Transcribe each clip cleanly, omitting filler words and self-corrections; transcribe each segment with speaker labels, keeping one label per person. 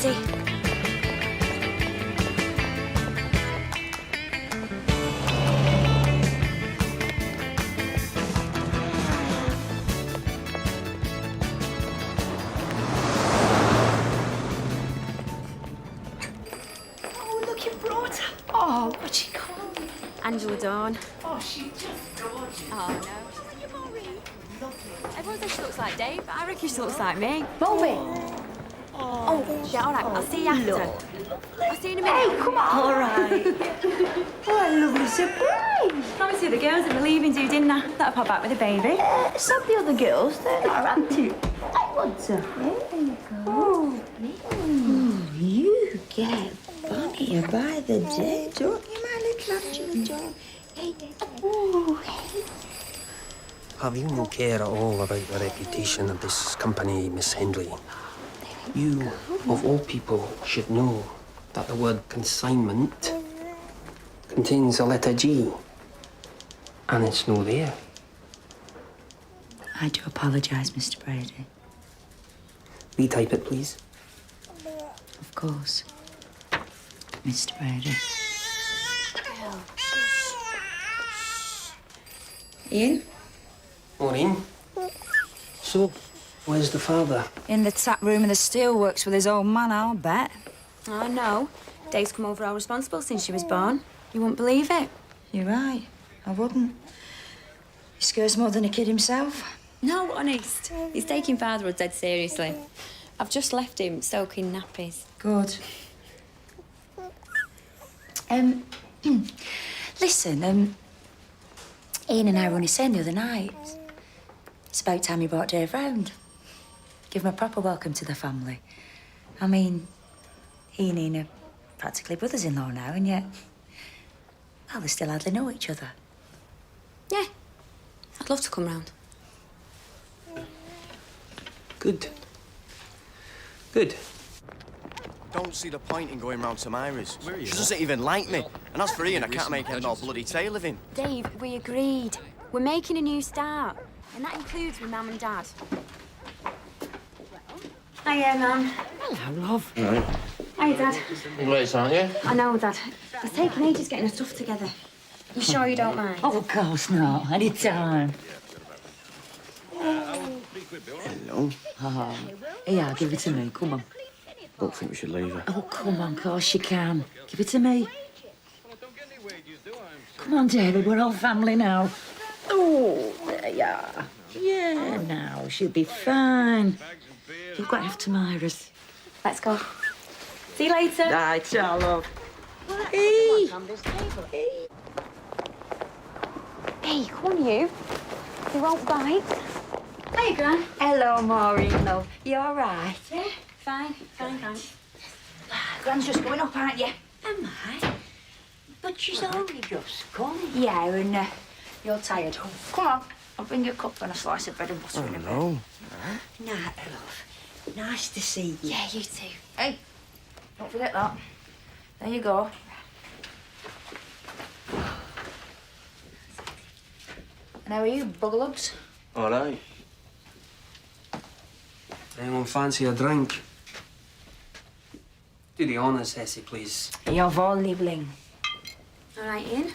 Speaker 1: Easy.
Speaker 2: Oh, look, you brought her. Oh, what's she called?
Speaker 1: Angela Dawn.
Speaker 2: Oh, she's just gorgeous.
Speaker 1: Oh, no. Everyone says she looks like Dave, but I reckon she looks like me.
Speaker 2: Bobby.
Speaker 1: Oh, yeah, all right. I'll see you after. I'll see you in a minute.
Speaker 2: Hey, come on. All right. What a lovely surprise.
Speaker 1: Promised you the girls that were leaving you, didn't I? That I'll pop back with a baby.
Speaker 2: Some the other girls, they're not around too. I want to. There you go. Oh, you get funnier by the day, don't you, my little Angela Dawn? Hey, oh, hey.
Speaker 3: Have you no care at all about the reputation of this company, Miss Hindley? You, of all people, should know that the word consignment contains a letter G, and it's no there.
Speaker 2: I do apologise, Mr. Brady.
Speaker 3: Retype it, please.
Speaker 2: Of course. Mr. Brady. Ian?
Speaker 3: Maureen? So, where's the father?
Speaker 4: In the tap room of the steelworks with his old man, I'll bet.
Speaker 1: Oh, no. Dave's come over all responsible since she was born. You wouldn't believe it.
Speaker 4: You're right. I wouldn't. He scares more than a kid himself.
Speaker 1: No, honest. He's taking fatherhood dead seriously. I've just left him soaking nappies.
Speaker 4: Good. Listen, Ian and I were only saying the other night. It's about time you brought Dave round. Give him a proper welcome to the family. I mean, he and Ian are practically brothers-in-law now, and yet, well, they still hardly know each other.
Speaker 1: Yeah. I'd love to come round.
Speaker 3: Good. Good.
Speaker 5: Don't see the point in going round to Myra's. She doesn't even like me. And as for Ian, I can't make head nor bloody tail of him.
Speaker 1: Dave, we agreed. We're making a new start. And that includes with Mum and Dad. Hiya, Mum.
Speaker 4: Hello, love.
Speaker 1: Hiya, Dad.
Speaker 3: You're late, aren't you?
Speaker 1: I know, Dad. It's taken ages getting our stuff together. You sure you don't mind?
Speaker 4: Oh, of course not. Any time.
Speaker 5: Hello.
Speaker 4: Oh, yeah, give it to me. Come on.
Speaker 5: Don't think we should leave her.
Speaker 4: Oh, come on, of course you can. Give it to me. Come on, David, we're all family now. Oh, there you are. Yeah, now, she'll be fine. You've got after Myra's.
Speaker 1: Let's go. See you later.
Speaker 4: Right, ciao, love. Hey.
Speaker 1: Hey, come on, you. You won't bite. Hiya, Gran.
Speaker 4: Hello, Maureen, love. You all right?
Speaker 1: Yeah, fine, thanks.
Speaker 4: Gran's just going up, aren't you? Am I? But she's only just come. Yeah, and you're tired. Oh, come on. I'll bring you a cup and a slice of bread and butter in a bit.
Speaker 5: No.
Speaker 4: Night, love. Nice to see you.
Speaker 1: Yeah, you too.
Speaker 4: Hey, don't forget that. There you go. And how are you, buggerlugs?
Speaker 3: All right. Anyone fancy a drink? Do the honours, Essie, please.
Speaker 4: Jawohl, Liebling.
Speaker 1: All right, Ian.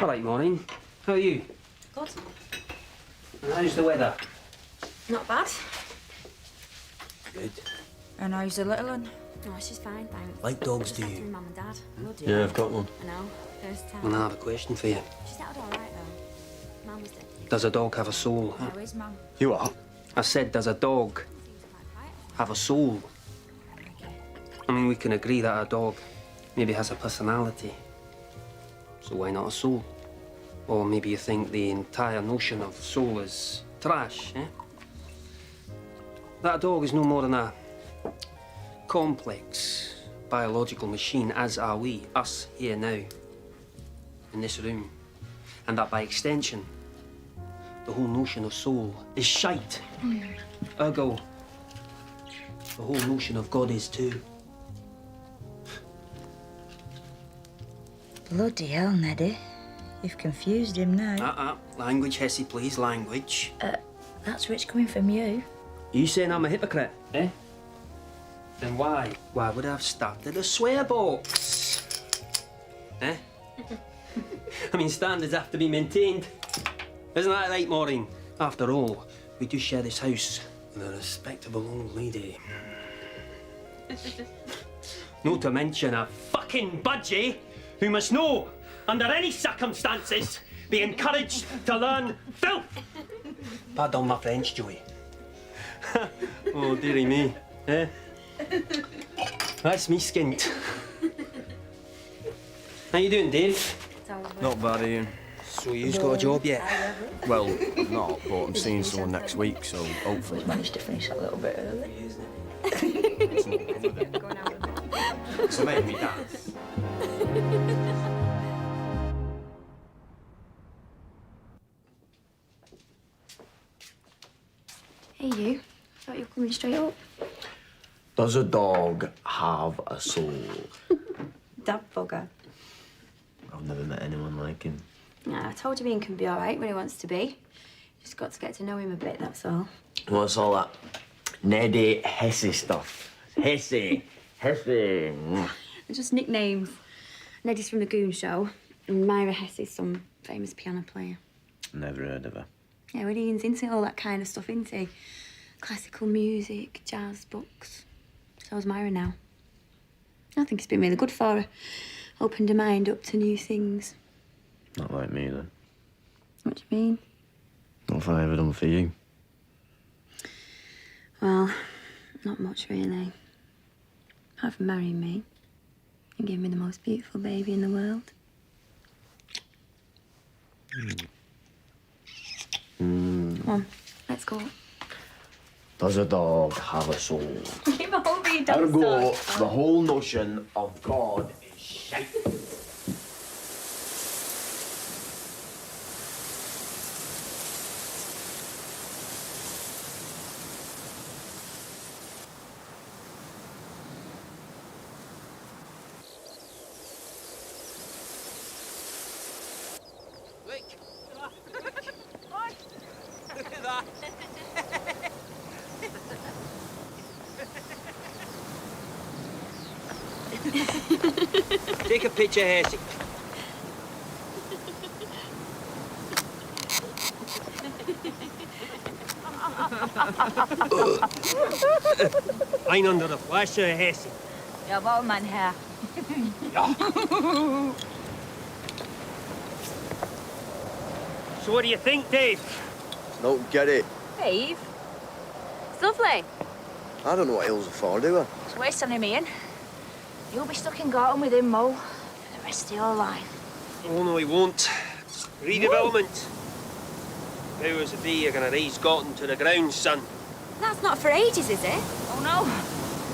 Speaker 3: All right, Maureen. How are you?
Speaker 1: Good.
Speaker 3: And how's the weather?
Speaker 1: Not bad.
Speaker 3: Good.
Speaker 4: And how's the little one?
Speaker 1: No, she's fine, thanks.
Speaker 3: Like dogs,
Speaker 1: Just
Speaker 3: do
Speaker 1: left her
Speaker 3: you?
Speaker 1: with Mum and Dad. Bloody
Speaker 5: Yeah,
Speaker 1: hell.
Speaker 5: I've got one.
Speaker 1: I know. First time.
Speaker 3: Well, I have a question for you.
Speaker 1: She settled all right, though. Mum was dead.
Speaker 3: Does a dog have a soul? Huh?
Speaker 4: How is Mum?
Speaker 5: You are?
Speaker 3: I said, does a dog have a soul? I mean, we can agree that a dog maybe has a personality. So why not a soul? Or maybe you think the entire notion of soul is trash, eh? That dog is no more than a complex biological machine, as are we, us here now, in this room. And that by extension, the whole notion of soul is shite. Ergo, the whole notion of God is too.
Speaker 4: Bloody hell, Neddy. You've confused him now.
Speaker 3: Language, Hessie, please, language.
Speaker 4: That's rich coming from you.
Speaker 3: You saying I'm a hypocrite, eh? Then why? Why would I have started a swear box? Eh? I mean, standards have to be maintained. Isn't that right, Maureen? After all, we do share this house with a respectable old lady. Not to mention a fucking budgie who must know, under any circumstances, be encouraged to learn filth. Pardon my French, Joey. Oh, dearie me. Eh? That's me skint. How you doing, Dave?
Speaker 5: Not bad, Ian.
Speaker 3: So you've got a job yet?
Speaker 5: Well, not, but I'm seeing someone next week, so hopefully.
Speaker 2: Managed to finish a little bit early.
Speaker 5: So make me dance.
Speaker 1: Hey, you. Thought you were coming straight up.
Speaker 6: Does a dog have a soul?
Speaker 1: That bugger.
Speaker 6: I've never met anyone like him.
Speaker 1: Nah, I told you Ian can be all right when he wants to be. Just got to get to know him a bit, that's all.
Speaker 6: What's all that Neddy Hesse stuff? Hesse.
Speaker 1: They're just nicknames. Neddy's from the Goon Show, and Myra Hesse's some famous piano player.
Speaker 6: Never heard of her.
Speaker 1: Yeah, well, Ian's into all that kind of stuff, isn't he? Classical music, jazz, books. So's Myra now. I think it's been really good for her. Opened her mind up to new things.
Speaker 6: Not like me, then.
Speaker 1: What do you mean?
Speaker 6: What have I ever done for you?
Speaker 1: Well, not much, really. Apart from marrying me and giving me the most beautiful baby in the world. Come on, let's go.
Speaker 6: Does a dog have a soul?
Speaker 1: Keep on being
Speaker 6: Ergo, the whole notion of God is shite.
Speaker 3: Look at that. Take a picture, Hesse. I'm under the flash of Hesse.
Speaker 2: You're a man here.
Speaker 3: So what do you think, Dave?
Speaker 5: Don't get it.
Speaker 2: Dave? It's lovely.
Speaker 5: I don't know what hills are for, do I?
Speaker 2: It's a waste on him, Ian. You'll be stuck in Gorton with him, Mo, for the rest of your life.
Speaker 3: Oh, no, he won't. Redevelopment. Powers that be are going to raise Gorton to the ground, son.
Speaker 1: That's not for ages, is it?
Speaker 2: Oh, no.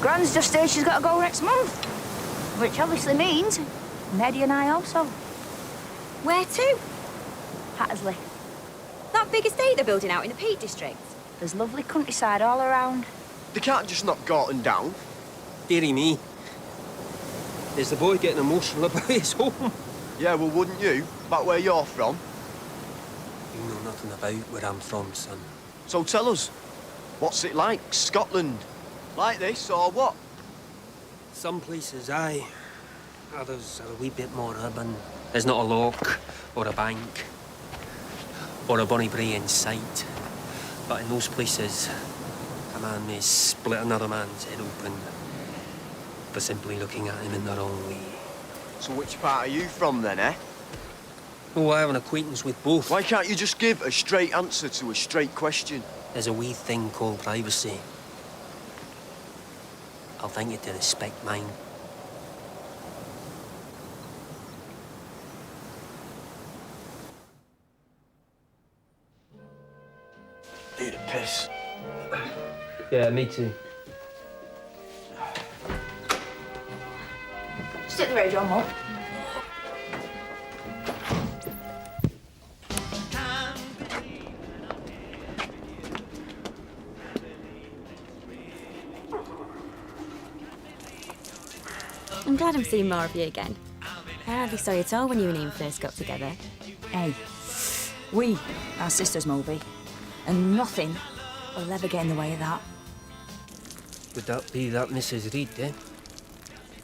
Speaker 2: Gran's just said she's got to go next month. Which obviously means Neddy and I also.
Speaker 1: Where to?
Speaker 2: Hattersley.
Speaker 1: That big estate they're building out in the Peak District.
Speaker 2: There's lovely countryside all around.
Speaker 5: They can't just knock Gorton down.
Speaker 3: Dearie me. Is the boy getting emotional about his home?
Speaker 5: Yeah, well, wouldn't you? Back where you're from.
Speaker 3: You know nothing about where I'm from, son.
Speaker 5: So tell us, what's it like, Scotland? Like this, or what?
Speaker 3: Some places, aye. Others are a wee bit more urban. There's not a lock, or a bank, or a bonny brae in sight. But in those places, a man may split another man's head open for simply looking at him in the wrong way.
Speaker 5: So which part are you from, then, eh?
Speaker 3: Oh, I have an acquaintance with both.
Speaker 5: Why can't you just give a straight answer to a straight question?
Speaker 3: There's a wee thing called privacy. I'll thank you to respect mine.
Speaker 6: Need a piss.
Speaker 3: Yeah, me too.
Speaker 2: Stick the radio on, Mo.
Speaker 1: I'm glad I'm seeing more of you again. I hardly saw you at all when you and Ian first got together.
Speaker 4: Hey, we are sisters, Moby, and nothing will ever get in the way of that.
Speaker 3: Would that be that Mrs. Reed, eh?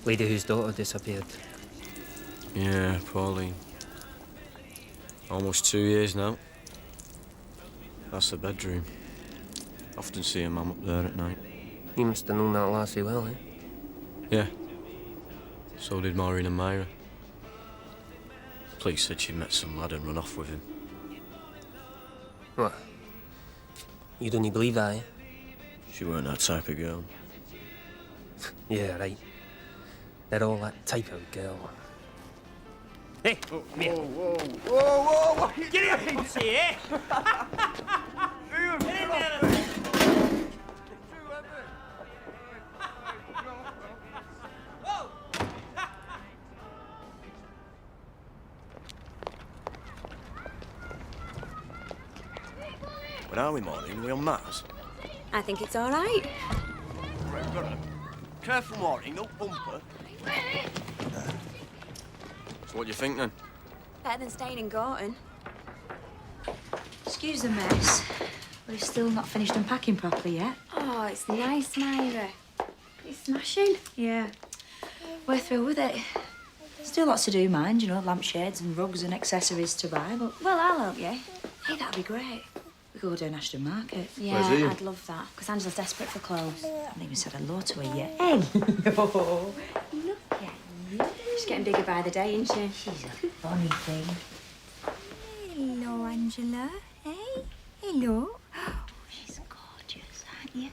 Speaker 3: Lady whose daughter disappeared.
Speaker 5: Yeah, Pauline. Almost 2 years now. That's the bedroom. Often see her mum up there at night.
Speaker 3: You must have known that lassie well, eh?
Speaker 5: Yeah. So did Maureen and Myra. Police said she'd met some lad and run off with him.
Speaker 3: What? You don't believe that, eh?
Speaker 5: She weren't that type of girl.
Speaker 3: Yeah, right. They're all that type of girl. Hey!
Speaker 6: Whoa, whoa, whoa, whoa! Get here, Peter, eh?
Speaker 5: Where are we, Maureen? Are we on Mars?
Speaker 1: I think it's all right.
Speaker 5: Right, we've got her. Careful, Maureen, no bumper. So what do you think, then?
Speaker 1: Better than staying in Gorton.
Speaker 4: Excuse the mess, but it's still not finished unpacking properly yet.
Speaker 1: Oh, it's nice, Myra. It's smashing.
Speaker 4: Yeah. We're through with it. Still lots to do, mind, you know, lampshades and rugs and accessories to buy, but...
Speaker 1: Well, I'll help you.
Speaker 4: Hey, that'd be great. We could go down Ashton Market.
Speaker 1: Yeah,
Speaker 5: Where's he?
Speaker 1: I'd love that. Because Angela's desperate for clothes.
Speaker 4: I haven't even said hello to her yet.
Speaker 1: Hello. Look at you. She's getting bigger by the day, isn't she?
Speaker 4: She's a funny thing.
Speaker 1: Hello, Angela. Hey. Hello.
Speaker 4: Oh, she's gorgeous, aren't you?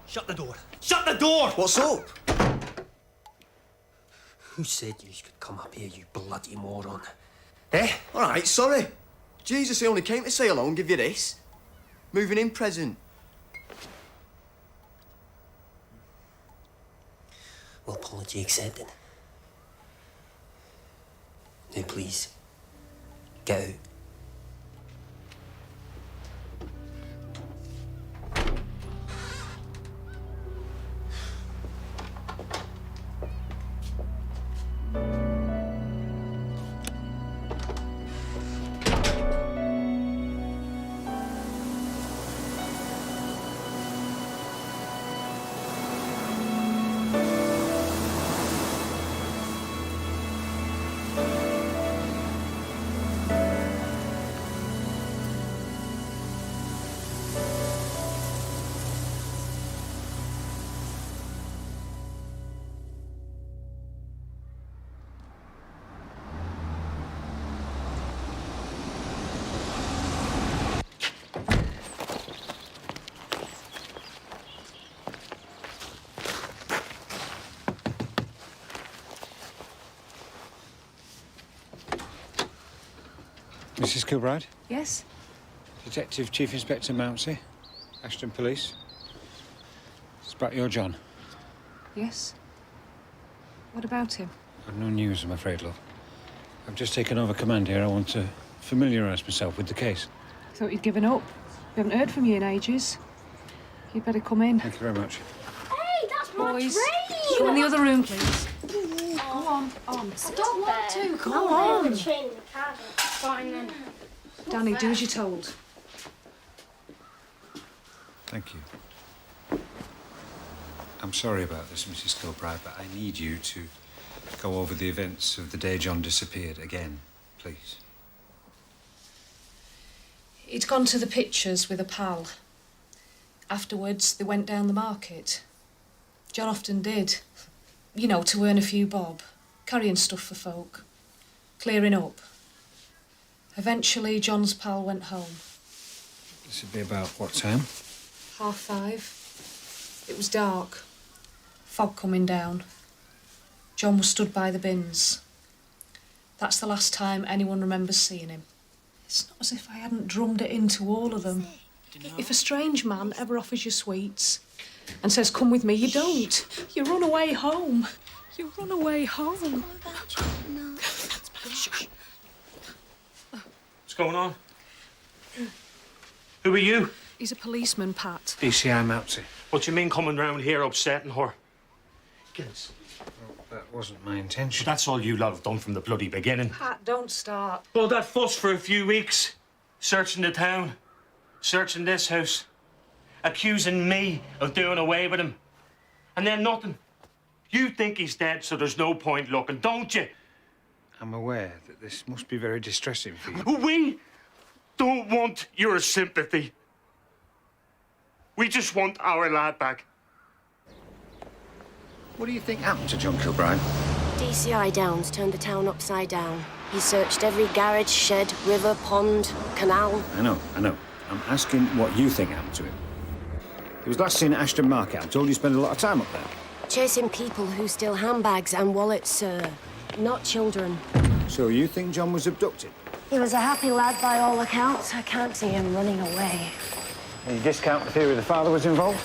Speaker 3: Shut the door! Shut the door!
Speaker 5: What's up?
Speaker 3: Who said you could come up here, you bloody moron? Eh?
Speaker 5: All right, sorry. Jesus, I only came to say hello and give you this. Moving in present.
Speaker 3: Well, apology accepted. Now, please, get out.
Speaker 7: Mrs. Kilbride?
Speaker 8: Yes?
Speaker 7: Detective Chief Inspector Mounsey, Ashton Police. It's about your John.
Speaker 8: Yes? What about him?
Speaker 7: I've no news, I'm afraid, love. I've just taken over command here. I want to familiarise myself with the case.
Speaker 8: Thought you'd given up. We haven't heard from you in ages. You'd better come in.
Speaker 7: Thank you very much.
Speaker 9: Hey, that's my
Speaker 8: Boys,
Speaker 9: train!
Speaker 8: go in the other room, please.
Speaker 9: Go
Speaker 8: on.
Speaker 9: Stop there.
Speaker 8: Come
Speaker 9: I'll
Speaker 8: on.
Speaker 9: pay the train in the car. Fine then.
Speaker 8: Danny, do as you're told.
Speaker 7: Thank you. I'm sorry about this, Mrs. Kilbride, but I need you to go over the events of the day John disappeared again, please.
Speaker 8: He'd gone to the pictures with a pal. Afterwards, they went down the market. John often did. You know, to earn a few bob. Carrying stuff for folk. Clearing up. Eventually, John's pal went home.
Speaker 7: This would be about what time?
Speaker 8: 5:30. It was dark. Fog coming down. John was stood by the bins. That's the last time anyone remembers seeing him. It's not as if I hadn't drummed it into all of them. If a strange man ever offers you sweets and says, come with me, you don't. You run away home. You run away home.
Speaker 10: What's going on? Who are you?
Speaker 8: He's a policeman, Pat.
Speaker 7: DCI Mounsey.
Speaker 10: What do you mean coming round here upsetting her? Gillis.
Speaker 7: That wasn't my intention.
Speaker 10: That's all you lot have done from the bloody beginning.
Speaker 8: Pat, don't start.
Speaker 10: Well, that fuss for a few weeks, searching the town, searching this house, accusing me of doing away with him, and then nothing. You think he's dead, so there's no point looking, don't you?
Speaker 7: I'm aware that this must be very distressing for you.
Speaker 10: We don't want your sympathy. We just want our lad back.
Speaker 7: What do you think happened to John Kilbride?
Speaker 9: DCI Downs turned the town upside down. He searched every garage, shed, river, pond, canal.
Speaker 7: I know. I'm asking what you think happened to him. He was last seen at Ashton Market. I'm told you spend a lot of time up there.
Speaker 9: Chasing people who steal handbags and wallets, sir. Not children.
Speaker 7: So you think John was abducted?
Speaker 9: He was a happy lad by all accounts. I can't see him running away.
Speaker 7: You discount the theory the father was involved?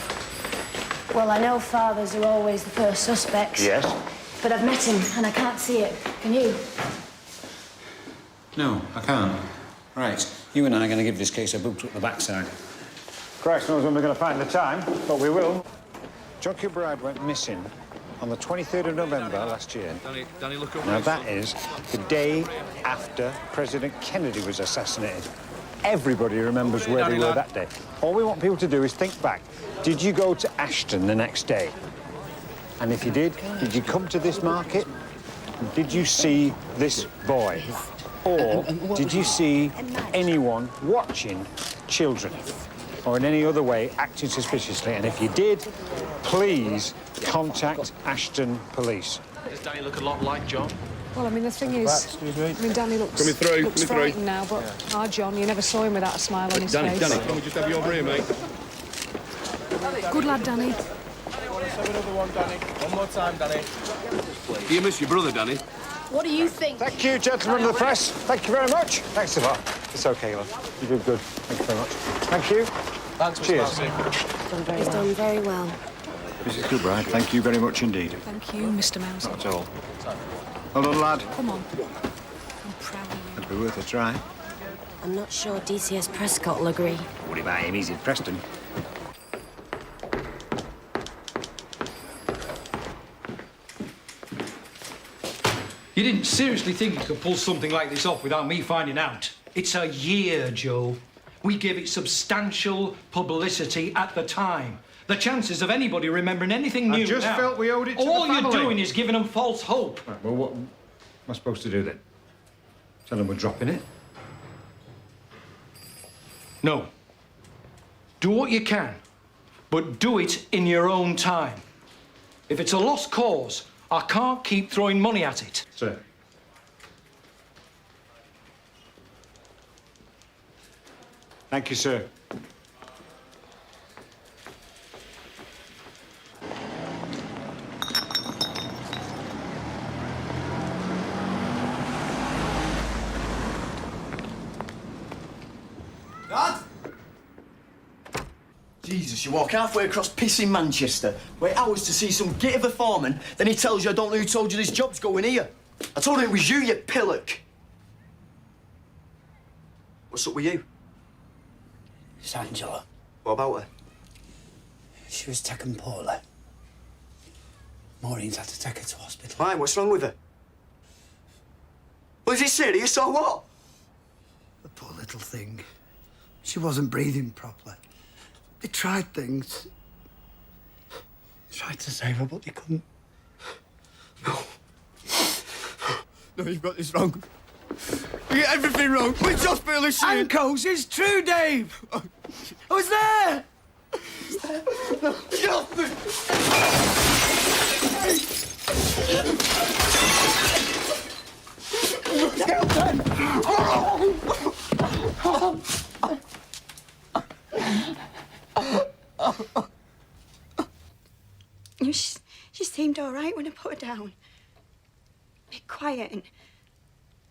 Speaker 9: Well, I know fathers are always the first suspects.
Speaker 7: Yes.
Speaker 9: But I've met him and I can't see it. Can you?
Speaker 7: No, I can't. Right, you and I are going to give this case a boot at the backside. Christ knows when we're going to find the time, but we will. John Kilbride went missing on the 23rd of November last year.
Speaker 5: Danny, look up.
Speaker 7: Now, that is the day after President Kennedy was assassinated. Everybody remembers where they were that day. All we want people to do is think back. Did you go to Ashton the next day? And if you did you come to this market? Did you see this boy? Or did you see anyone watching children? Or in any other way acting suspiciously? And if you did, please contact Ashton Police.
Speaker 5: Does Danny look a lot like John?
Speaker 8: Well, I mean, the thing is, Danny looks frightened now, but our John, you never saw him without a smile on his face.
Speaker 5: Danny, can we just have you over here, mate?
Speaker 8: Good lad, Danny.
Speaker 5: Let's have another one, Danny. One more time, Danny. Do you miss your brother, Danny?
Speaker 9: What do you think?
Speaker 7: Thank you, gentlemen of the press. Thank you very much. Thanks a lot. It's okay, love. You did good. Thank you very much. Thank you.
Speaker 5: Thanks,
Speaker 7: Cheers.
Speaker 9: He's done very well.
Speaker 7: Mrs. Kilbride, thank you very much indeed.
Speaker 8: Thank you, Mr. Mouse.
Speaker 7: That's all. Well done, lad.
Speaker 8: Come on. I'm proud of you.
Speaker 7: It'd be worth a try.
Speaker 9: I'm not sure DCS Prescott will agree.
Speaker 7: What about him? He's in Preston.
Speaker 11: You didn't seriously think you could pull something like this off without me finding out? It's a year, Joe. We gave it substantial publicity at the time. The chances of anybody remembering anything new
Speaker 7: I just
Speaker 11: now,
Speaker 7: felt we owed it to
Speaker 11: all
Speaker 7: the family.
Speaker 11: you're doing is giving them false hope.
Speaker 7: Right, well, what am I supposed to do then? Tell them we're dropping it?
Speaker 11: No. Do what you can, but do it in your own time. If it's a lost cause, I can't keep throwing money at it.
Speaker 7: Sir. Thank you, sir.
Speaker 5: Dad? Jesus, you walk halfway across pissing Manchester, wait hours to see some git of a foreman, then he tells you I don't know who told you this job's going here. I told him it was you, you pillock. What's up with you?
Speaker 12: It's Angela.
Speaker 5: What about her?
Speaker 12: She was taken poorly. Maureen's had to take her to hospital.
Speaker 5: Why? What's wrong with her? Well, is it serious or what?
Speaker 12: The poor little thing. She wasn't breathing properly. They tried things. Tried to save her, but they couldn't.
Speaker 5: No. No, you've got this wrong. You get everything wrong. Which hospital is she in?
Speaker 12: Ankles, it's true, Dave. I was there.
Speaker 5: No, get off
Speaker 1: She seemed all right when I put her down. A bit quiet,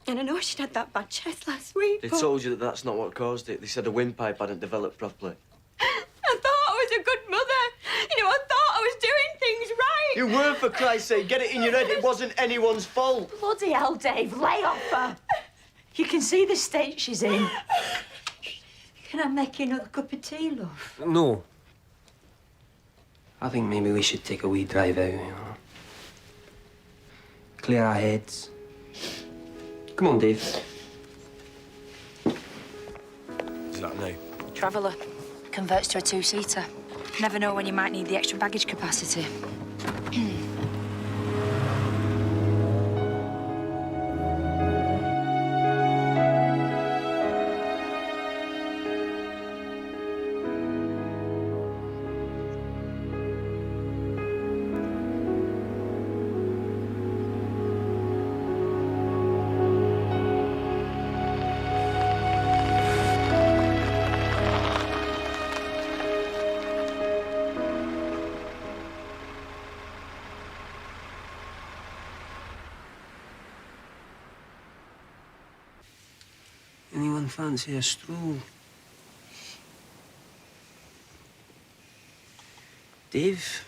Speaker 1: and I know she'd had that bad chest last week.
Speaker 13: They
Speaker 1: but
Speaker 13: told you that that's not what caused it. They said a windpipe hadn't developed properly.
Speaker 1: I thought I was a good mother. You know, I thought I was doing things right.
Speaker 5: You were, for Christ's sake. Get it in your head. It wasn't anyone's fault.
Speaker 4: Bloody hell, Dave, lay off her. You can see the state she's in.
Speaker 2: Can I make you another cup of tea, love?
Speaker 3: No. I think maybe we should take a wee drive out, you know. clear our heads. Come on, Dave.
Speaker 13: Is that new?
Speaker 4: Traveller. Converts to a two-seater. Never know when you might need the extra baggage capacity.
Speaker 3: Anyone fancy a stroll? Dave?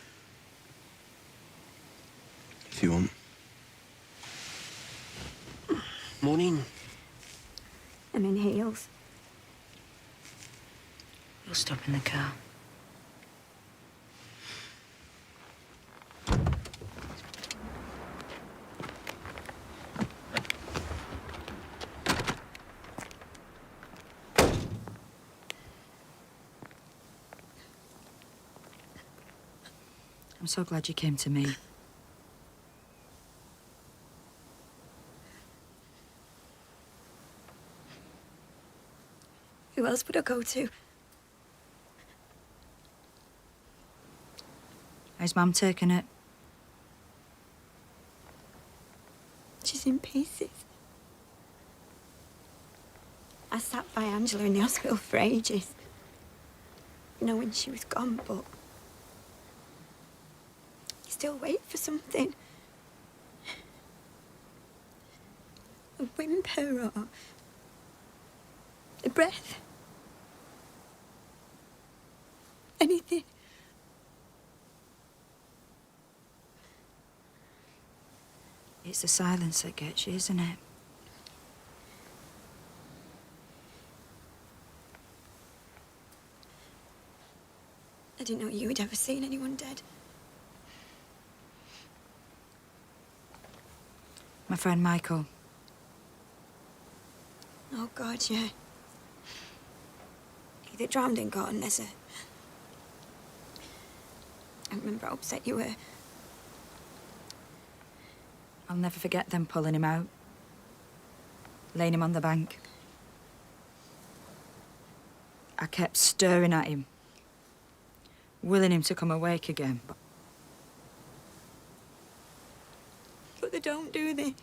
Speaker 13: If you want.
Speaker 3: Maureen?
Speaker 1: I'm in heels.
Speaker 4: We'll stop in the car. I'm so glad you came to me.
Speaker 1: Who else would I go to?
Speaker 4: How's Mum taking it?
Speaker 1: She's in pieces. I sat by Angela in the hospital for ages, knowing she was gone, but you still wait for something. A whimper or a breath. Anything.
Speaker 4: It's the silence that gets you, isn't it?
Speaker 1: I didn't know you had ever seen anyone dead.
Speaker 4: My friend Michael.
Speaker 1: Oh, God, yeah. Either drowned in Gorton Desert. I remember how upset you were.
Speaker 4: I'll never forget them pulling him out. Laying him on the bank. I kept staring at him. Willing him to come awake again.
Speaker 1: But they don't, do they?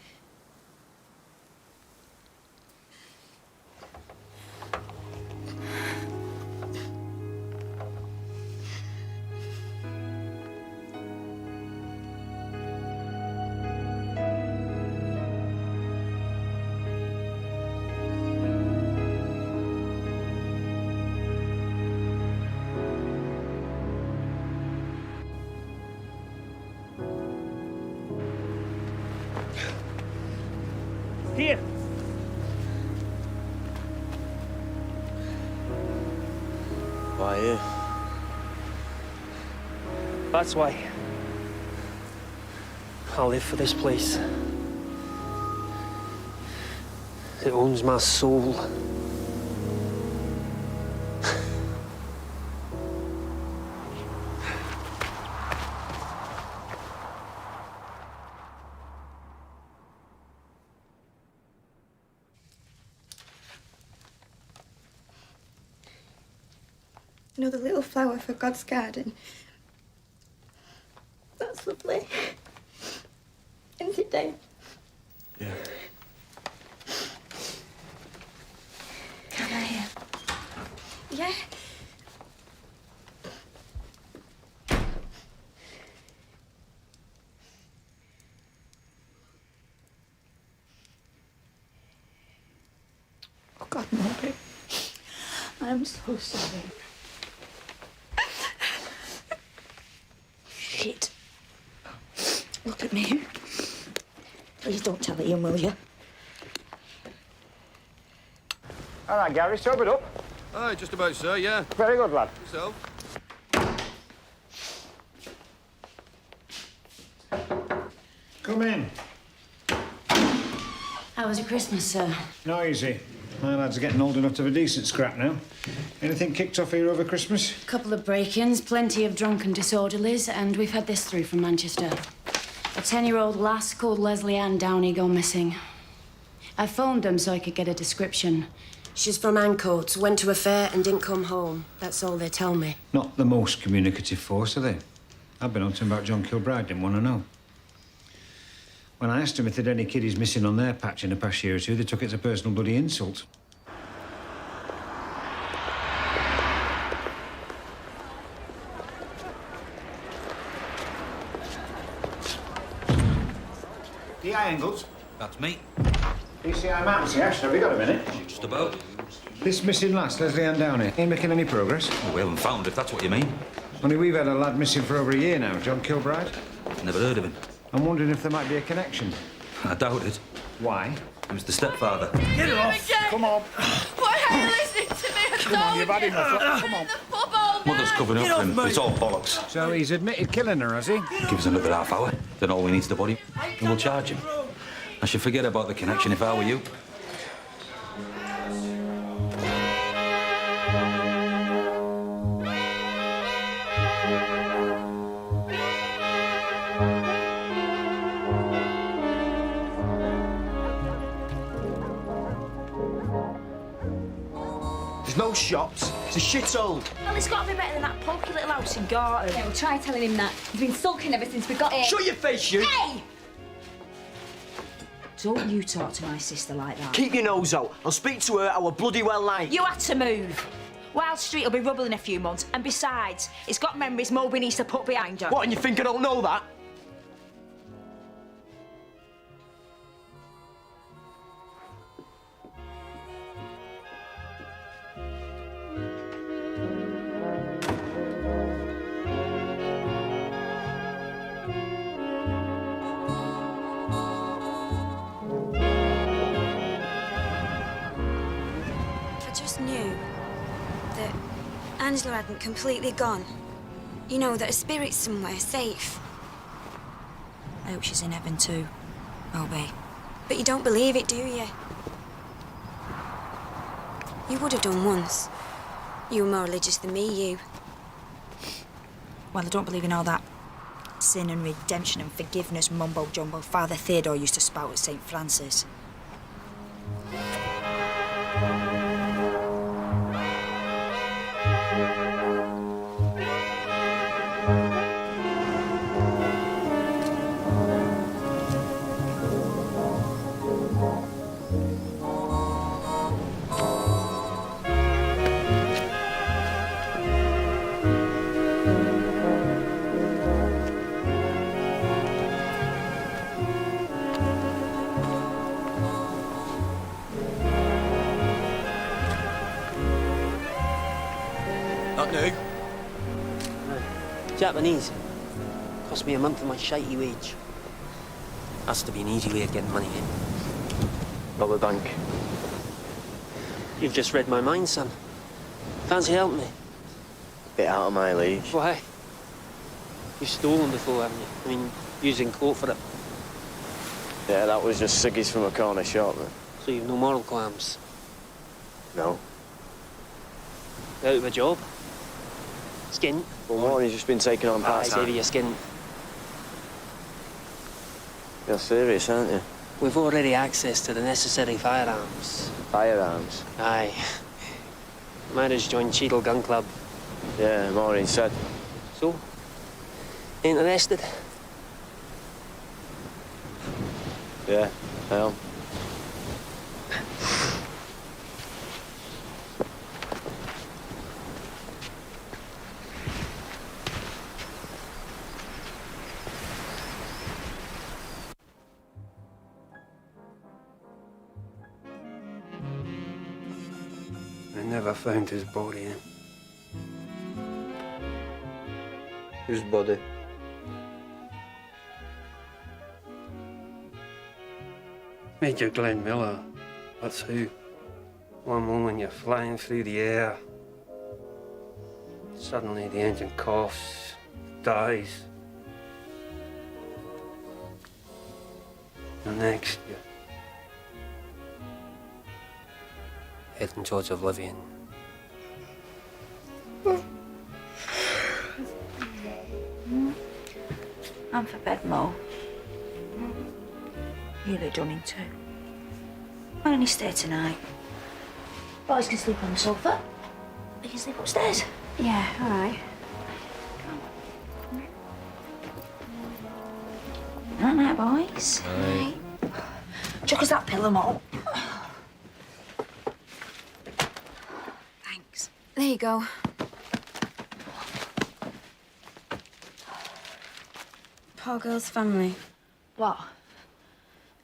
Speaker 10: Here.
Speaker 13: Why here?
Speaker 3: That's why. I live for this place. It owns my soul.
Speaker 1: Another little flower for God's garden. That's lovely. Isn't it, Dave?
Speaker 13: Yeah.
Speaker 1: Can I? Yeah. Oh, God, Maury. I'm so sorry.
Speaker 4: Shit. Look at me. Please don't tell Ian, will you?
Speaker 7: All right, Gary, sobered up.
Speaker 13: Aye, just about, sir, yeah.
Speaker 7: Very good, lad.
Speaker 13: Yourself?
Speaker 7: Come in.
Speaker 4: How was your Christmas, sir?
Speaker 7: Noisy. My lads are getting old enough to have a decent scrap now. Anything kicked off here over Christmas?
Speaker 9: A couple of break-ins, plenty of drunken disorderlies, and we've had this through from Manchester. A 10-year-old lass called Leslie Ann Downey gone missing. I phoned them so I could get a description. She's from Ancoats, went to a fair and didn't come home. That's all they tell me.
Speaker 7: Not the most communicative force, are they? I've been on to him about John Kilbride, didn't want to know. When I asked him if there'd any kiddies missing on their patch in the past year or two, they took it as a personal bloody insult. D.I. Engels.
Speaker 14: That's me.
Speaker 7: DCI Maps, yes. Have you got a minute?
Speaker 14: Just about.
Speaker 7: This missing lass, Leslie Ann Downey, ain't making any progress?
Speaker 14: Well, we haven't found, if that's what you mean.
Speaker 7: Only we've had a lad missing for over a year now, John Kilbride.
Speaker 14: Never heard of him.
Speaker 7: I'm wondering if there might be a connection.
Speaker 14: I doubt it.
Speaker 7: Why?
Speaker 14: He was the stepfather.
Speaker 7: Get it off! Come on.
Speaker 15: Why are you listening to me?
Speaker 7: Come on, you've had enough. Come on.
Speaker 14: Mother's covering up for him. It's all bollocks.
Speaker 7: So he's admitted killing her, has he?
Speaker 14: Give us another half hour. Then all we need's the body. And we'll charge him. I should forget about the connection if I were you.
Speaker 5: There's no shops. It's a shithole.
Speaker 4: Well, it's got to be better than that pokey little house in Garton.
Speaker 1: Yeah, well, try telling him that. He's been sulking ever since we got here.
Speaker 5: Shut your face, you!
Speaker 1: Hey!
Speaker 4: Don't you talk to my sister like that.
Speaker 5: Keep your nose out. I'll speak to her how I bloody well like.
Speaker 4: You had to move. Wild Street will be rubble in a few months, and besides, it's got memories Moby needs to put behind her.
Speaker 5: What, and you think I don't know that?
Speaker 1: I just knew that Angela hadn't completely gone. You know, that her spirit's somewhere safe.
Speaker 4: I hope she's in heaven too, Moby.
Speaker 1: But you don't believe it, do you? You would have done once. You were more religious than me, you.
Speaker 4: Well, I don't believe in all that sin and redemption and forgiveness mumbo-jumbo Father Theodore used to spout at St. Francis.
Speaker 5: Not new.
Speaker 3: Japanese. Cost me a month of my shitey wage. Has to be an easy way of getting money in.
Speaker 5: Rob a bank.
Speaker 3: You've just read my mind, son. Fancy helping me?
Speaker 5: Bit out of my league.
Speaker 3: Why? You've stolen before, haven't you? I mean, using court for it.
Speaker 5: Yeah, that was just ciggies from a corner shop, man.
Speaker 3: So you've no moral qualms?
Speaker 5: No.
Speaker 3: Out of a job? Skint?
Speaker 5: Well, Maureen's just been taken on
Speaker 3: I
Speaker 5: part-time.
Speaker 3: say you're skint.
Speaker 5: You're serious, aren't you?
Speaker 3: We've already access to the necessary firearms.
Speaker 5: Firearms?
Speaker 3: Aye. Might as join Cheadle Gun Club.
Speaker 5: Yeah, Maureen said.
Speaker 3: So? Interested?
Speaker 5: Yeah, I am.
Speaker 3: I never found his body.
Speaker 13: Whose body?
Speaker 3: Major Glenn Miller. That's who. One moment you're flying through the air. Suddenly the engine coughs, dies. The next, heading towards oblivion.
Speaker 2: I'm for bed, Mo. Nearly done in too. Why don't you stay tonight? Boys can sleep on the sofa. They can sleep upstairs.
Speaker 1: Yeah, all right.
Speaker 2: Night, night, boys.
Speaker 3: Aye.
Speaker 2: Chuck us that pillow, Mo.
Speaker 1: Thanks. There you go. Poor girl's family.
Speaker 2: What?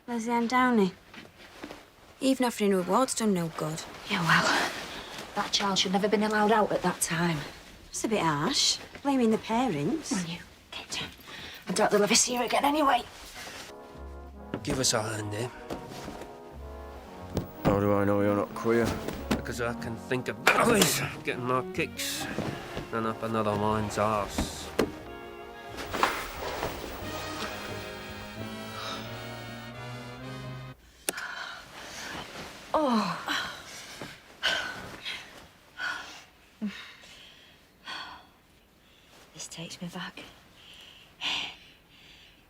Speaker 1: Leslie Ann Downey. Even offering her awards done no good.
Speaker 2: Yeah, well, that child should never have been allowed out at that time.
Speaker 1: It's a bit harsh. Blaming the parents.
Speaker 2: Come on, you. Get down. I doubt they'll ever see her again anyway.
Speaker 3: Give us a hand, eh?
Speaker 13: How do I know you're not queer?
Speaker 3: Because I can think of better ways of getting more kicks than up another man's arse.
Speaker 2: Oh. This takes me back.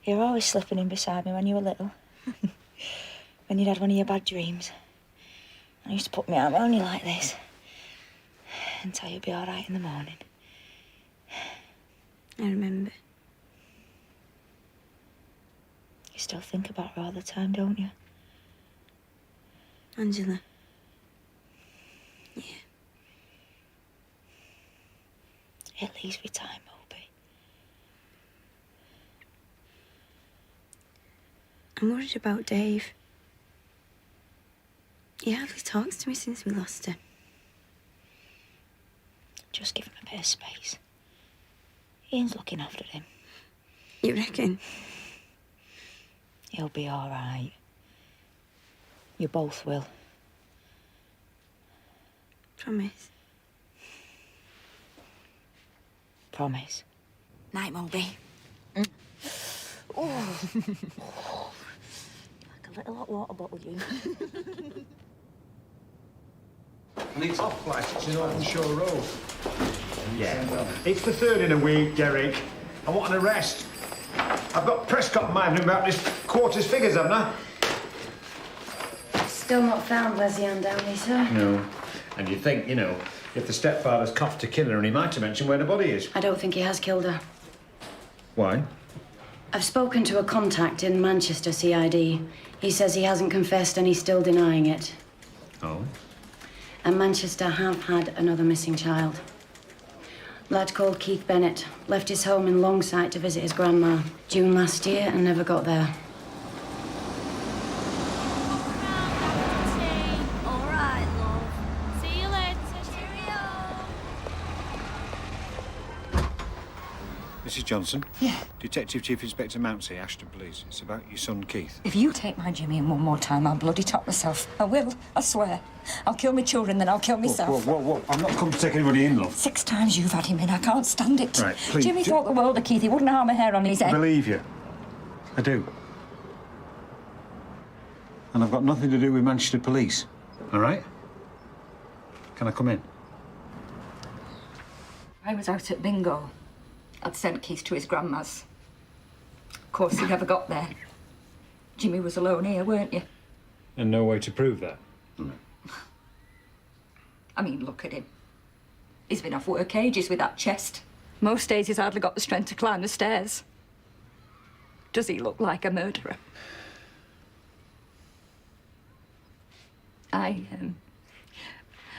Speaker 2: You're always slipping in beside me when you were little. When you'd had one of your bad dreams. I used to put my arm around you like this. And tell you you'd be all right in the morning.
Speaker 1: I remember.
Speaker 2: You still think about her all the time, don't you?
Speaker 1: Angela. Yeah.
Speaker 2: It leaves me time, Moby.
Speaker 1: I'm worried about Dave. He hardly talks to me since we lost her.
Speaker 2: Just give him a bit of space. Ian's looking after him.
Speaker 1: You reckon?
Speaker 2: He'll be all right. You both will.
Speaker 1: Promise.
Speaker 2: Promise.
Speaker 1: Night, Moby.
Speaker 2: Oh. Like a little hot water bottle, you.
Speaker 7: And it's off like it's in Open Shore Road. Yeah, well, it's the third in a week, Derek. I want an arrest. I've got Prescott minding about this quarter's figures, haven't I?
Speaker 9: Still not found Leslie Ann Downey, sir.
Speaker 7: No. And you think, you know, if the stepfather's coughed to kill her, and he might have mentioned where the body is.
Speaker 9: I don't think he has killed her.
Speaker 7: Why?
Speaker 9: I've spoken to a contact in Manchester CID. He says he hasn't confessed and he's still denying it.
Speaker 7: Oh?
Speaker 9: And Manchester have had another missing child. Lad called Keith Bennett left his home in Longsight to visit his grandma June last year and never got there.
Speaker 15: All right, love. See you later. Cheerio.
Speaker 7: Mrs. Johnson?
Speaker 16: Yeah?
Speaker 7: Detective Chief Inspector Mountsie, Ashton Police. It's about your son, Keith.
Speaker 16: If you take my Jimmy in one more time, I'll bloody top myself. I will, I swear. I'll kill my children, then I'll kill myself.
Speaker 7: Whoa. I'm not come to take anybody in, love.
Speaker 16: 6 times you've had him in. I can't stand it.
Speaker 7: Right, please.
Speaker 16: Jimmy thought the world of Keith. He wouldn't harm a hair on his
Speaker 7: I
Speaker 16: head.
Speaker 7: believe you. I do. And I've got nothing to do with Manchester Police. All right? Can I come in?
Speaker 16: I was out at bingo. I'd sent Keith to his grandma's. Of course, he never got there. Jimmy was alone here, weren't you?
Speaker 7: And no way to prove that.
Speaker 16: I mean, look at him. He's been off work ages with that chest. Most days he's hardly got the strength to climb the stairs. Does he look like a murderer? I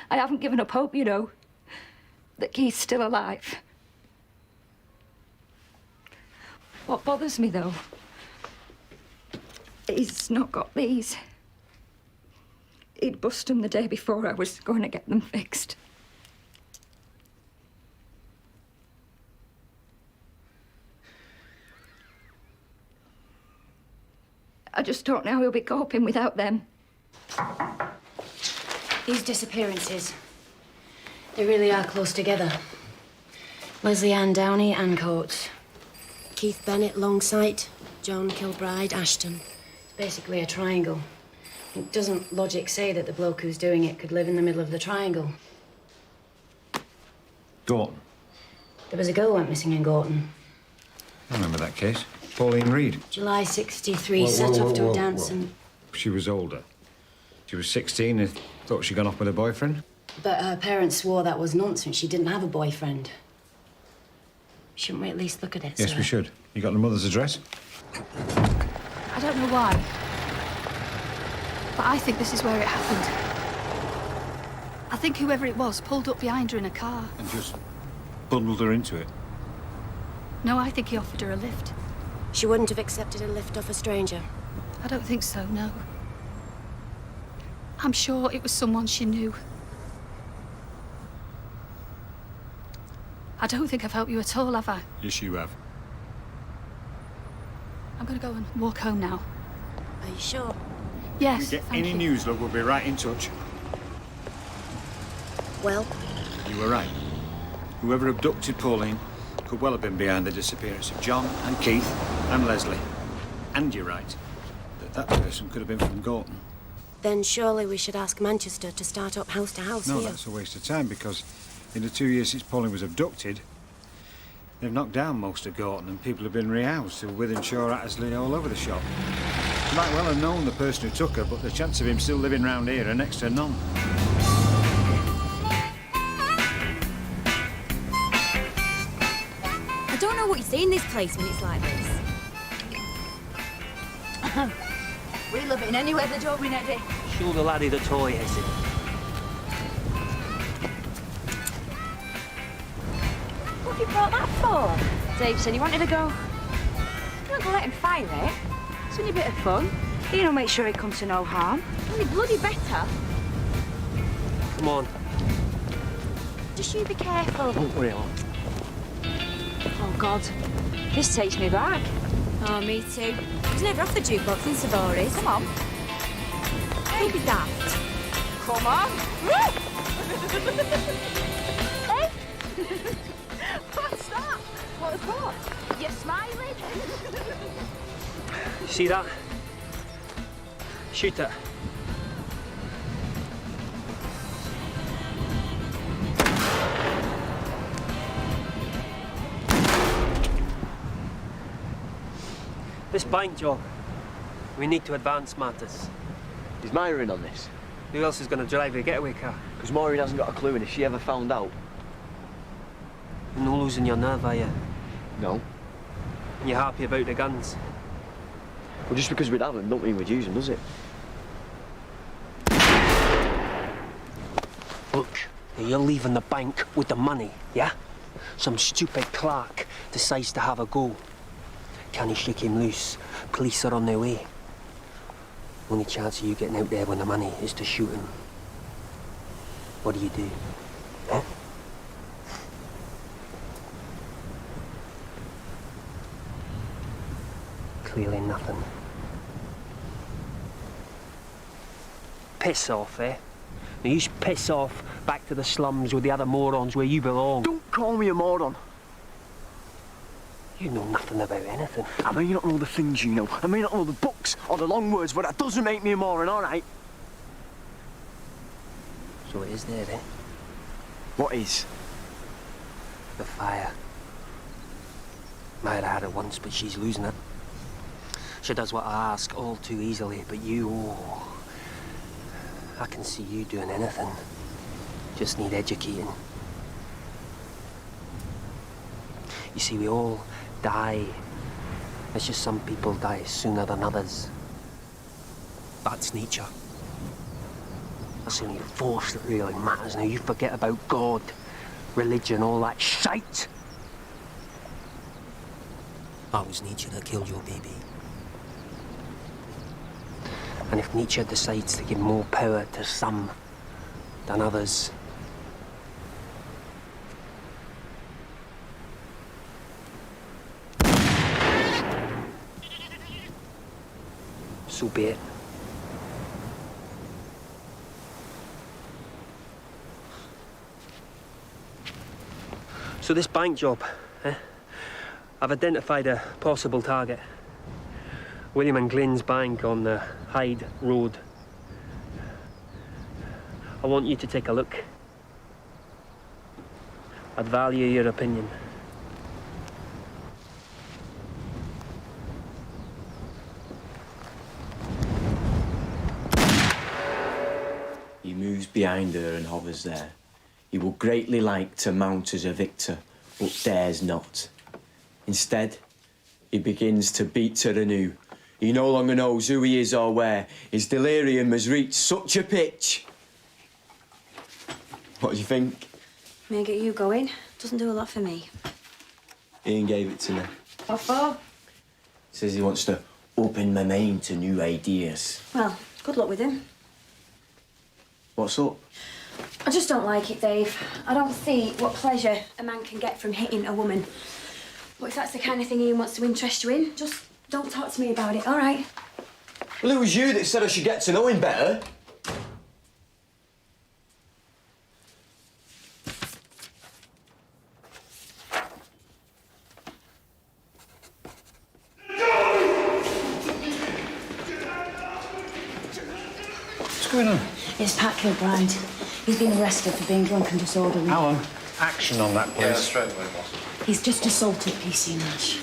Speaker 16: haven't given up hope, you know, that Keith's still alive. What bothers me, though, he's not got these. He'd bust them the day before I was going to get them fixed. I just don't know how he'll be coping without them.
Speaker 9: These disappearances, they really are close together. Leslie Ann Downey, Ann Coates.
Speaker 17: Keith Bennett, Longsight. John Kilbride, Ashton.
Speaker 9: It's basically a triangle. Doesn't logic say that the bloke who's doing it could live in the middle of the triangle?
Speaker 7: Gorton.
Speaker 9: There was a girl went missing in Gorton.
Speaker 7: I remember that case. Pauline Reed.
Speaker 9: July 63, set off to a dance and...
Speaker 7: She was older. She was 16 and thought she'd gone off with her boyfriend.
Speaker 9: But her parents swore that was nonsense. She didn't have a boyfriend. Shouldn't we at least look at it,
Speaker 7: Yes,
Speaker 9: sir?
Speaker 7: we should. You got the mother's address?
Speaker 17: I don't know why, but I think this is where it happened. I think whoever it was pulled up behind her in a car.
Speaker 7: And just bundled her into it.
Speaker 17: No, I think he offered her a lift.
Speaker 9: She wouldn't have accepted a lift off a stranger.
Speaker 17: I don't think so, no. I'm sure it was someone she knew. I don't think I've helped you at all, have I?
Speaker 7: Yes, you have.
Speaker 17: I'm gonna go and walk home now.
Speaker 9: Are you sure?
Speaker 17: Yes,
Speaker 7: If we get
Speaker 17: thank
Speaker 7: any
Speaker 17: you.
Speaker 7: news, look, we'll be right in touch.
Speaker 9: Well?
Speaker 7: You were right. Whoever abducted Pauline could well have been behind the disappearance of John and Keith and Leslie. And you're right, that person could have been from Gorton.
Speaker 9: Then surely we should ask Manchester to start up house to house
Speaker 7: No,
Speaker 9: here.
Speaker 7: that's a waste of time because in the 2 years since Pauline was abducted, they've knocked down most of Gorton and people have been rehoused to Withenshaw, Attersley, all over the shop. You might well have known the person who took her, but the chance of him still living round here are next to none.
Speaker 1: I don't know what you see in this place when it's like this. We love it in any weather, don't we, Neddy?
Speaker 3: Show the laddie the toy, is it?
Speaker 1: What have you brought that for? Dave said he wanted to go. You're not gonna let him fire it. It's only a bit of fun. He'll make sure it comes to no harm. Only bloody better.
Speaker 3: Come on.
Speaker 1: Just you be careful.
Speaker 3: Don't worry,
Speaker 1: Oh, God. This takes me back. Oh, me too. I was never off the jukebox in Savory's. Come on. Don't be daft. Come on. Hey! What's that? What? You're smiling?
Speaker 3: See that? Shoot it. This bank job, we need to advance matters.
Speaker 13: Is Myra in on this?
Speaker 3: Who else is going to drive a getaway car?
Speaker 13: Because Maureen hasn't got a clue, and if she ever found out...
Speaker 3: You're not losing your nerve, are you?
Speaker 13: No.
Speaker 3: You're happy about the guns?
Speaker 13: Well, just because we'd have them, don't mean we'd use them, does it?
Speaker 3: Look, you're leaving the bank with the money, yeah? Some stupid clerk decides to have a go. Can he shake him loose? Police are on their way. Only chance of you getting out there when the money is to shoot him. What do you do? Huh? Clearly nothing. Piss off, eh? Now you should piss off back to the slums with the other morons where you belong.
Speaker 13: Don't call me a moron.
Speaker 3: You know nothing about anything.
Speaker 13: I may not know the things you know. I may not know the books or the long words, but that doesn't make me a moron, all right?
Speaker 3: So it is there, eh?
Speaker 13: What is?
Speaker 3: The fire. Myra had it once, but she's losing it. She does what I ask all too easily, but you, oh, I can see you doing anything. Just need educating. You see, we all die. It's just some people die sooner than others. That's nature. That's the only force that really matters. Now you forget about God, religion, all that shite. That was nature that killed your baby. And if nature decides to give more power to some than others, so be it. So this bank job, I've identified a possible target. William and Glynn's bank on the Hyde Road. I want you to take a look. I'd value your opinion.
Speaker 6: He moves behind her and hovers there. He would greatly like to mount as a victor, but dares not. Instead, he begins to beat her anew. He no longer knows who he is or where. His delirium has reached such a pitch. What do you think?
Speaker 1: May I get you going? Doesn't do a lot for me.
Speaker 6: Ian gave it to me.
Speaker 1: What for?
Speaker 6: Says he wants to open my mind to new ideas.
Speaker 1: Well, good luck with him.
Speaker 6: What's up?
Speaker 1: I just don't like it, Dave. I don't see what pleasure a man can get from hitting a woman. But if that's the kind of thing Ian wants to interest you in, just don't talk to me about it, all right?
Speaker 6: Well, it was you that said I should get to know him better.
Speaker 7: What's going on?
Speaker 9: It's Pat Kilbride. He's been arrested for being drunk and disorderly.
Speaker 7: Alan, action on that, please.
Speaker 18: Yeah, straight away, boss.
Speaker 9: He's just assaulted PC Nash.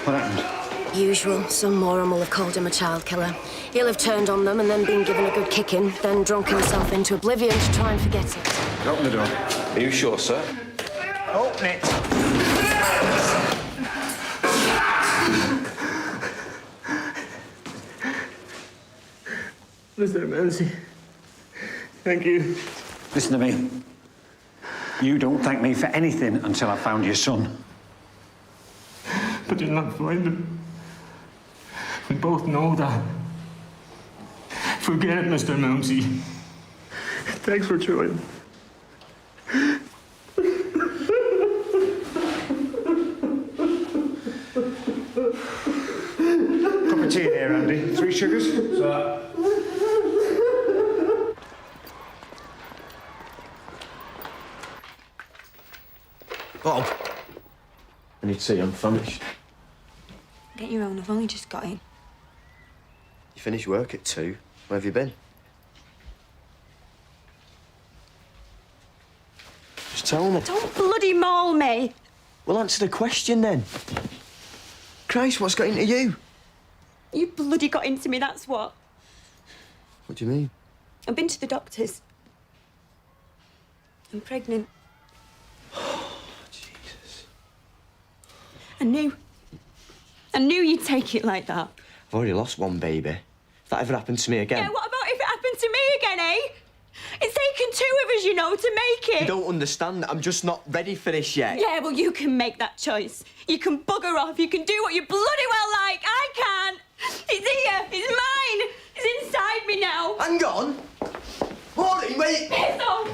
Speaker 7: What happened?
Speaker 19: Usual. Some moron will have called him a child killer. He'll have turned on them and then been given a good kicking, then drunk himself into oblivion to try and forget it.
Speaker 7: Open the door.
Speaker 18: Are you sure, sir?
Speaker 7: Open it.
Speaker 10: Mr. Mercy, thank you.
Speaker 7: Listen to me. You don't thank me for anything until I found your son.
Speaker 10: But you'll not find him. We both know that. Forget it, Mr. Mounsey. Thanks for trying.
Speaker 7: Cup of tea in here, Andy. 3 sugars?
Speaker 18: Sir.
Speaker 6: Bob. I need to see I'm famished.
Speaker 1: Get your own, I've only just got in.
Speaker 5: You finish work at 2. Where have you been? Just tell me.
Speaker 1: Don't bloody maul me!
Speaker 5: Well, answer the question then. Christ, what's got into you?
Speaker 1: You bloody got into me, that's what.
Speaker 5: What do you mean?
Speaker 1: I've been to the doctors. I'm pregnant.
Speaker 5: Jesus.
Speaker 1: I knew you'd take it like that.
Speaker 5: I've already lost one baby. If that ever happened to me again...
Speaker 1: Yeah, what about if it happened to me again, eh? It's taken 2 of us, you know, to make it.
Speaker 5: You don't understand that I'm just not ready for this yet.
Speaker 1: Yeah, well, you can make that choice. You can bugger off. You can do what you bloody well like. I can't. It's here. It's mine. It's inside me now.
Speaker 5: Hang on. Maureen, wait.
Speaker 1: Piss off.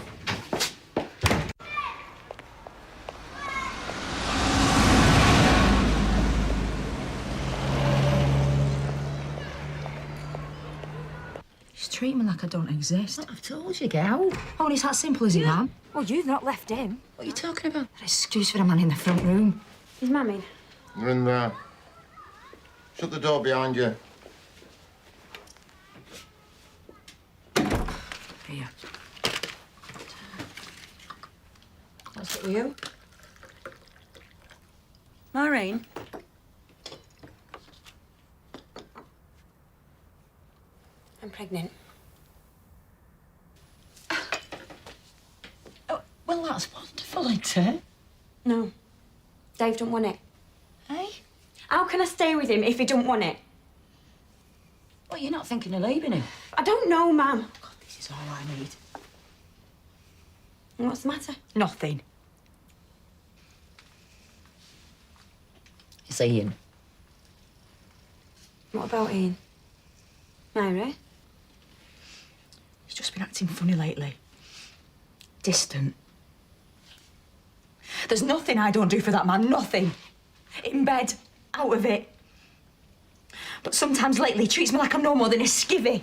Speaker 4: She's treating me like I don't exist.
Speaker 2: I've told you, get out.
Speaker 4: Oh, and it's that simple, is it, Mum?
Speaker 2: Well, you've not left him.
Speaker 4: What are you talking about? An excuse for a man in the front room.
Speaker 1: Is Mum in?
Speaker 18: You're in there. Shut the door behind you.
Speaker 4: Here.
Speaker 2: What's it with you?
Speaker 1: Maureen? I'm pregnant.
Speaker 2: Oh, well, that's wonderful, isn't it?
Speaker 1: No. Dave don't want it.
Speaker 2: Eh?
Speaker 1: How can I stay with him if he don't want it?
Speaker 4: Well, you're not thinking of leaving him.
Speaker 1: I don't know, Mum.
Speaker 2: God, this is all I need.
Speaker 1: What's the matter?
Speaker 2: Nothing. It's Ian.
Speaker 1: What about Ian? Myra?
Speaker 2: He's just been acting funny lately. Distant. There's nothing I don't do for that man, nothing. In bed, out of it. But sometimes lately he treats me like I'm no more than a skivvy.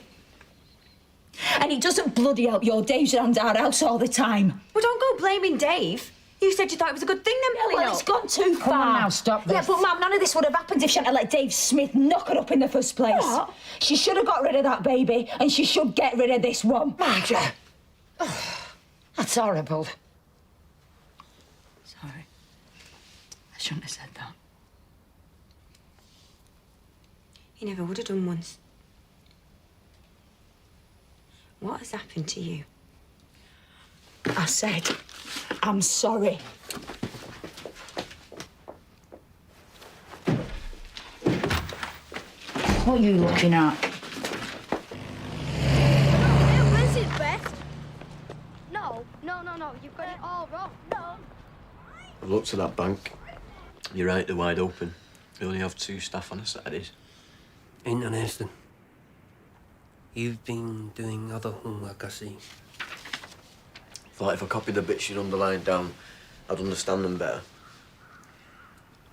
Speaker 2: And he doesn't bloody help your Dave's around our house all the time.
Speaker 1: Well, don't go blaming Dave. You said you thought it was a good thing then, pulling
Speaker 2: Well,
Speaker 1: up.
Speaker 2: it's gone too far.
Speaker 4: Come on now, stop this.
Speaker 2: Yeah, but Mum, none of this would have happened if she hadn't let Dave Smith knock her up in the first place.
Speaker 1: What?
Speaker 2: She should have got rid of that baby, and she should get rid of this one.
Speaker 1: Margaret.
Speaker 4: That's horrible. Sorry. I shouldn't have said that.
Speaker 2: You never would have done once. What has happened to you?
Speaker 4: I said, I'm sorry. What are you looking at?
Speaker 15: Who is it, Beth? No, you've got it all wrong. No.
Speaker 6: I've looked at that bank. You're right, they're wide open. We only have 2 staff on a Saturdays.
Speaker 3: Interesting. You've been doing other homework, I see.
Speaker 6: Thought if I copied the bits you'd underlined down, I'd understand them better.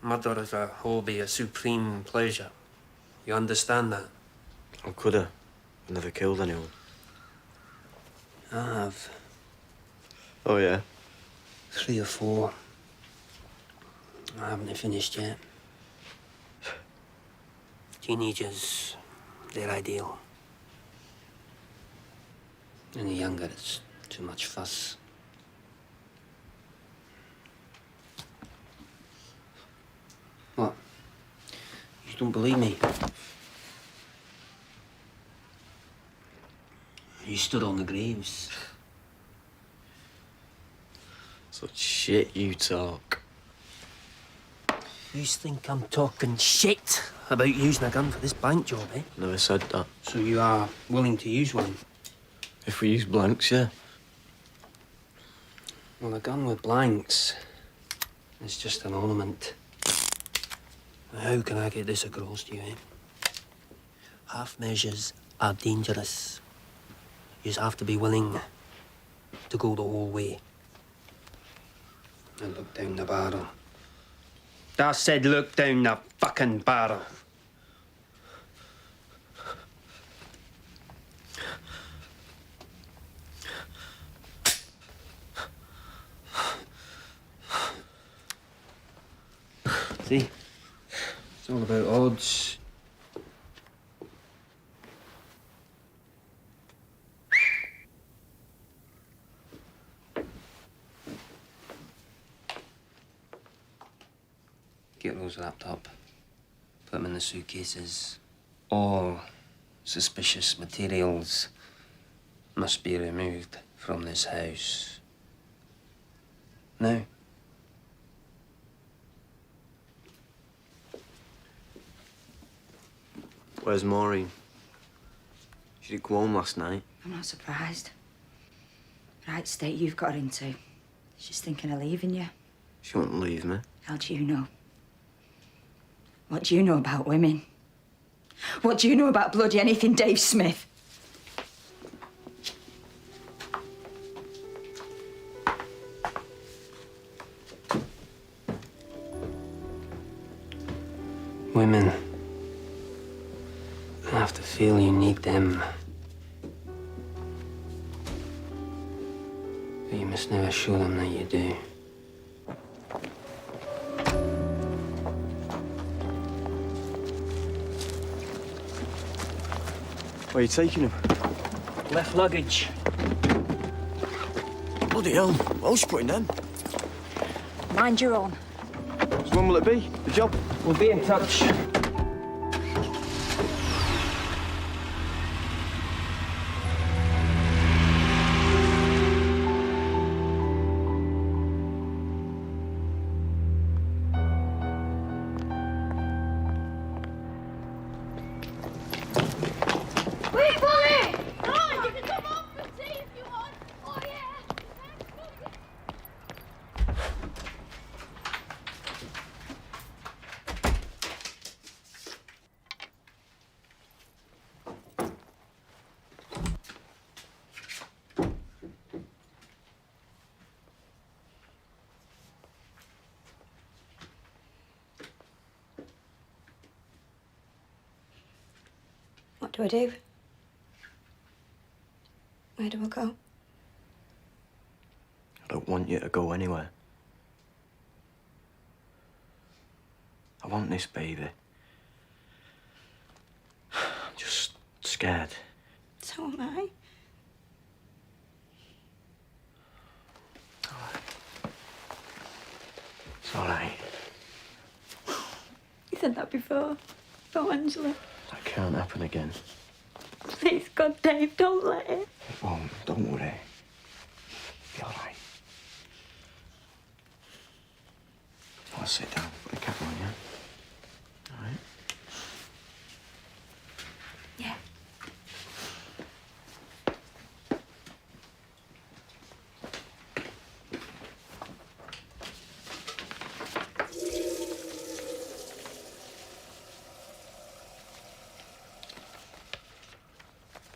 Speaker 3: Murder is a hobby, a supreme pleasure. You understand that?
Speaker 6: I could have. I never killed anyone.
Speaker 3: I have.
Speaker 6: Oh, yeah?
Speaker 3: 3 or 4. I haven't finished yet. Teenagers, they're ideal. Any younger, it's too much fuss. What? You don't believe me? You stood on the graves.
Speaker 6: Such shit you talk.
Speaker 3: You think I'm talking shit about using a gun for this bank job, eh?
Speaker 6: Never said that.
Speaker 3: So you are willing to use one?
Speaker 6: If we use blanks, yeah.
Speaker 3: Well, a gun with blanks is just an ornament. How can I get this across to you, eh? Half measures are dangerous. You just have to be willing to go the whole way. And look down the barrel. I said look down the fucking barrel. See? It's all about odds. Get those wrapped up. Put them in the suitcases. All suspicious materials must be removed from this house. Now.
Speaker 6: Where's Maureen? She didn't go home last night.
Speaker 4: I'm not surprised. Right state you've got her into. She's thinking of leaving you.
Speaker 6: She won't leave me.
Speaker 4: How do you know? What do you know about women? What do you know about bloody anything Dave Smith?
Speaker 3: Women have to feel you need them. But you must never show them that you do.
Speaker 6: Where are you taking him?
Speaker 3: Left luggage.
Speaker 6: Bloody hell. What else you putting them?
Speaker 4: Mind your own.
Speaker 6: So when will it be? The job?
Speaker 3: We'll be in touch.
Speaker 15: Wait for me! No, you can come up and see if you want. Oh, yeah.
Speaker 2: What do I do? Where do I go?
Speaker 6: I don't want you to go anywhere. I want this baby. I'm just scared.
Speaker 2: So am I.
Speaker 1: said that before. About Angela.
Speaker 6: That can't happen again.
Speaker 1: Please, God, Dave, don't let it.
Speaker 6: It won't. Don't worry. Be all right. I'll sit down. Put the cap on, yeah? All right?
Speaker 1: Yeah.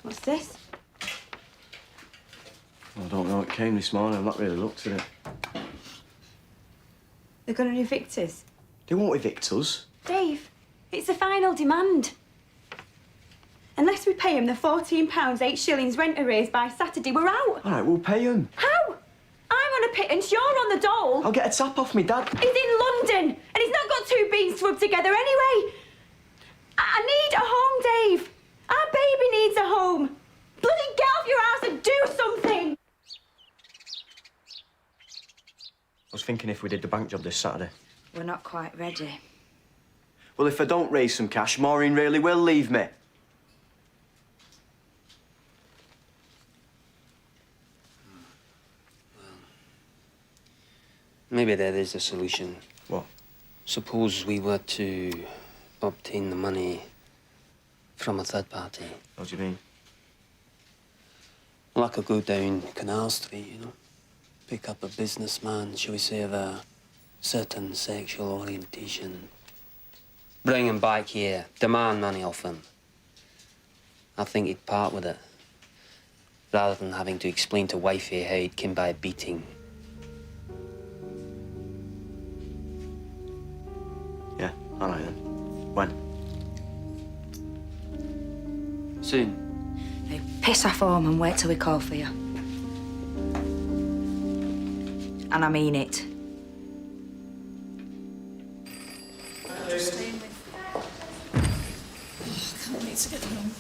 Speaker 1: What's this?
Speaker 6: I don't know. It came this morning. I've not really looked at it.
Speaker 1: They're going to evict us.
Speaker 6: They won't evict us.
Speaker 1: Dave, it's a final demand. Unless we pay him the £14, 8 shillings rent arrears by Saturday, we're out.
Speaker 6: All right, we'll pay them.
Speaker 1: How? I'm on a pittance, you're on the dole.
Speaker 6: I'll get a tap off me dad.
Speaker 1: He's in London, and he's not got 2 beans to rub together anyway. I need a home, Dave. Our baby needs a home. Bloody get off your ass and do something.
Speaker 6: I was thinking if we did the bank job this Saturday.
Speaker 2: We're not quite ready.
Speaker 6: Well, if I don't raise some cash, Maureen really will leave me.
Speaker 3: Maybe there is a solution.
Speaker 6: What?
Speaker 3: Suppose we were to obtain the money from a third party.
Speaker 6: What do you mean?
Speaker 3: Well, I could go down Canal Street, you know. Pick up a businessman, shall we say, of a certain sexual orientation. Bring him back here, demand money off him. I think he'd part with it. Rather than having to explain to wifey how he'd came by a beating.
Speaker 6: Yeah, all right then. When?
Speaker 3: Soon.
Speaker 2: Now, piss off home and wait till we call for you. And I mean it.
Speaker 8: Can't wait to get home.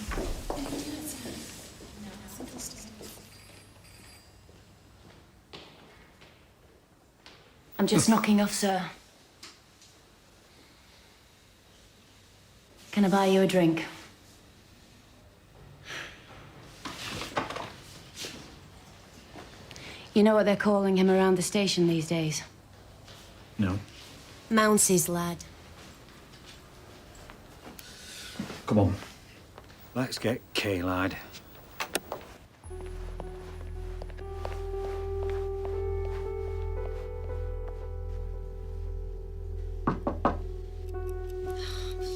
Speaker 9: I'm just knocking off, sir. Can I buy you a drink? You know what they're calling him around the station these days?
Speaker 11: No.
Speaker 19: Mounce's lad.
Speaker 7: Come on. Let's get K-Lad.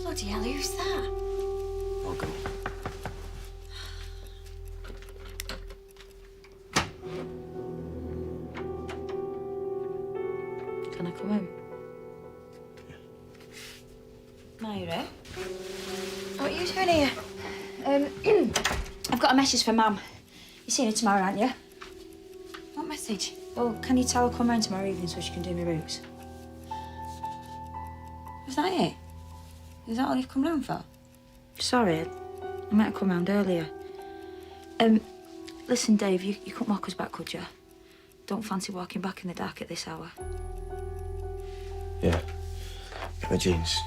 Speaker 1: Bloody hell, who's that?
Speaker 6: Welcome.
Speaker 2: Can I come in? Myra? What are you doing here? I've got a message for Mum. You're seeing her tomorrow, aren't you?
Speaker 1: What message?
Speaker 2: Well, can you tell her come round tomorrow evening so she can do my boots?
Speaker 1: Was that it? Is that all you've come round for?
Speaker 2: Sorry, I might have come round earlier. Listen, Dave, you couldn't walk us back, could you? Don't fancy walking back in the dark at this hour.
Speaker 6: Yeah. Get my jeans.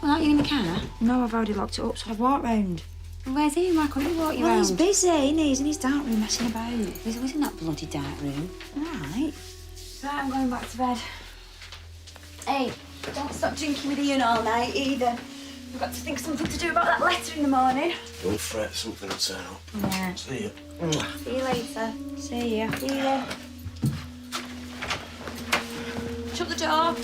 Speaker 1: Well, aren't you in the car?
Speaker 2: No, I've already locked it up, so I've walked round.
Speaker 1: Where's he? Why couldn't he walk you
Speaker 2: Well,
Speaker 1: round?
Speaker 2: he's busy, isn't he? He's in his dark room messing about.
Speaker 1: He's always in that bloody dark room.
Speaker 2: All right.
Speaker 1: Right, I'm going back to bed. Hey, don't stop drinking with Ian all night either. We've got to think of something to do about that letter in the morning.
Speaker 6: Don't fret, something will turn up.
Speaker 1: Yeah.
Speaker 6: See ya.
Speaker 1: See you later.
Speaker 2: See ya.
Speaker 1: See ya. Shut the door.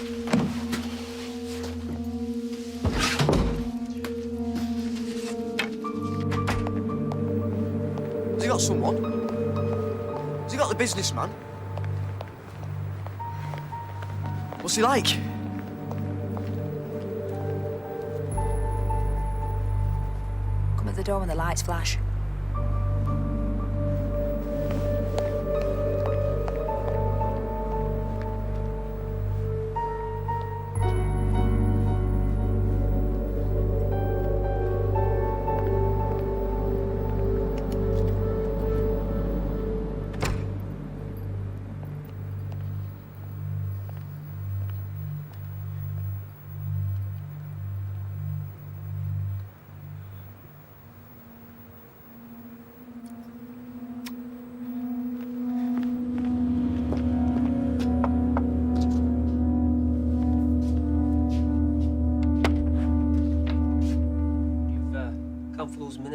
Speaker 5: Has he got someone? Has he got the businessman? What's he like?
Speaker 2: Come at the door when the lights flash.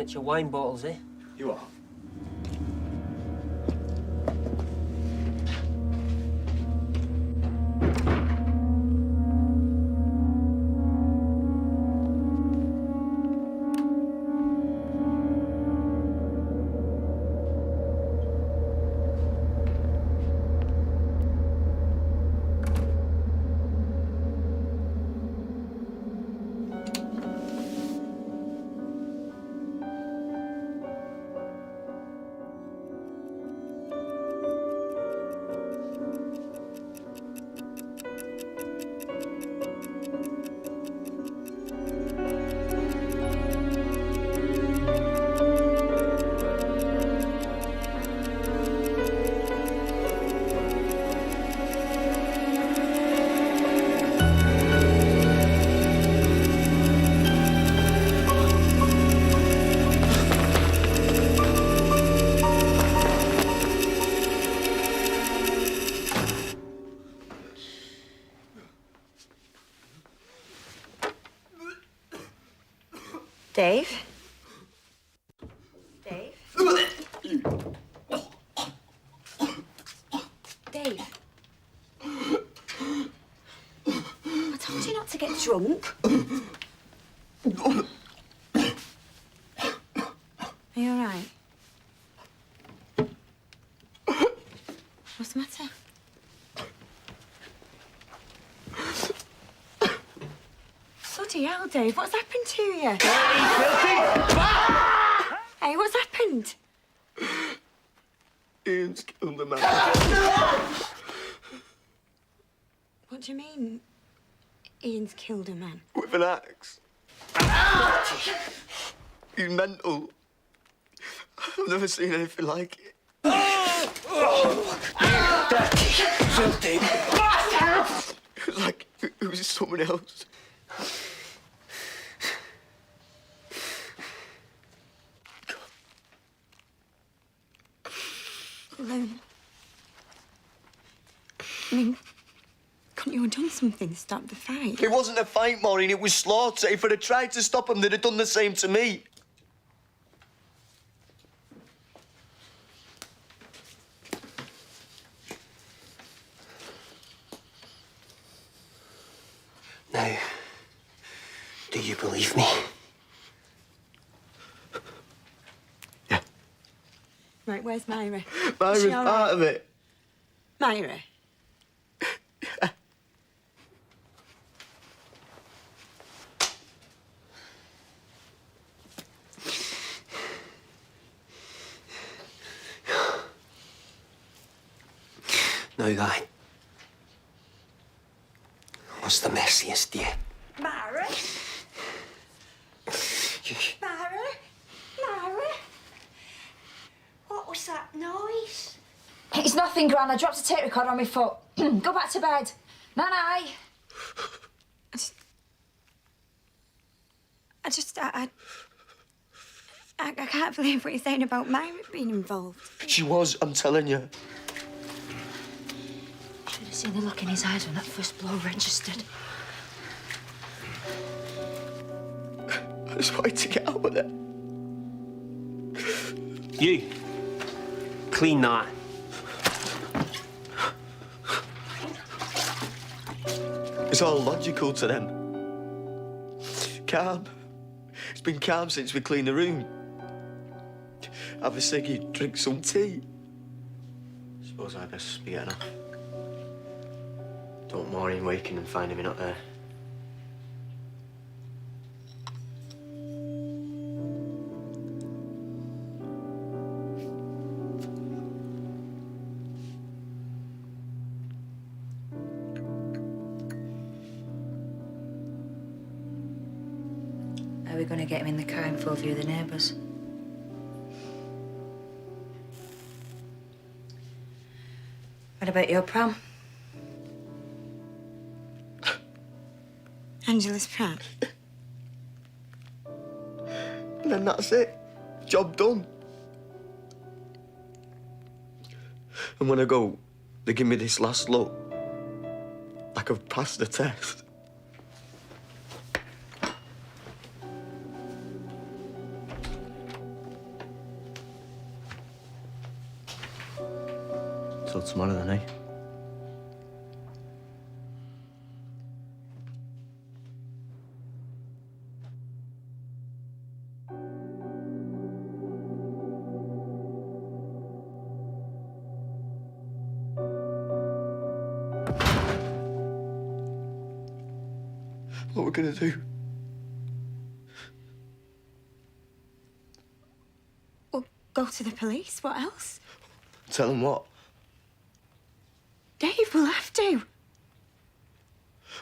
Speaker 3: get your wine bottles, eh?
Speaker 5: You are?
Speaker 19: Dave? Dave? Dave? I told you not to get drunk. Are you all right? What's the matter? Bloody hell, Dave, what's happened to you? Hey, what's happened?
Speaker 5: Ian's killed the man.
Speaker 19: What do you mean, Ian's killed a man?
Speaker 5: With an axe. He's mental. I've never seen anything like it. Filthy. It was like it was someone else.
Speaker 19: Alone. I mean, couldn't you have done something to stop the fight?
Speaker 5: It wasn't a fight, Maureen. It was slaughter. If I'd have tried to stop them, they'd have done the same to me.
Speaker 3: Now, do you believe me?
Speaker 19: Right, where's Myra?
Speaker 5: Myra's
Speaker 19: Is she all right?
Speaker 5: part of it.
Speaker 19: Myra?
Speaker 3: Now that was the messiest day.
Speaker 19: Myra? Myra? Myra? What was that noise?
Speaker 4: It's nothing, Gran. I dropped a tape recorder on my foot. Go back to bed. Night-night.
Speaker 19: I can't believe what you're saying about Myra being involved.
Speaker 5: She was, I'm telling you.
Speaker 4: Should have seen the look in his eyes when that first blow registered.
Speaker 5: I just wanted to get out of there.
Speaker 3: You, clean that.
Speaker 5: It's all logical to them. Calm. It's been calm since we cleaned the room. Have a ciggy, drink some tea.
Speaker 6: Suppose I'd best be getting off. Don't want Maureen waking and finding me not there.
Speaker 4: Are we going to get him in the car in full view of the neighbours? What about your prom?
Speaker 19: Angela's prom.
Speaker 5: And then that's it. Job done. And when I go, they give me this last look. Like I've passed the test. Till tomorrow then, eh? What are we gonna do?
Speaker 1: Well, go to the police. What else?
Speaker 5: Tell them what?
Speaker 1: Dave, we'll have to.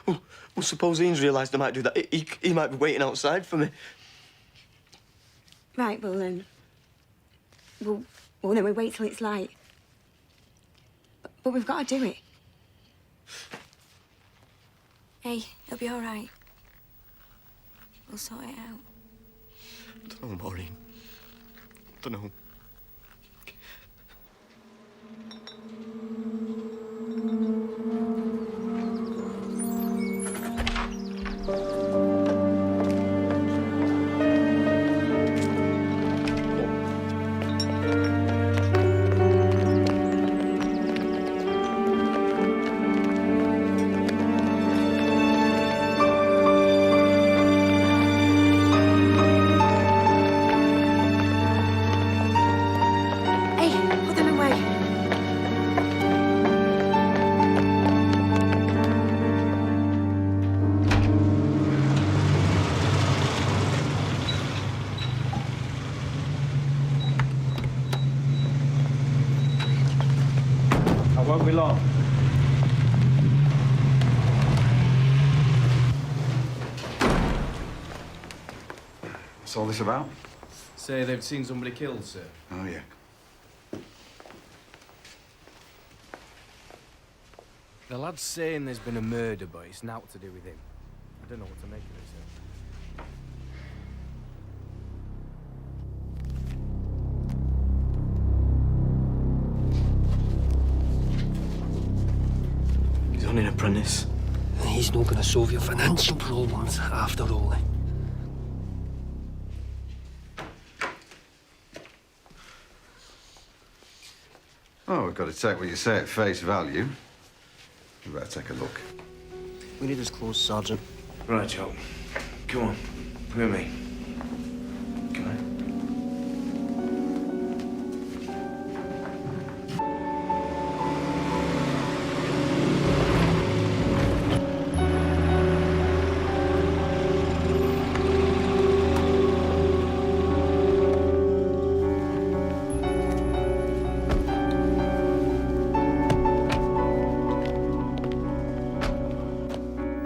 Speaker 5: Well, suppose Ian's realised I might do that. He might be waiting outside for me.
Speaker 1: Right, well then. Well, then we wait till it's light. But we've got to do it. Hey, it'll be all right. We'll sort it out.
Speaker 5: I don't know, Maureen. I don't know.
Speaker 7: Won't be long.
Speaker 14: What's all this about?
Speaker 20: Say they've seen somebody killed, sir.
Speaker 14: Oh, yeah.
Speaker 20: The lad's saying there's been a murder, but it's naught to do with him. I don't know what to make of it, sir.
Speaker 5: He's only an apprentice.
Speaker 3: He's not going to solve your financial problems after all.
Speaker 14: Oh, we've got to take what you say at face value. We better take a look.
Speaker 5: We need his clothes, Sergeant.
Speaker 10: Right, Joe. Come on. Come with me. Come on.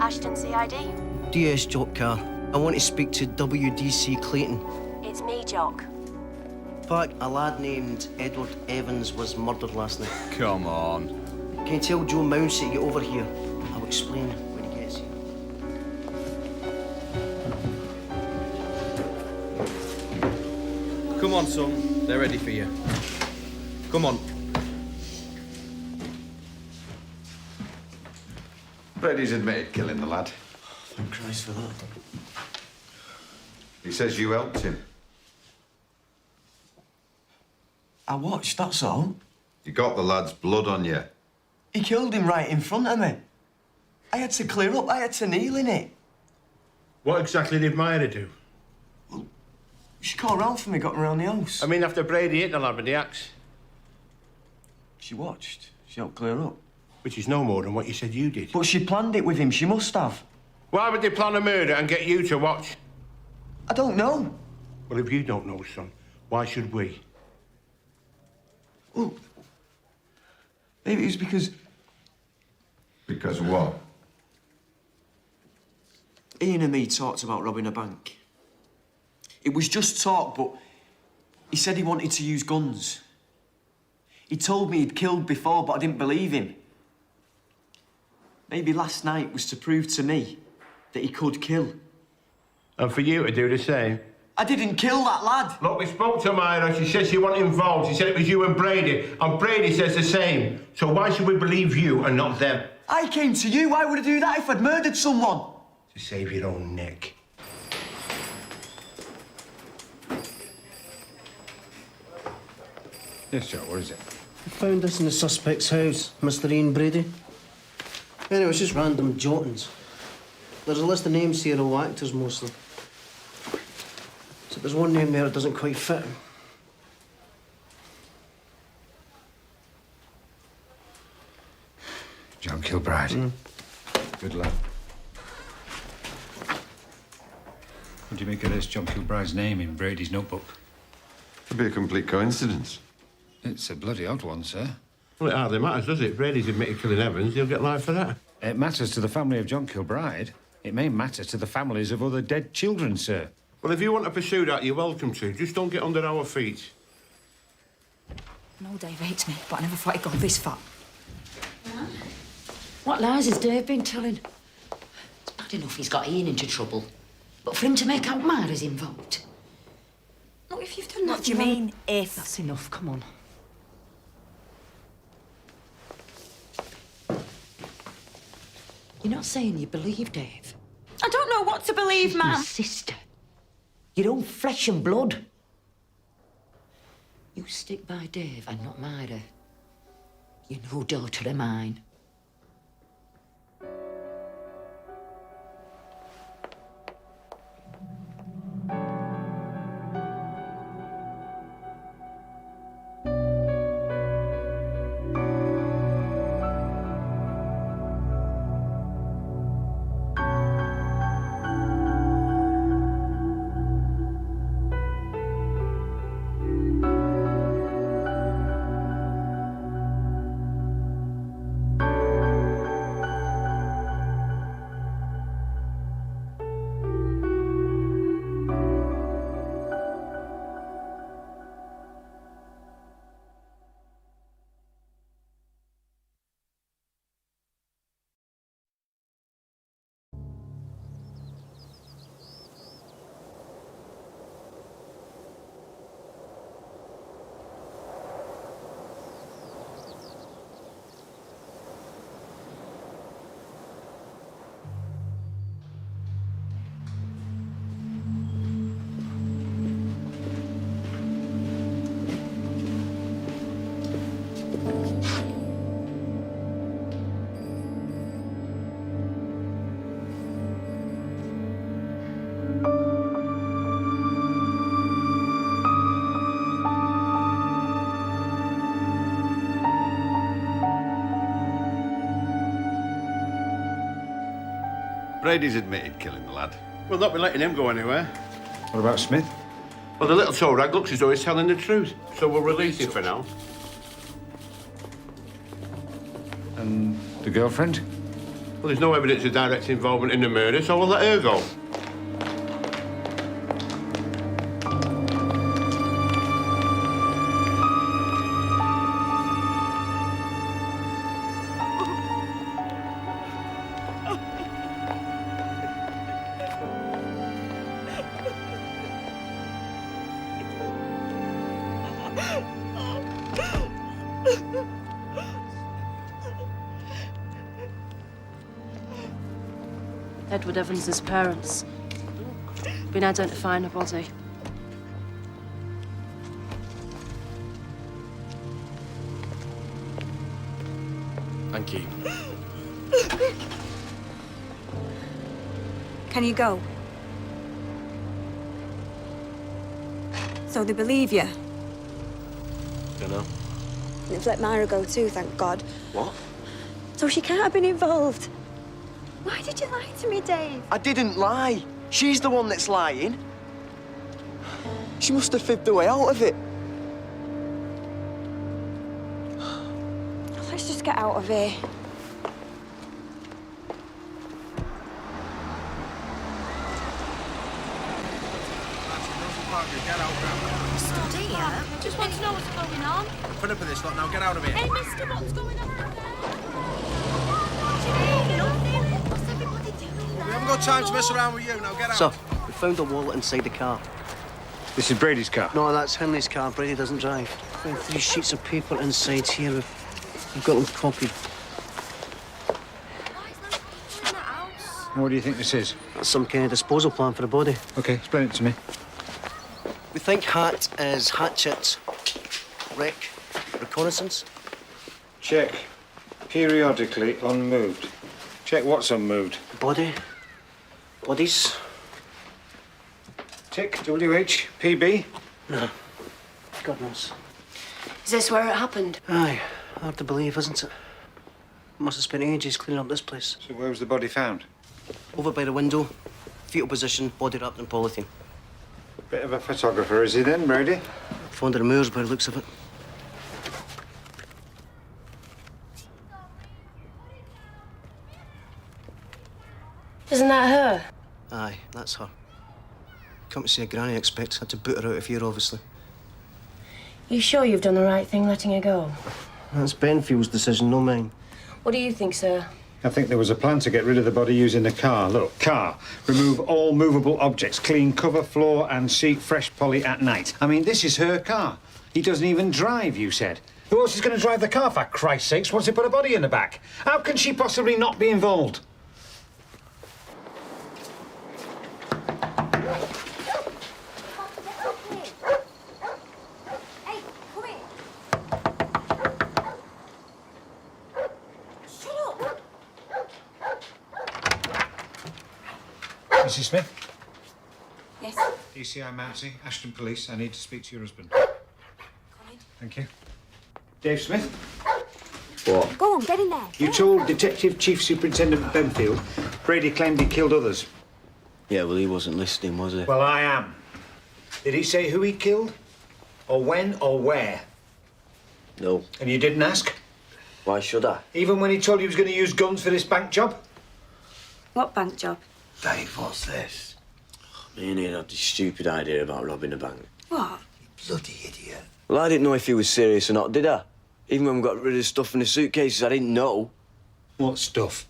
Speaker 19: Ashton CID.
Speaker 5: DS Jock Car. I want to speak to WDC Clayton.
Speaker 19: It's me, Jock.
Speaker 5: In fact, a lad named Edward Evans was murdered last night.
Speaker 14: Come on.
Speaker 5: Can you tell Joe Mounsey to get over here? I'll explain when he gets here.
Speaker 20: Come on, son. They're ready for you. Come on.
Speaker 14: Brady's admitted killing the lad.
Speaker 5: Thank Christ for that.
Speaker 14: He says you helped him.
Speaker 5: I watched, that's all.
Speaker 14: You got the lad's blood on you.
Speaker 5: He killed him right in front of me. I had to clear up, I had to kneel in it.
Speaker 10: What exactly did Myra do?
Speaker 5: She called round for me, got me around the house.
Speaker 10: I mean, after Brady hit the lad with the axe.
Speaker 5: She watched. She helped clear up.
Speaker 10: Which is no more than what you said you did.
Speaker 5: But she planned it with him, she must have.
Speaker 10: Why would they plan a murder and get you to watch?
Speaker 5: I don't know.
Speaker 10: Well, if you don't know, son, why should we?
Speaker 5: Well, maybe it's because...
Speaker 14: Because what?
Speaker 5: Ian and me talked about robbing a bank. It was just talk, but he said he wanted to use guns. He told me he'd killed before, but I didn't believe him. Maybe last night was to prove to me that he could kill.
Speaker 10: And for you to do the same?
Speaker 5: I didn't kill that lad.
Speaker 10: Look, we spoke to Myra. She said she wasn't involved. She said it was you and Brady. And Brady says the same. So why should we believe you and not them?
Speaker 5: I came to you. Why would I do that if I'd murdered someone?
Speaker 10: To save your own neck.
Speaker 7: Yes, Joe, what is it?
Speaker 21: They found this in the suspect's house, Mr. Ian Brady. Anyway, it's just random jottings. There's a list of names here, all actors mostly. So there's one name there that doesn't quite fit him.
Speaker 7: John Kilbride. Good lad. What do you make of this, John Kilbride's name in Brady's notebook?
Speaker 18: Could be a complete coincidence.
Speaker 7: It's a bloody odd one, sir.
Speaker 22: Well, it hardly matters, does it? Brady's admitted killing Evans. He'll get life for that.
Speaker 7: It matters to the family of John Kilbride. It may matter to the families of other dead children, sir.
Speaker 22: Well, if you want to pursue that, you're welcome to. Just don't get under our feet.
Speaker 4: No, Dave hates me, but I never thought he'd gone this far.
Speaker 2: What lies has Dave been telling? It's bad enough he's got Ian into trouble. But for him to make out Myra's involved.
Speaker 1: Look, if you've done that...
Speaker 4: What do you mean, if?
Speaker 2: That's enough, come on. You're not saying you believe Dave?
Speaker 1: I don't know what to believe,
Speaker 2: She's
Speaker 1: Ma'am.
Speaker 2: your sister. Your own flesh and blood. You stick by Dave and not Myra. You're no daughter of mine.
Speaker 18: Brady's admitted killing the lad.
Speaker 22: We'll not be letting him go anywhere.
Speaker 7: What about Smith?
Speaker 22: Well, the little toe rag looks as though he's telling the truth. So we'll release him for now.
Speaker 7: And the girlfriend?
Speaker 22: Well, there's no evidence of direct involvement in the murder, so we'll let her go.
Speaker 23: Edward Evans's parents been identifying a body.
Speaker 20: Thank you.
Speaker 1: Can you go? So they believe you?
Speaker 20: Dunno.
Speaker 1: They've let Myra go too, thank God.
Speaker 13: What?
Speaker 1: So she can't have been involved. Why did you lie to me, Dave?
Speaker 13: I didn't lie. She's the one that's lying. She must have fibbed her way out of it.
Speaker 1: Let's just get out of here.
Speaker 17: Stood here? Just want to know what's going on.
Speaker 20: Put up with this lot now. Get out of here.
Speaker 17: Hey, mister, what's going on out there? What do you mean? Nothing. What's everybody doing there?
Speaker 20: We haven't got time to mess around with you. Now get out.
Speaker 21: Sir, we found a wallet inside the car.
Speaker 7: This is Brady's car?
Speaker 21: No, that's Henley's car. Brady doesn't drive. Found 3 sheets of paper inside here. We've got them copied.
Speaker 7: What do you think this is?
Speaker 21: That's some kind of disposal plan for the body.
Speaker 7: OK, explain it to me.
Speaker 21: We think hat is hatchet, wreck, reconnaissance.
Speaker 7: Check. Periodically unmoved. Check what's unmoved.
Speaker 21: Bodies.
Speaker 7: Tick. WH. PB.
Speaker 21: No. God knows.
Speaker 19: Is this where it happened?
Speaker 21: Aye, hard to believe, isn't it? Must have spent ages cleaning up this place.
Speaker 7: So where was the body found?
Speaker 21: Over by the window, fetal position, body wrapped in polythene.
Speaker 7: Bit of a photographer, is he then, Brady?
Speaker 21: Fond of the moors by the looks of it.
Speaker 19: Isn't that her?
Speaker 21: Aye, that's her. Come to see a granny, I expect. Had to boot her out of here, obviously.
Speaker 19: You sure you've done the right thing letting her go?
Speaker 21: That's Benfield's decision, no mine.
Speaker 19: What do you think, sir?
Speaker 7: I think there was a plan to get rid of the body using the car. Look, car. Remove all movable objects. Clean cover, floor and seat, fresh poly at night. I mean, this is her car. He doesn't even drive, you said. Who else is going to drive the car, for Christ's sakes, once they put a body in the back? How can she possibly not be involved? Mrs. Smith?
Speaker 1: Yes?
Speaker 7: DCI Mountsie, Ashton Police. I need to speak to your husband. Thank you. Dave Smith? What?
Speaker 1: Go on, get in there.
Speaker 7: You told Detective Chief Superintendent Benfield Brady claimed he killed others.
Speaker 6: Yeah, well, he wasn't listening, was he?
Speaker 7: Well, I am. Did he say who he killed? Or when or where?
Speaker 6: No.
Speaker 7: And you didn't ask?
Speaker 6: Why should I?
Speaker 7: Even when he told you he was going to use guns for this bank job?
Speaker 1: What bank job?
Speaker 6: Dave, what's this? Me and Ian had this stupid idea about robbing a bank.
Speaker 1: What?
Speaker 6: Bloody idiot. Well, I didn't know if he was serious or not, did I? Even when we got rid of the stuff in the suitcases, I didn't know.
Speaker 7: What stuff?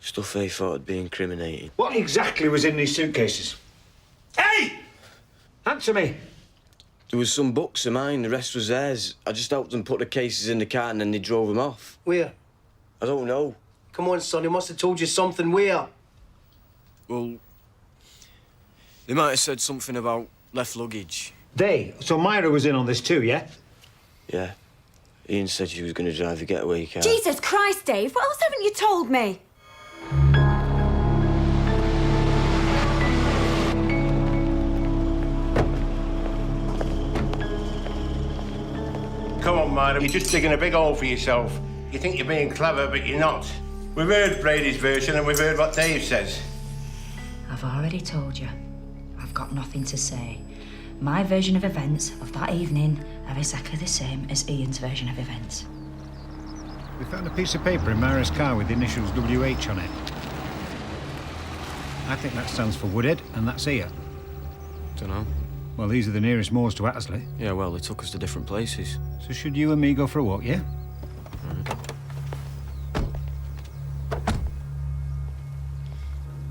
Speaker 6: Stuff they thought had been incriminating.
Speaker 7: What exactly was in these suitcases? Hey! Answer me.
Speaker 6: There was some books of mine, the rest was theirs. I just helped them put the cases in the car and then they drove them off.
Speaker 21: Where?
Speaker 6: I don't know.
Speaker 21: Come on, son, he must have told you something. Where?
Speaker 6: Well, they might have said something about left luggage.
Speaker 7: They? So Myra was in on this too, yeah?
Speaker 6: Yeah. Ian said she was going to drive the getaway car.
Speaker 1: Jesus Christ, Dave, what else haven't you told me?
Speaker 22: Come on, Myra, you're just digging a big hole for yourself. You think you're being clever, but you're not. We've heard Brady's version and we've heard what Dave says.
Speaker 4: I've already told you. I've got nothing to say. My version of events of that evening are exactly the same as Ian's version of events.
Speaker 7: We found a piece of paper in Myra's car with the initials WH on it. I think that stands for Woodhead, and that's here.
Speaker 6: Dunno.
Speaker 7: Well, these are the nearest moors to Attersley.
Speaker 6: Yeah, well, they took us to different places.
Speaker 7: So should you and me go for a walk, yeah?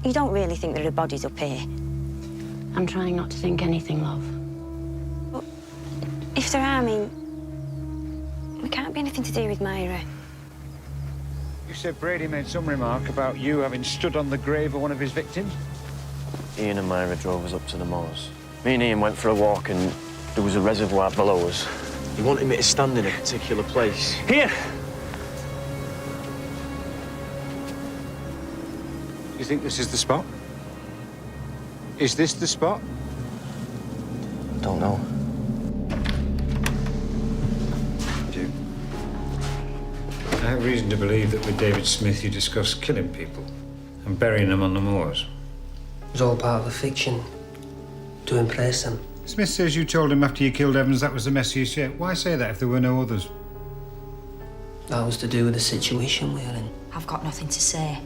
Speaker 1: You don't really think there are bodies up here?
Speaker 9: I'm trying not to think anything, love.
Speaker 1: But if there are, I mean, we can't be anything to do with Myra.
Speaker 7: You said Brady made some remark about you having stood on the grave of one of his victims?
Speaker 6: Ian and Myra drove us up to the moors. Me and Ian went for a walk and there was a reservoir below us. He wanted me to stand in a particular place.
Speaker 7: Here! You think this is the spot? Is this the spot?
Speaker 6: Don't know.
Speaker 7: Do. I have reason to believe that with David Smith you discussed killing people and burying them on the moors.
Speaker 3: It was all part of a fiction to impress him.
Speaker 7: Smith says you told him after you killed Evans that was the messiest yet. Why say that if there were no others?
Speaker 3: That was to do with the situation we're in.
Speaker 4: I've got nothing to say.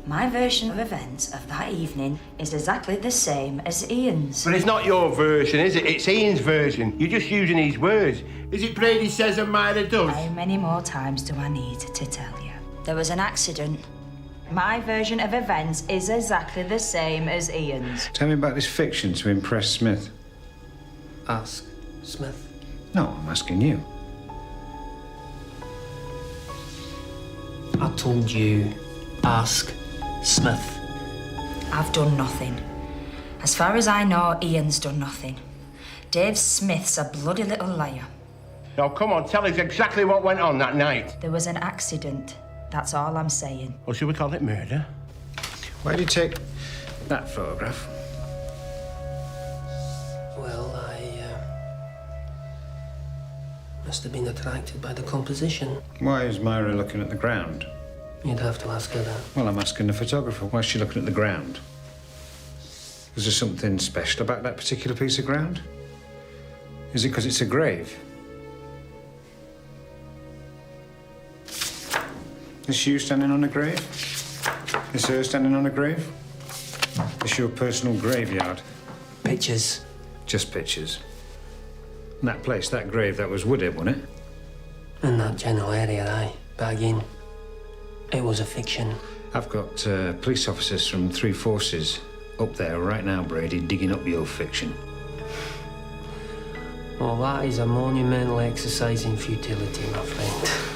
Speaker 4: My version of events of that evening is exactly the same as Ian's.
Speaker 22: But it's not your version, is it? It's Ian's version. You're just using his words. Is it Brady says and Myra does?
Speaker 4: How many more times do I need to tell you? There was an accident. My version of events is exactly the same as Ian's.
Speaker 7: Tell me about this fiction to impress Smith.
Speaker 3: Ask Smith.
Speaker 7: No, I'm asking you.
Speaker 3: I told you, ask Smith.
Speaker 4: I've done nothing. As far as I know, Ian's done nothing. Dave Smith's a bloody little liar.
Speaker 22: Now, come on, tell us exactly what went on that night.
Speaker 4: There was an accident. That's all I'm saying.
Speaker 22: Or should we call it murder?
Speaker 7: Why did you take that photograph?
Speaker 3: Well, I must have been attracted by the composition.
Speaker 7: Why is Myra looking at the ground?
Speaker 3: You'd have to ask her that.
Speaker 7: Well, I'm asking the photographer. Why is she looking at the ground? Is there something special about that particular piece of ground? Is it because it's a grave? Is you standing on a grave? Is her standing on a grave? Is your personal graveyard?
Speaker 3: Pictures.
Speaker 7: Just pictures. And that place, that grave, that was Woodhead, wasn't it?
Speaker 3: In that general area, aye. But again, it was a fiction.
Speaker 7: I've got police officers from 3 forces up there right now, Brady, digging up your fiction.
Speaker 3: Well, that is a monumental exercise in futility, my friend.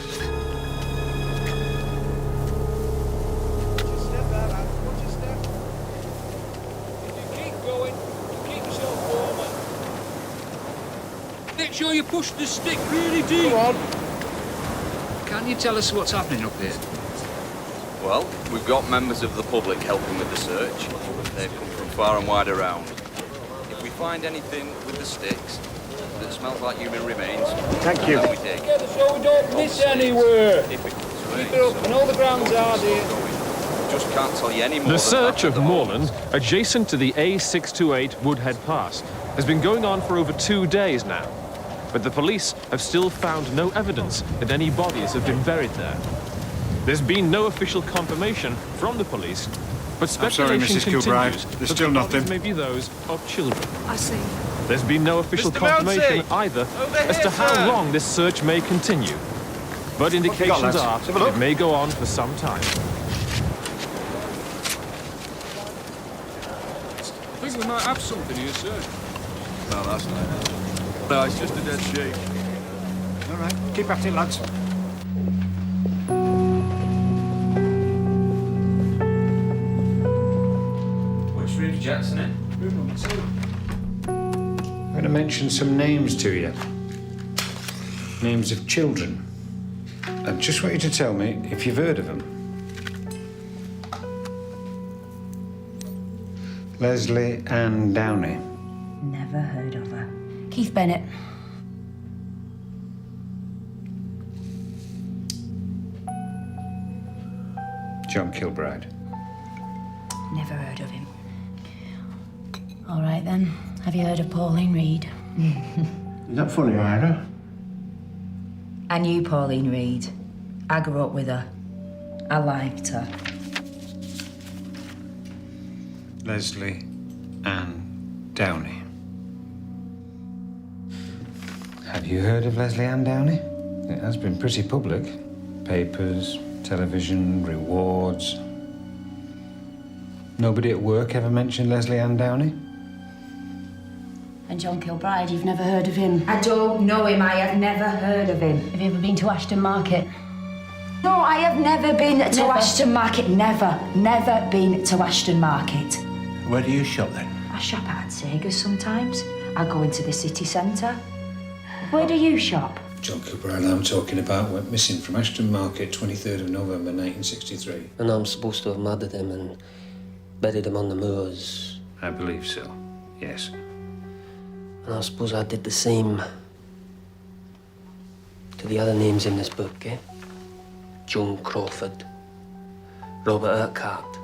Speaker 11: Make sure you push the stick really deep.
Speaker 14: Go on.
Speaker 11: Can you tell us what's happening up here?
Speaker 14: Well, we've got members of the public helping with the search. They've come from far and wide around. If we find anything with the sticks that smells like human remains,
Speaker 22: Thank you.
Speaker 14: then we dig.
Speaker 12: Together so we don't miss anywhere.
Speaker 14: If it comes to
Speaker 12: Keep it up, and all the grounds are here.
Speaker 14: just can't tell you any more.
Speaker 15: The
Speaker 14: than
Speaker 15: search
Speaker 14: that
Speaker 15: of
Speaker 14: at the
Speaker 15: Moorland, adjacent to the A628 Woodhead Pass, has been going on for over 2 days now. But the police have still found no evidence that any bodies have been buried there. There's been no official confirmation from the police, but
Speaker 7: I'm sorry,
Speaker 15: speculation
Speaker 7: Mrs.
Speaker 15: continues
Speaker 7: Kilbride.
Speaker 15: that
Speaker 7: There's
Speaker 15: the
Speaker 7: still
Speaker 15: bodies
Speaker 7: nothing.
Speaker 15: may be those of children.
Speaker 17: I see.
Speaker 15: There's been no official
Speaker 14: Mr.
Speaker 15: confirmation
Speaker 14: Mounsey!
Speaker 15: either
Speaker 14: Over
Speaker 15: as to
Speaker 14: here,
Speaker 15: how
Speaker 14: sir!
Speaker 15: long this search may continue. But indications
Speaker 7: lads?
Speaker 15: are
Speaker 7: Let's have a
Speaker 15: that
Speaker 7: look.
Speaker 15: it may go on for some time.
Speaker 11: I think we might have something here, sir.
Speaker 14: No, that's not. No, it's just a dead sheep.
Speaker 7: All right, keep at it, lads.
Speaker 5: Which room's Jackson in?
Speaker 11: Room number 2.
Speaker 7: I'm going to mention some names to you. Names of children. I just want you to tell me if you've heard of them. Leslie Ann Downey.
Speaker 4: Never heard of her.
Speaker 9: Keith Bennett.
Speaker 7: John Kilbride.
Speaker 9: Never heard of him. All right then. Have you heard of Pauline Reed?
Speaker 22: Is that funny, Myra?
Speaker 4: I knew Pauline Reed. I grew up with her. I liked her.
Speaker 7: Leslie Ann Downey. Have you heard of Leslie Ann Downey? It has been pretty public. Papers, television, rewards. Nobody at work ever mentioned Leslie Ann Downey?
Speaker 9: And John Kilbride, you've never heard of him?
Speaker 4: I don't know him. I have never heard of him.
Speaker 9: Have you ever been to Ashton Market?
Speaker 4: No, I have never been to
Speaker 9: Never.
Speaker 4: Ashton Market. Never. Never been to Ashton Market.
Speaker 22: Where do you shop then?
Speaker 4: I shop at Sega's sometimes. I go into the city centre. Where do you shop?
Speaker 7: John Kilbride I'm talking about went missing from Ashton Market 23rd of November 1963.
Speaker 3: And I'm supposed to have murdered him and buried him on the moors.
Speaker 7: I believe so, yes.
Speaker 3: And I suppose I did the same to the other names in this book, eh? Joan Crawford, Robert Urquhart,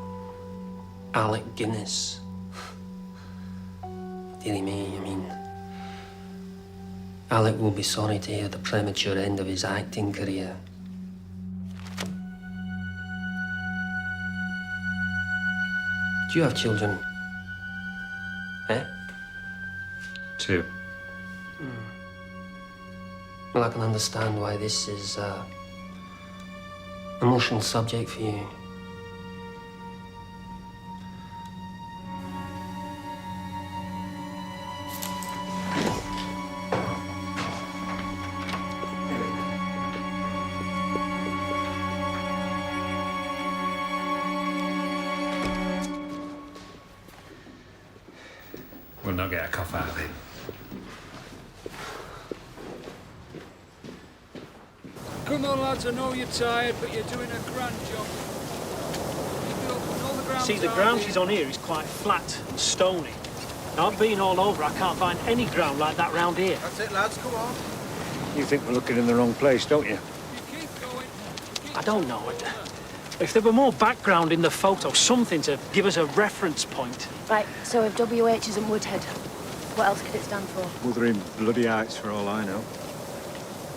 Speaker 3: Alec Guinness. Dearie me, I mean, Alec will be sorry to hear the premature end of his acting career. Do you have children? Eh?
Speaker 7: 2.
Speaker 3: Well, I can understand why this is an emotional subject for you.
Speaker 7: We'll not get a cough out of it.
Speaker 12: Come on, lads, I know you're tired, but you're doing a grand job.
Speaker 8: See, the ground she's on here is quite flat and stony. Now, I've been all over. I can't find any ground like that round here.
Speaker 12: That's it, lads, come on.
Speaker 7: You think we're looking in the wrong place, don't you?
Speaker 8: I don't know. If there were more background in the photo, something to give us a reference point.
Speaker 23: Right, so if WH isn't Woodhead, what else could it stand for?
Speaker 7: Wuthering bloody Heights, for all I know.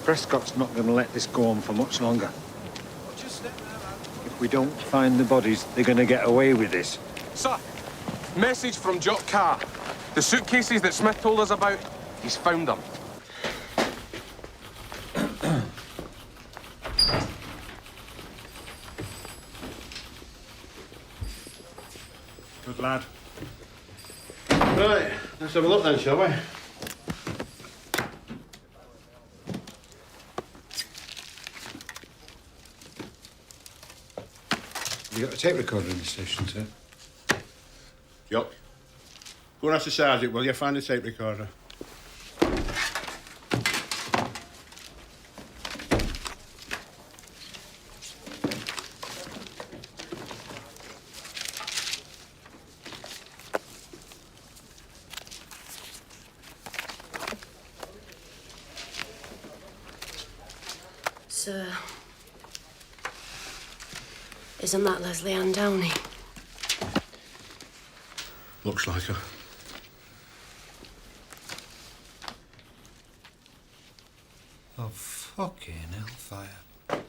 Speaker 7: Prescott's not going to let this go on for much longer. If we don't find the bodies, they're going to get away with this.
Speaker 10: Sir, message from Jock Carr. The suitcases that Smith told us about, he's found them.
Speaker 7: Good lad.
Speaker 18: Right, let's have a look then, shall we?
Speaker 7: Have you got a tape recorder in the station, sir?
Speaker 18: Jock, go and ask the sergeant, will you? Find the tape recorder.
Speaker 19: Sir, isn't that Leslie Ann Downey?
Speaker 18: Looks like her.
Speaker 7: Oh, fucking hellfire.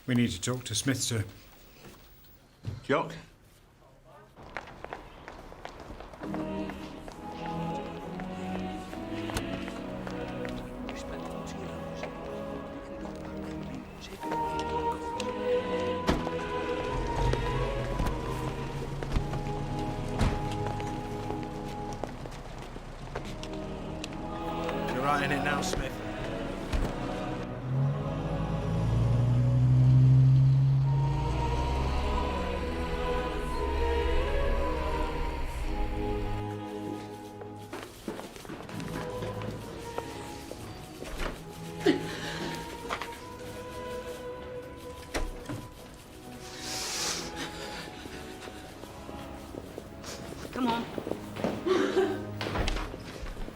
Speaker 7: We need to talk to Smith, sir.
Speaker 18: Jock?
Speaker 7: You're writing it now, Smith.
Speaker 17: Come on.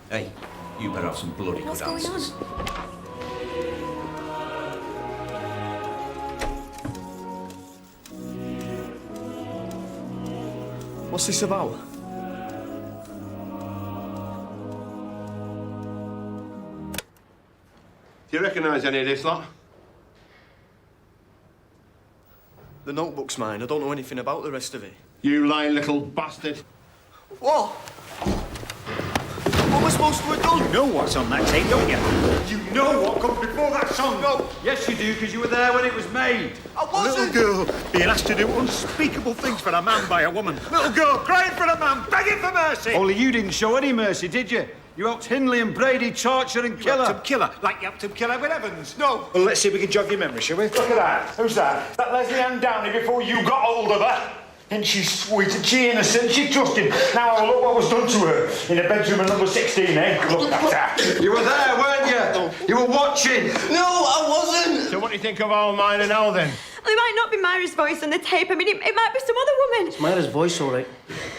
Speaker 14: Hey, you better have some bloody
Speaker 1: What's
Speaker 14: good
Speaker 1: going on?
Speaker 14: answers.
Speaker 13: What's this about?
Speaker 18: Do you recognise any of this lot?
Speaker 13: The notebook's mine. I don't know anything about the rest of it.
Speaker 18: You lying little bastard.
Speaker 13: What? What am I supposed to have done?
Speaker 7: You know what's on that tape, don't you? You know what comes before that song.
Speaker 13: No.
Speaker 5: Yes, you do, because you were there when it was made.
Speaker 13: I
Speaker 7: A little
Speaker 13: wasn't.
Speaker 7: girl being asked to do unspeakable things for a man by a woman. Little girl crying for a man, begging for mercy.
Speaker 5: Only you didn't show any mercy, did you? You helped Hindley and Brady torture and kill her.
Speaker 7: Kill her, like you helped him kill Edwin Evans.
Speaker 13: No.
Speaker 7: Well, let's see if we can jog your memory, shall we?
Speaker 16: Look at that. Who's that? That Leslie Ann Downey before you got hold of her. And she's sweet and she innocent, she trusted. Now have a look what was done to her. In the bedroom at number 16, eh? Look at that.
Speaker 5: You were there, weren't you? You were watching.
Speaker 18: No, I wasn't. So what do you think of all mine and all then?
Speaker 1: Well, it might not be Myra's voice on the tape. I mean, it might be some other woman.
Speaker 21: It's Myra's voice, all right.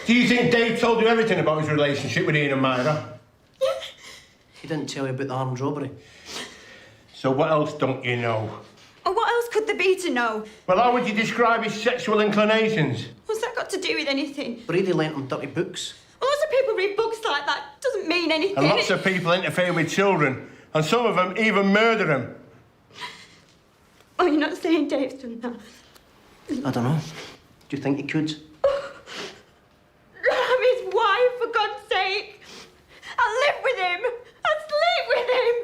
Speaker 18: Do you think Dave told you everything about his relationship with Ian and Myra?
Speaker 21: He didn't tell you about the armed robbery.
Speaker 18: So what else don't you know?
Speaker 1: Or what else could there be to know?
Speaker 18: Well, how would you describe his sexual inclinations?
Speaker 1: What's that got to do with anything?
Speaker 21: Brady lent him dirty books.
Speaker 1: Well, lots of people read books like that. Doesn't mean anything.
Speaker 18: And lots of people interfere with children. And some of them even murder them.
Speaker 1: Oh, you're not saying Dave's done that?
Speaker 21: I don't know. Do you think he could?
Speaker 1: I'm his wife, for God's sake. I live with him. I sleep with him.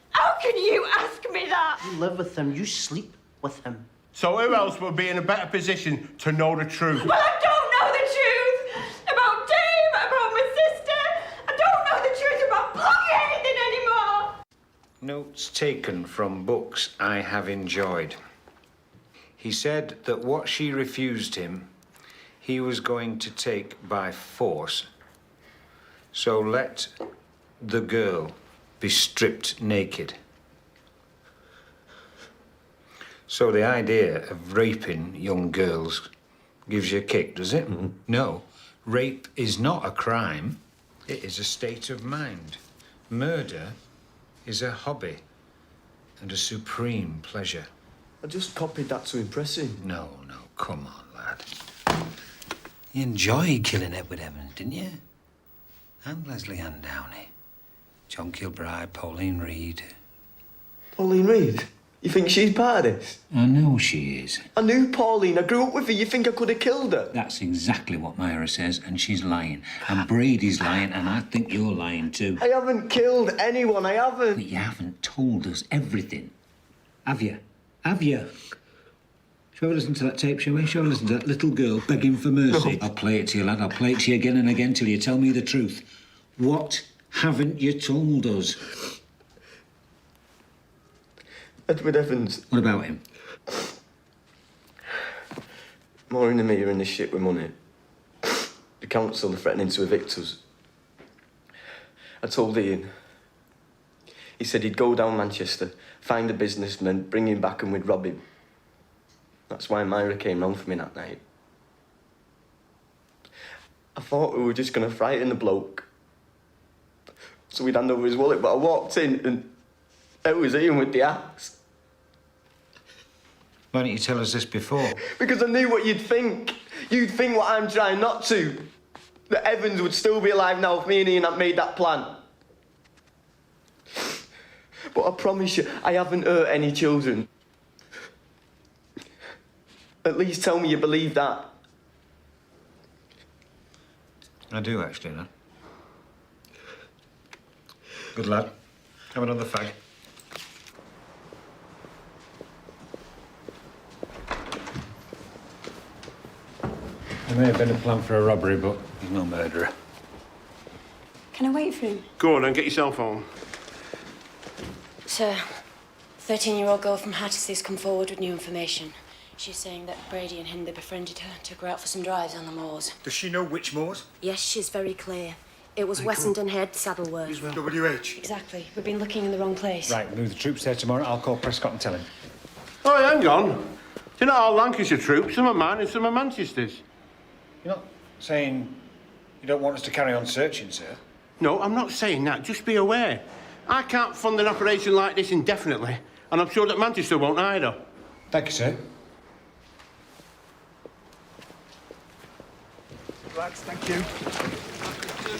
Speaker 1: How can you ask me that?
Speaker 21: You live with him. You sleep with him.
Speaker 18: So who else will be in a better position to know the truth?
Speaker 1: Well, I don't know the truth about Dave, about my sister. I don't know the truth about bloody anything anymore.
Speaker 7: Notes taken from books I have enjoyed. He said that what she refused him, he was going to take by force. So let the girl
Speaker 2: be stripped naked. So the idea of raping young girls gives you a kick, does it? No. Rape is not a crime. It is a state of mind. Murder is a hobby and a supreme pleasure.
Speaker 13: I just copied that to impress him.
Speaker 2: No, come on, lad. You enjoyed killing Edward Evans, didn't you? And Leslie Ann Downey. John Kilbride, Pauline Reed.
Speaker 13: Pauline Reed? You think she's part of this?
Speaker 2: I know she is.
Speaker 13: I knew Pauline. I grew up with her. You think I could have killed her?
Speaker 2: That's exactly what Myra says, and she's lying. And Brady's lying, and I think you're lying too.
Speaker 13: I haven't killed anyone. I haven't.
Speaker 2: But you haven't told us everything. Have you? Have you? Shall we listen to that tape, shall we? Shall we listen to that little girl begging for mercy? No. I'll play it to you, lad. I'll play it to you again and again till you tell me the truth. What haven't you told us?
Speaker 13: Edward Evans.
Speaker 2: What about him?
Speaker 13: Maureen and me are in this shit with money. The council are threatening to evict us. I told Ian. He said he'd go down Manchester, find a businessman, bring him back and we'd rob him. That's why Myra came round for me that night. I thought we were just going to frighten the bloke. So we'd hand over his wallet, but I walked in and it was Ian with the axe.
Speaker 2: Why didn't you tell us this before?
Speaker 13: Because I knew what you'd think. You'd think what I'm trying not to. That Evans would still be alive now if me and Ian had made that plan. But I promise you, I haven't hurt any children. At least tell me you believe that.
Speaker 2: I do, actually, lad. Good lad. Have another fag. There may have been a plan for a robbery, but he's no murderer.
Speaker 1: Can I wait for him?
Speaker 22: Go on and get yourself home.
Speaker 9: Sir, 13-year-old girl from Hattersley's come forward with new information. She's saying that Brady and Hindley befriended her, took her out for some drives on the moors.
Speaker 7: Does she know which moors?
Speaker 19: Yes, she's very clear. It was Wessenden Head, Saddleworth.
Speaker 7: WH.
Speaker 9: Exactly. We've been looking in the wrong place.
Speaker 7: Right, move the troops there tomorrow. I'll call Prescott and tell him.
Speaker 22: Oh, hang on. They're not all Lancashire troops. Some are mine and some are Manchester's.
Speaker 7: You're not saying you don't want us to carry on searching, sir?
Speaker 22: No, I'm not saying that. Just be aware. I can't fund an operation like this indefinitely, and I'm sure that Manchester won't either.
Speaker 7: Thank you, sir.
Speaker 16: Lads, thank you.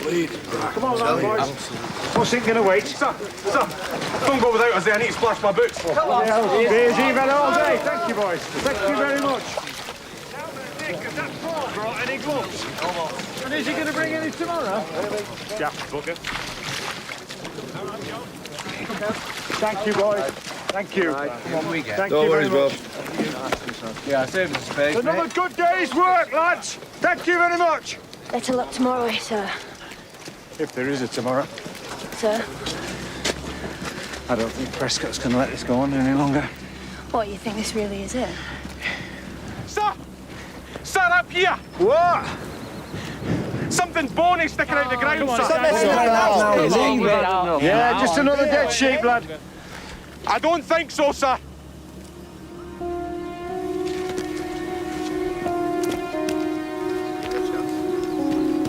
Speaker 22: Lead.
Speaker 16: Come on, lad, boys.
Speaker 7: What's it gonna wait?
Speaker 16: Sir, don't go without us there. I need to splash my boots.
Speaker 7: Come on. Beers even all day. Thank you, boys. Thank you very much.
Speaker 16: Has that Paul brought any gloves? And is he going to bring any tomorrow?
Speaker 7: Yeah, bugger. Thank you, boys. Thank you. Thank you very much.
Speaker 16: Yeah, save us space,
Speaker 7: Another good day's work, lads. Thank you very much.
Speaker 19: Better luck tomorrow, sir.
Speaker 7: If there is a tomorrow.
Speaker 19: Sir?
Speaker 7: I don't think Prescott's going to let this go on any longer.
Speaker 19: What, you think this really is it?
Speaker 16: Sir! Sir, up here!
Speaker 7: What?
Speaker 16: Something's bony sticking out the ground, sir.
Speaker 7: Yeah, just another dead sheep, lad.
Speaker 16: I don't think so, sir.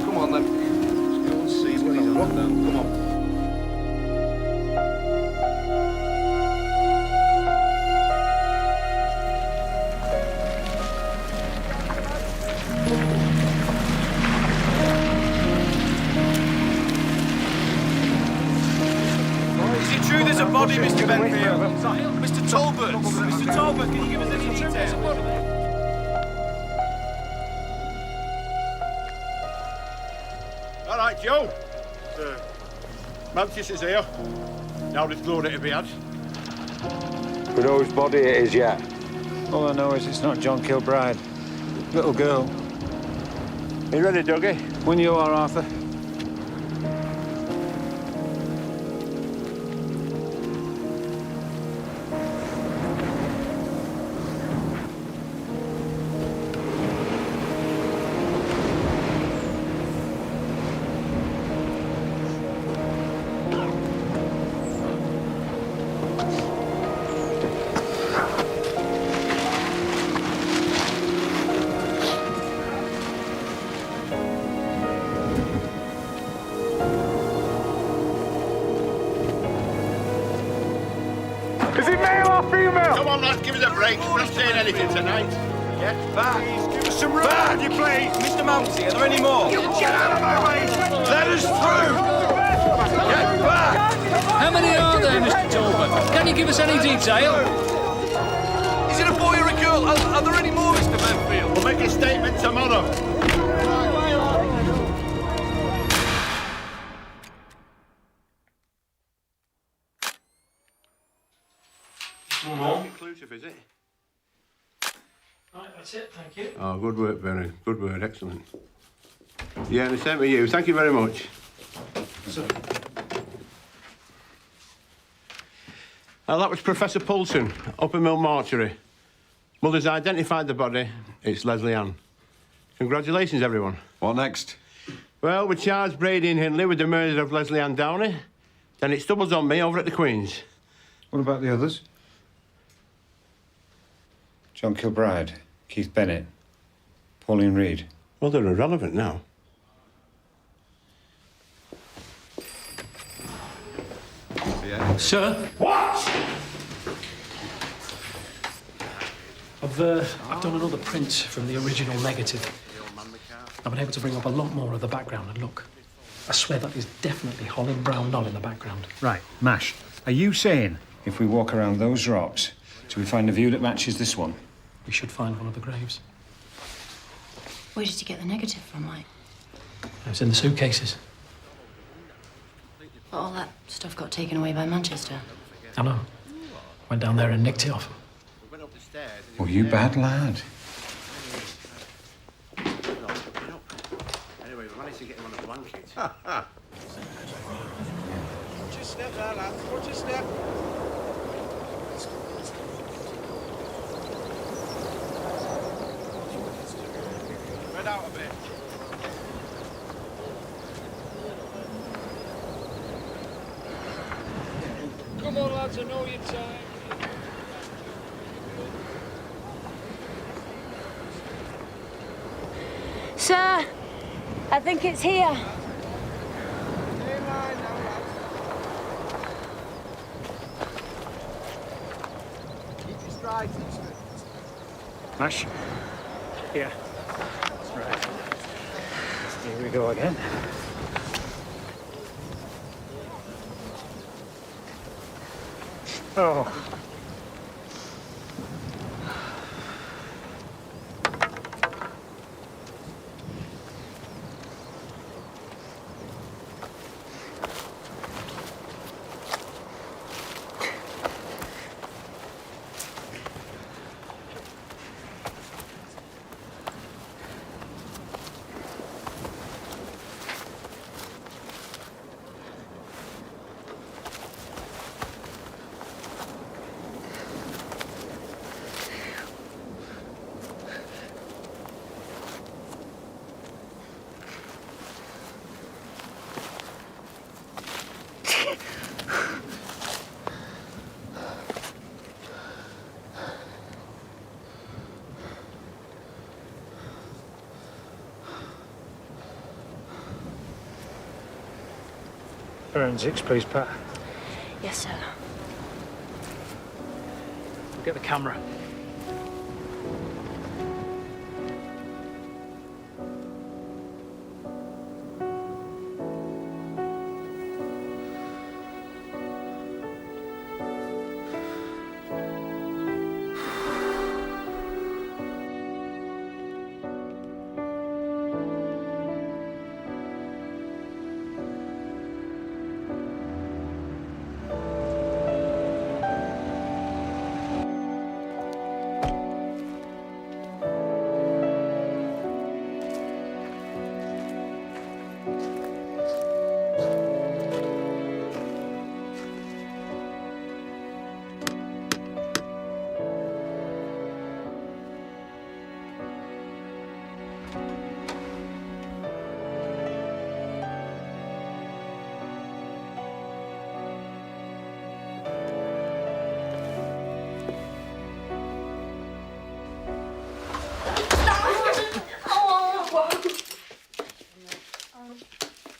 Speaker 14: Come on, then. Let's go and see what he's on now. Come on.
Speaker 12: Is it true there's a body, Mr. Benfield? Mr. Talbot! Mr. Talbot, can you give us any details?
Speaker 22: All right, Joe. Manchester's here. Now there's glory to be had.
Speaker 7: We know whose body it is yet. All I know is it's not John Kilbride. Little girl.
Speaker 22: You ready, Dougie?
Speaker 7: When you are, Arthur.
Speaker 16: Out.
Speaker 22: Come on, lads, give us a break. We're not saying anything tonight. Yeah?
Speaker 16: Back. Give us some room. Back, you please.
Speaker 12: Mr. Mounsey, are there any more?
Speaker 16: Get out of my way. Let us through. Get back.
Speaker 11: How many are there, Mr. Talbot? Can you give us any detail?
Speaker 12: Is it a boy or a girl? Are there any more, Mr. Benfield?
Speaker 22: We'll make a statement tomorrow.
Speaker 8: One more.
Speaker 22: Conclusive, is it?
Speaker 8: Right, that's it, thank you.
Speaker 22: Oh, good work, Bernard. Good work, excellent. Yeah, and the same to you. Thank you very much.
Speaker 8: So,
Speaker 22: That was Professor Poulsen, Upper Mill Mortuary. Mother's identified the body. It's Leslie Ann. Congratulations, everyone.
Speaker 7: What next?
Speaker 22: Well, we charged Brady and Hindley with the murder of Leslie Ann Downey. Then it stumbles on me over at the Queen's.
Speaker 2: What about the others? John Kilbride, Keith Bennett, Pauline Reed.
Speaker 22: Well, they're irrelevant now.
Speaker 7: Yeah.
Speaker 8: sir,
Speaker 16: What?
Speaker 8: I've done another print from the original negative. I've been able to bring up a lot more of the background, and look, I swear that is definitely Holland Brown Knoll in the background.
Speaker 2: Right, Mash, are you saying if we walk around those rocks, do we find a view that matches this one?
Speaker 8: We should find one of the graves.
Speaker 9: Where did you get the negative from, Mike?
Speaker 8: It was in the suitcases.
Speaker 9: But all that stuff got taken away by Manchester.
Speaker 8: I know. Went down there and nicked it off.
Speaker 2: Oh, you bad lad.
Speaker 22: Anyway, we managed to get him on a blanket.
Speaker 12: Watch your step there, lads. Watch your step. Spread out a bit.
Speaker 11: Come on, lads, I know your time.
Speaker 1: Sir, I think it's here.
Speaker 2: Mash? Yeah. Right. Here we go again. Oh. Forensics, please, Pat.
Speaker 9: Yes, sir.
Speaker 8: Get the camera.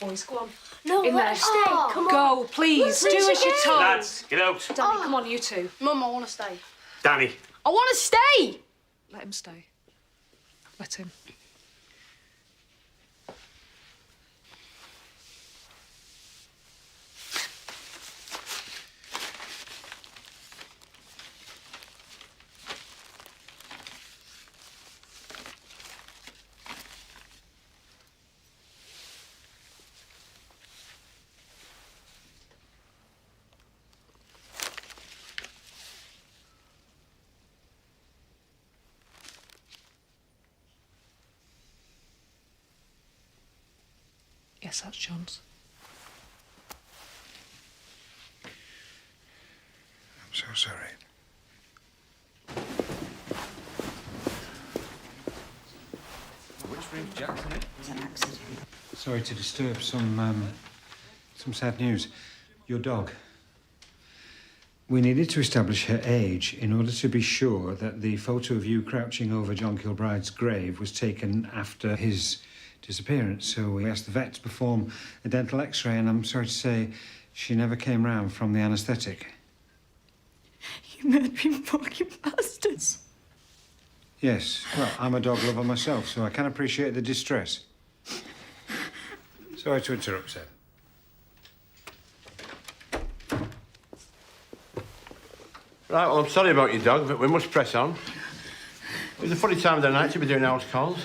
Speaker 23: Boys, go on.
Speaker 17: No,
Speaker 23: In
Speaker 17: let
Speaker 23: there.
Speaker 17: us stay. Come on.
Speaker 23: Go, please.
Speaker 17: Let's
Speaker 23: Do as you're told.
Speaker 12: Lads, get out.
Speaker 23: Danny, come on, you two.
Speaker 17: Mum, I want to stay.
Speaker 12: Danny.
Speaker 23: I want to stay!
Speaker 6: Let him stay. Let him. Yes, that's John's.
Speaker 2: I'm so sorry.
Speaker 14: Which room's Jackson in?
Speaker 4: It was an accident.
Speaker 2: Sorry to disturb. Some sad news. Your dog. We needed to establish her age in order to be sure that the photo of you crouching over John Kilbride's grave was taken after his disappearance. So we asked the vet to perform a dental x-ray, and I'm sorry to say she never came round from the anaesthetic.
Speaker 1: You murdering fucking bastards.
Speaker 2: Yes, well, I'm a dog lover myself, so I can appreciate the distress. Sorry to interrupt, sir.
Speaker 22: Right, well, I'm sorry about your dog, but we must press on. It was a funny time of the night to be doing house calls.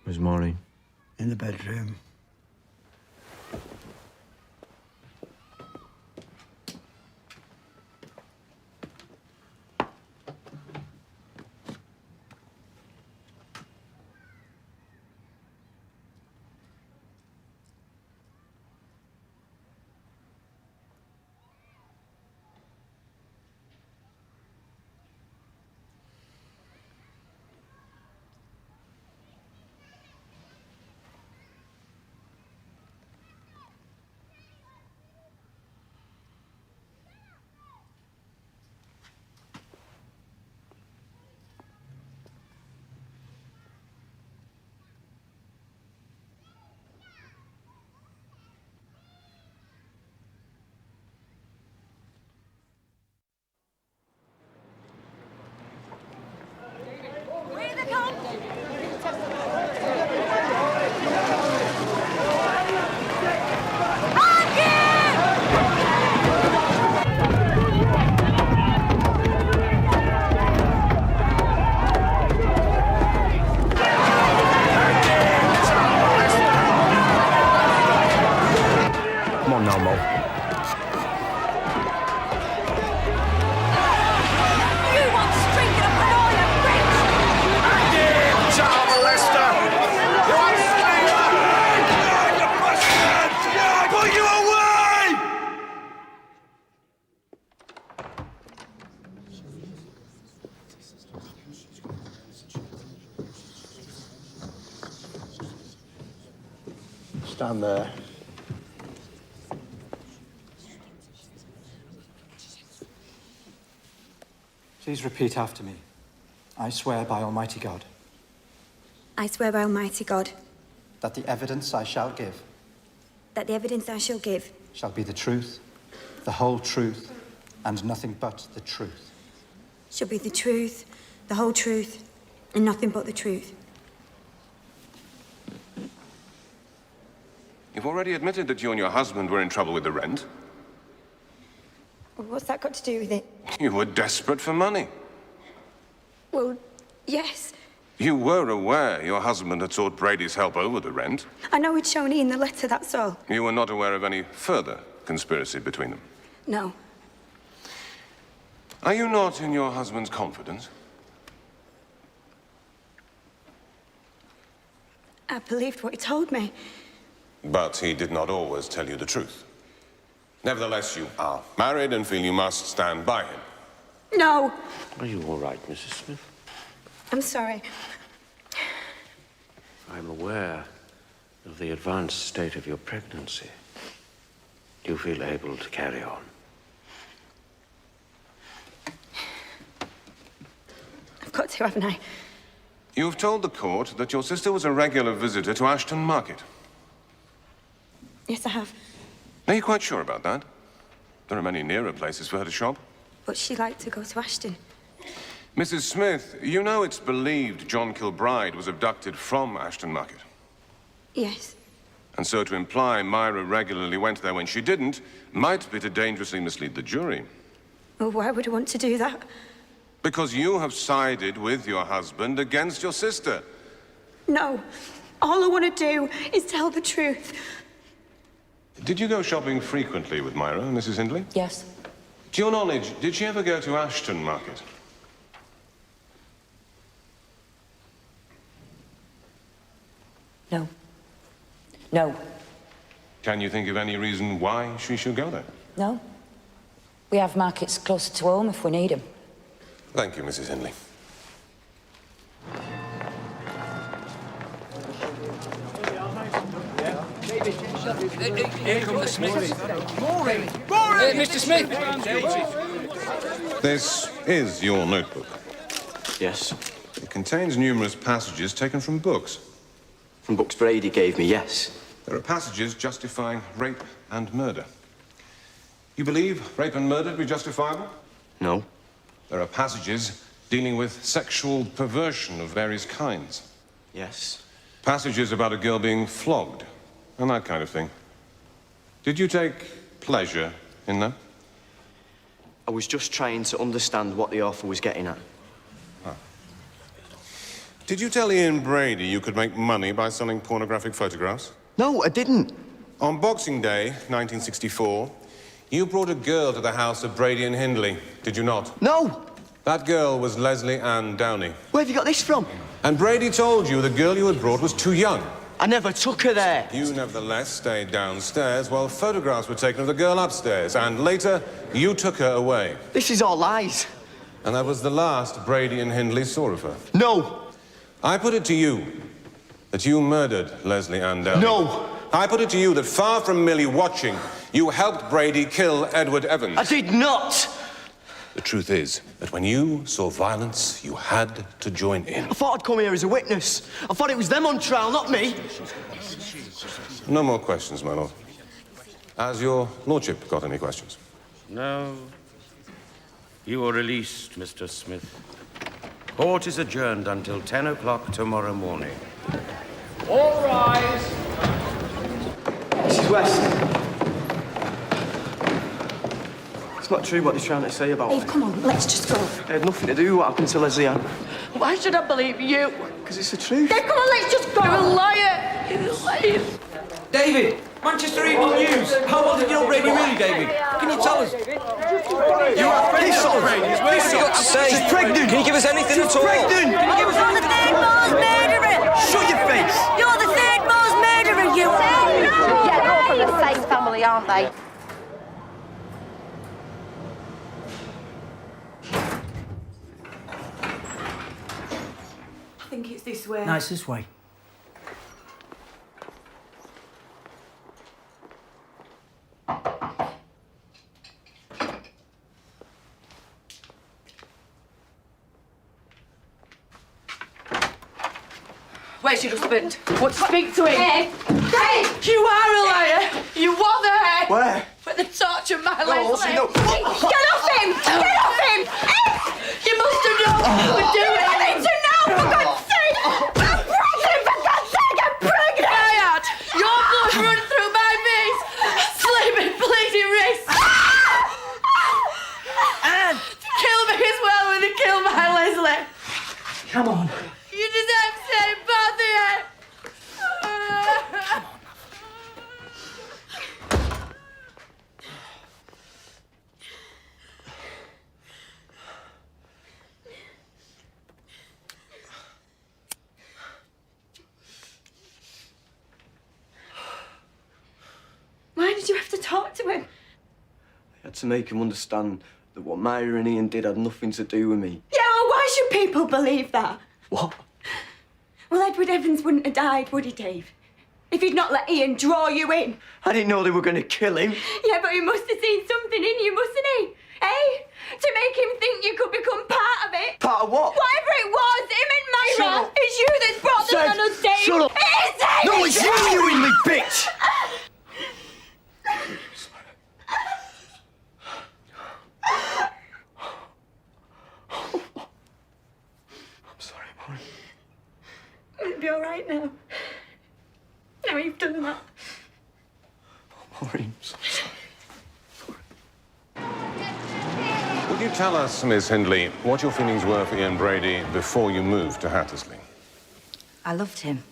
Speaker 13: Where's Maureen?
Speaker 16: In the bedroom.
Speaker 13: Come on now, Mo.
Speaker 12: You want stringing up an oil and rich? Child molester! You want stringing? You bastard! Put you away!
Speaker 21: Stand there.
Speaker 15: Please repeat after me. I swear by Almighty God
Speaker 1: I swear by Almighty God
Speaker 15: that the evidence I shall give
Speaker 1: that the evidence I shall give
Speaker 15: shall be the truth, the whole truth, and nothing but the truth.
Speaker 1: shall be the truth, the whole truth, and nothing but the truth.
Speaker 10: You've already admitted that you and your husband were in trouble with the rent.
Speaker 1: What's that got to do with it?
Speaker 10: You were desperate for money.
Speaker 1: Well, yes.
Speaker 10: You were aware your husband had sought Brady's help over the rent.
Speaker 1: I know it's shown in the letter, that's all.
Speaker 10: You were not aware of any further conspiracy between them.
Speaker 1: No.
Speaker 10: Are you not in your husband's confidence?
Speaker 1: I believed what he told me.
Speaker 10: But he did not always tell you the truth. Nevertheless, you are married and feel you must stand by him.
Speaker 1: No.
Speaker 3: Are you all right, Mrs. Smith?
Speaker 1: I'm sorry.
Speaker 3: I'm aware of the advanced state of your pregnancy. Do you feel able to carry on?
Speaker 1: I've got to, haven't I?
Speaker 10: You've told the court that your sister was a regular visitor to Ashton Market.
Speaker 1: Yes, I have.
Speaker 10: Are you quite sure about that? There are many nearer places for her to shop.
Speaker 1: But she liked to go to Ashton.
Speaker 10: Mrs. Smith, you know it's believed John Kilbride was abducted from Ashton Market.
Speaker 1: Yes.
Speaker 10: And so to imply Myra regularly went there when she didn't might be to dangerously mislead the jury.
Speaker 1: Well, why would I want to do that?
Speaker 10: Because you have sided with your husband against your sister.
Speaker 1: No. All I want to do is tell the truth.
Speaker 10: Did you go shopping frequently with Myra, Mrs. Hindley?
Speaker 4: Yes.
Speaker 10: To your knowledge, did she ever go to Ashton Market?
Speaker 4: No. No.
Speaker 10: Can you think of any reason why she should go there?
Speaker 4: No. We have markets closer to home if we need them.
Speaker 10: Thank you, Mrs. Hindley.
Speaker 11: Here come the Smiths. Mr. Smith!
Speaker 10: This is your notebook.
Speaker 13: Yes.
Speaker 10: It contains numerous passages taken from books.
Speaker 13: From books Brady gave me, yes.
Speaker 10: There are passages justifying rape and murder. You believe rape and murder to be justifiable?
Speaker 13: No.
Speaker 10: There are passages dealing with sexual perversion of various kinds.
Speaker 13: Yes.
Speaker 10: Passages about a girl being flogged and that kind of thing. Did you take pleasure in them?
Speaker 13: I was just trying to understand what the author was getting at.
Speaker 10: Did you tell Ian Brady you could make money by selling pornographic photographs?
Speaker 13: No, I didn't.
Speaker 10: On Boxing Day, 1964, you brought a girl to the house of Brady and Hindley, did you not?
Speaker 13: No!
Speaker 10: That girl was Leslie Ann Downey.
Speaker 13: Where have you got this from?
Speaker 10: And Brady told you the girl you had brought was too young.
Speaker 13: I never took her there.
Speaker 10: You nevertheless stayed downstairs while photographs were taken of the girl upstairs, and later you took her away.
Speaker 13: This is all lies.
Speaker 10: And that was the last Brady and Hindley saw of her.
Speaker 13: No.
Speaker 10: I put it to you that you murdered Leslie Ann Downey.
Speaker 13: No.
Speaker 10: I put it to you that far from merely watching, you helped Brady kill Edward Evans.
Speaker 13: I did not.
Speaker 10: The truth is that when you saw violence, you had to join in.
Speaker 13: I thought I'd come here as a witness. I thought it was them on trial, not me.
Speaker 10: No more questions, my lord. Has your lordship got any questions?
Speaker 3: No. You are released, Mr. Smith. Court is adjourned until 10 o'clock tomorrow morning.
Speaker 11: All rise!
Speaker 13: Mrs. West. It's not true what they're trying to say about me.
Speaker 1: Eve, come on, let's just go.
Speaker 13: It had nothing to do with what happened to Leslie Ann.
Speaker 17: Why should I believe you?
Speaker 13: Because it's the truth.
Speaker 17: Dave, come on, let's just go. You're a liar. You're a liar.
Speaker 11: David, Manchester Evening News. How old did you know Brady really, David? Can you tell us?
Speaker 12: You are pregnant.
Speaker 11: What's he got to say?
Speaker 12: She's pregnant.
Speaker 11: Can you give us anything at all?
Speaker 12: Pregnant.
Speaker 11: Can you give us
Speaker 12: You're the third most murderer. Shut your face. You're the third most murderer, you.
Speaker 5: Yeah, they're all from the same family, aren't they?
Speaker 1: I think it's this way.
Speaker 21: No, it's this way.
Speaker 17: Where's your husband? What, speak to him?
Speaker 5: Hey! Hey!
Speaker 17: You are a liar! You were there!
Speaker 13: Where?
Speaker 17: For the torture of my
Speaker 13: No,
Speaker 17: Leslie.
Speaker 13: no.
Speaker 17: Get off him! Get off him! You must have known what you were doing! I need to know, for God's sake! I'm pregnant, for God's sake! I'm pregnant! I had your blood run through my veins! Sleeping, bleeding wrists! And kill me as well when they kill my Leslie!
Speaker 21: Come on.
Speaker 17: You deserve to say both of you!
Speaker 1: Why did you have to talk to him?
Speaker 13: I had to make him understand that that what Myra and Ian did had nothing to do with me.
Speaker 1: Yeah, well, why should people believe that?
Speaker 13: What?
Speaker 1: Well, Edward Evans wouldn't have died, would he, Dave? If he'd not let Ian draw you in.
Speaker 13: I didn't know they were going to kill him.
Speaker 1: Yeah, but he must have seen something in you, mustn't he? Eh? To make him think you could become part of it.
Speaker 13: Part of what?
Speaker 1: Whatever it was, him and Myra. It's you that's brought them on us, Dave.
Speaker 13: Shut up.
Speaker 1: It's Dave.
Speaker 13: No, it's you in me, bitch! I'm sorry, Maureen.
Speaker 1: It'll be all right now. Now you've done that.
Speaker 13: Maureen, I'm so sorry.
Speaker 10: Would you tell us, Miss Hindley, what your feelings were for Ian Brady before you moved to Hattersley?
Speaker 4: I loved him.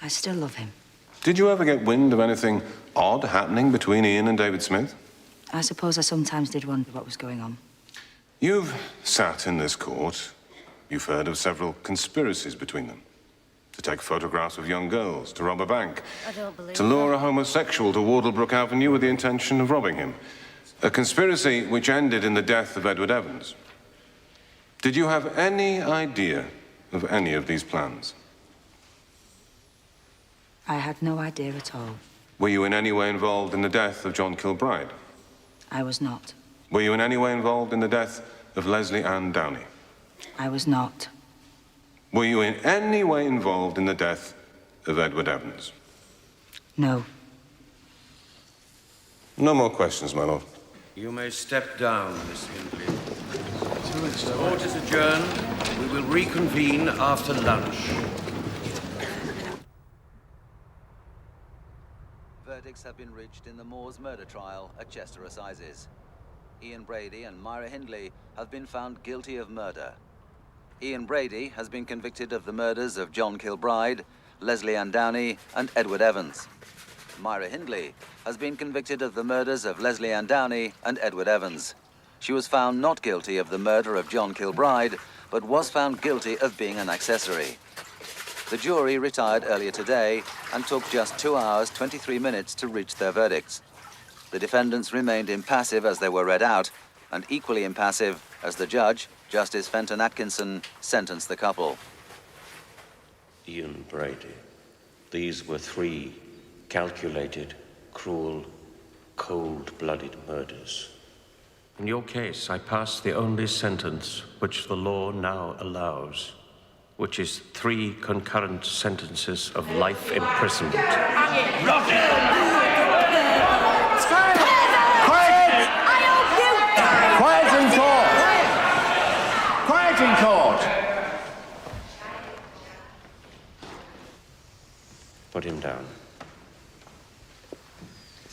Speaker 4: I still love him.
Speaker 10: Did you ever get wind of anything odd happening between Ian and David Smith?
Speaker 4: I suppose I sometimes did wonder what was going on.
Speaker 10: You've sat in this court. You've heard of several conspiracies between them. To take photographs of young girls, to rob a bank,
Speaker 23: I don't believe
Speaker 10: to lure a homosexual to Wardlebrook Avenue with the intention of robbing him. A conspiracy which ended in the death of Edward Evans. Did you have any idea of any of these plans?
Speaker 4: I had no idea at all.
Speaker 10: Were you in any way involved in the death of John Kilbride?
Speaker 4: I was not.
Speaker 10: Were you in any way involved in the death of Leslie Ann Downey?
Speaker 4: I was not.
Speaker 10: Were you in any way involved in the death of Edward Evans?
Speaker 4: No.
Speaker 10: No more questions, my lord.
Speaker 3: You may step down, Miss Hindley. Court is adjourned. We will reconvene after lunch.
Speaker 18: Verdicts have been reached in the Moores murder trial at Chester Assizes. Ian Brady and Myra Hindley have been found guilty of murder. Ian Brady has been convicted of the murders of John Kilbride, Leslie Ann Downey, and Edward Evans. Myra Hindley has been convicted of the murders of Leslie Ann Downey and Edward Evans. She was found not guilty of the murder of John Kilbride, but was found guilty of being an accessory. The jury retired earlier today and took just 2 hours, 23 minutes to reach their verdicts. The defendants remained impassive as they were read out, and equally impassive as the judge, Justice Fenton Atkinson, sentenced the couple.
Speaker 3: Ian Brady. These were 3 calculated, cruel, cold-blooded murders. In your case, I pass the only sentence which the law now allows, which is 3 concurrent sentences of life imprisonment.
Speaker 12: Quiet in court! Quiet in court!
Speaker 3: Put him down.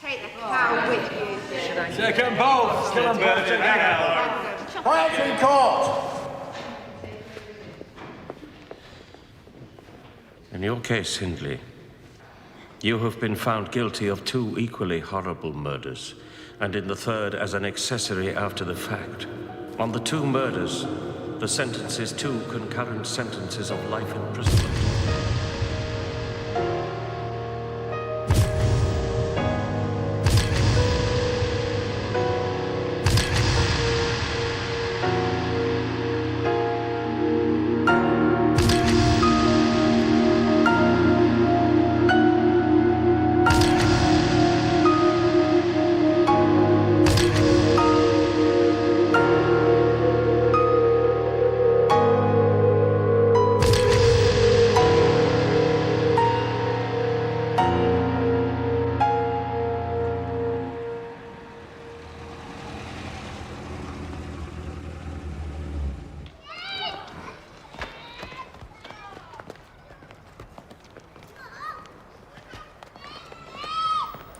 Speaker 5: Take the cow with you.
Speaker 12: Take them both! Kill them both together! Quiet in court!
Speaker 3: In your case, Hindley, you have been found guilty of 2 equally horrible murders, and in the third as an accessory after the fact. On the 2 murders, the sentence is 2 concurrent sentences of life imprisonment.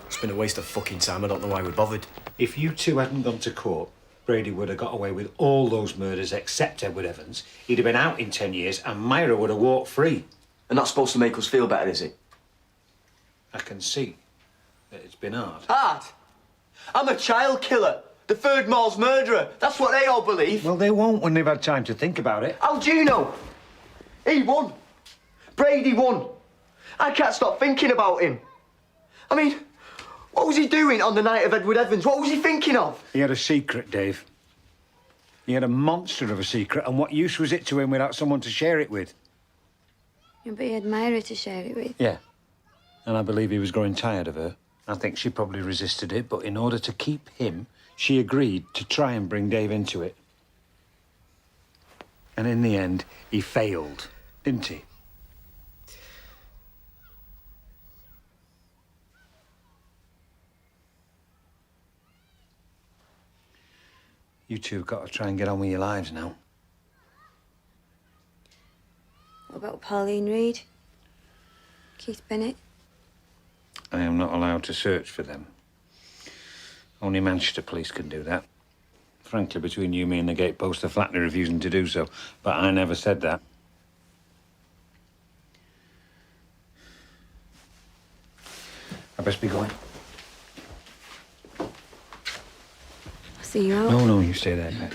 Speaker 19: It's been a waste of fucking time. I don't know why we bothered.
Speaker 7: If you two hadn't gone to court, Brady would have got away with all those murders except Edward Evans. He'd have been out in 10 years and Myra would have walked free.
Speaker 13: And that's supposed to make us feel better, is it?
Speaker 7: I can see that it's been hard.
Speaker 13: Hard? I'm a child killer. The third Moores murderer. That's what they all believe.
Speaker 7: Well, they won't when they've had time to think about it.
Speaker 13: How do you know? He won. Brady won. I can't stop thinking about him. I mean, What was he doing on the night of Edward Evans? What was he thinking of?
Speaker 7: He had a secret, Dave. He had a monster of a secret, and what use was it to him without someone to share it with?
Speaker 1: Yeah, but he had Myra to share it with.
Speaker 7: Yeah. And I believe he was growing tired of her. I think she probably resisted it, but in order to keep him, she agreed to try and bring Dave into it. And in the end, he failed, didn't he? You two have got to try and get on with your lives now.
Speaker 1: What about Pauline Reed? Keith Bennett?
Speaker 2: I am not allowed to search for them. Only Manchester police can do that. Frankly, between you, me and the gatepost, they're flatly refusing to do so. But I never said that. I best be going.
Speaker 1: See you out?
Speaker 2: No, you stay there, Pet.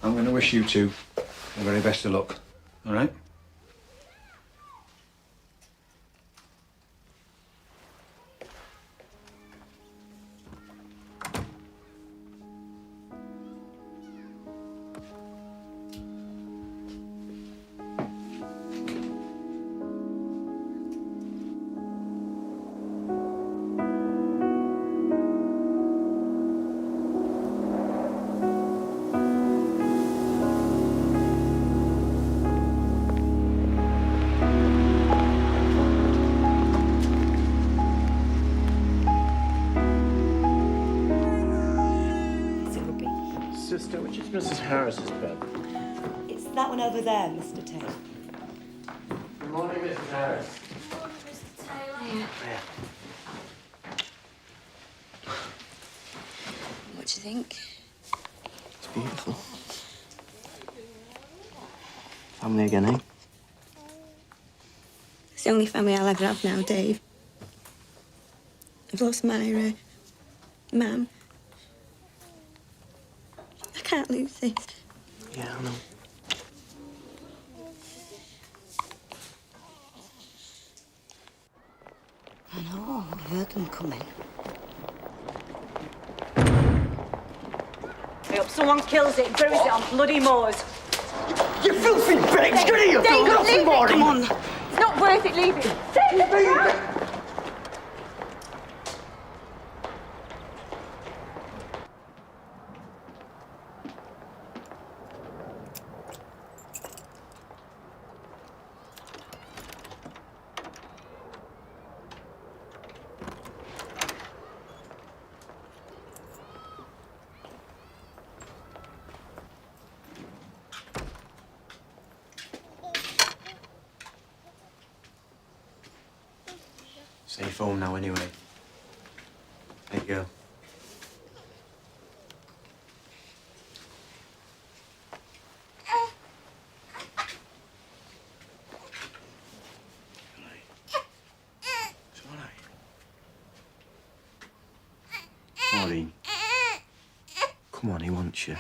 Speaker 2: I'm going to wish you two the very best of luck, all right?
Speaker 21: Sister, which is Mrs. Harris's bed?
Speaker 4: It's that one over there, Mr. Taylor.
Speaker 21: Good morning, Mrs. Harris.
Speaker 1: What do you think?
Speaker 21: It's beautiful. Family again, eh?
Speaker 1: It's the only family I'll ever have now, Dave. I've lost Myra, Mum. I can't lose this.
Speaker 21: Yeah, I know.
Speaker 4: I know, I've heard them coming.
Speaker 17: I hope someone kills it and buries it on bloody moors.
Speaker 13: You filthy bitch! Get here, you
Speaker 17: Dave,
Speaker 13: filthy
Speaker 17: leave it,
Speaker 13: Marty!
Speaker 17: come on. It's not worth it, leave it. Leave it.
Speaker 21: Safe home now, anyway. There you go. It's all right. Maureen. Come on, he wants you.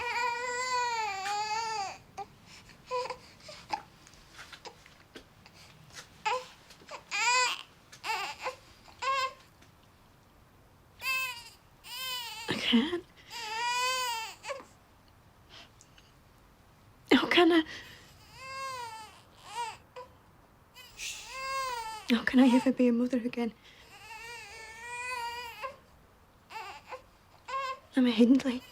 Speaker 1: I can't. How can I? How can I ever be a mother again? I'm a Hindley.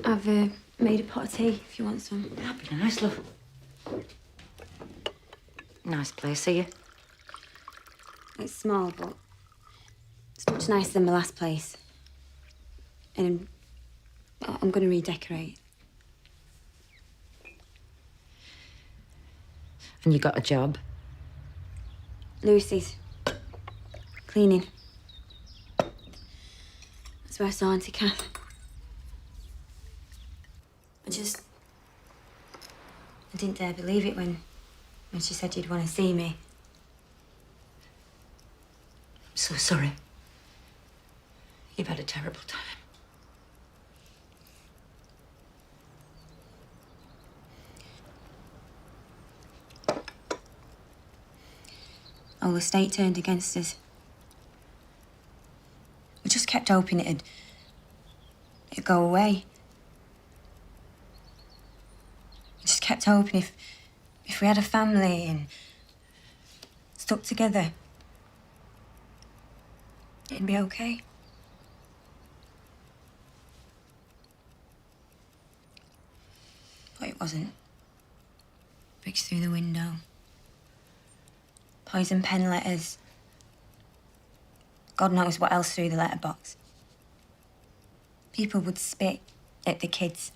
Speaker 1: I've made a pot of tea if you want some.
Speaker 4: That'd be nice, love. Nice place here.
Speaker 1: It's small, but it's much nicer than my last place. And I'm going to redecorate.
Speaker 4: And you got a job?
Speaker 1: Lucy's. Cleaning. That's where I saw Auntie Kath. I didn't dare believe it when she said you'd want to see me.
Speaker 4: I'm so sorry. You've had a terrible time.
Speaker 1: Oh, the state turned against us. We just kept hoping it'd go away. We just kept hoping if we had a family and stuck together, it'd be okay. But it wasn't. Bricks through the window. Poison pen letters. God knows what else through the letterbox. People would spit at the kids.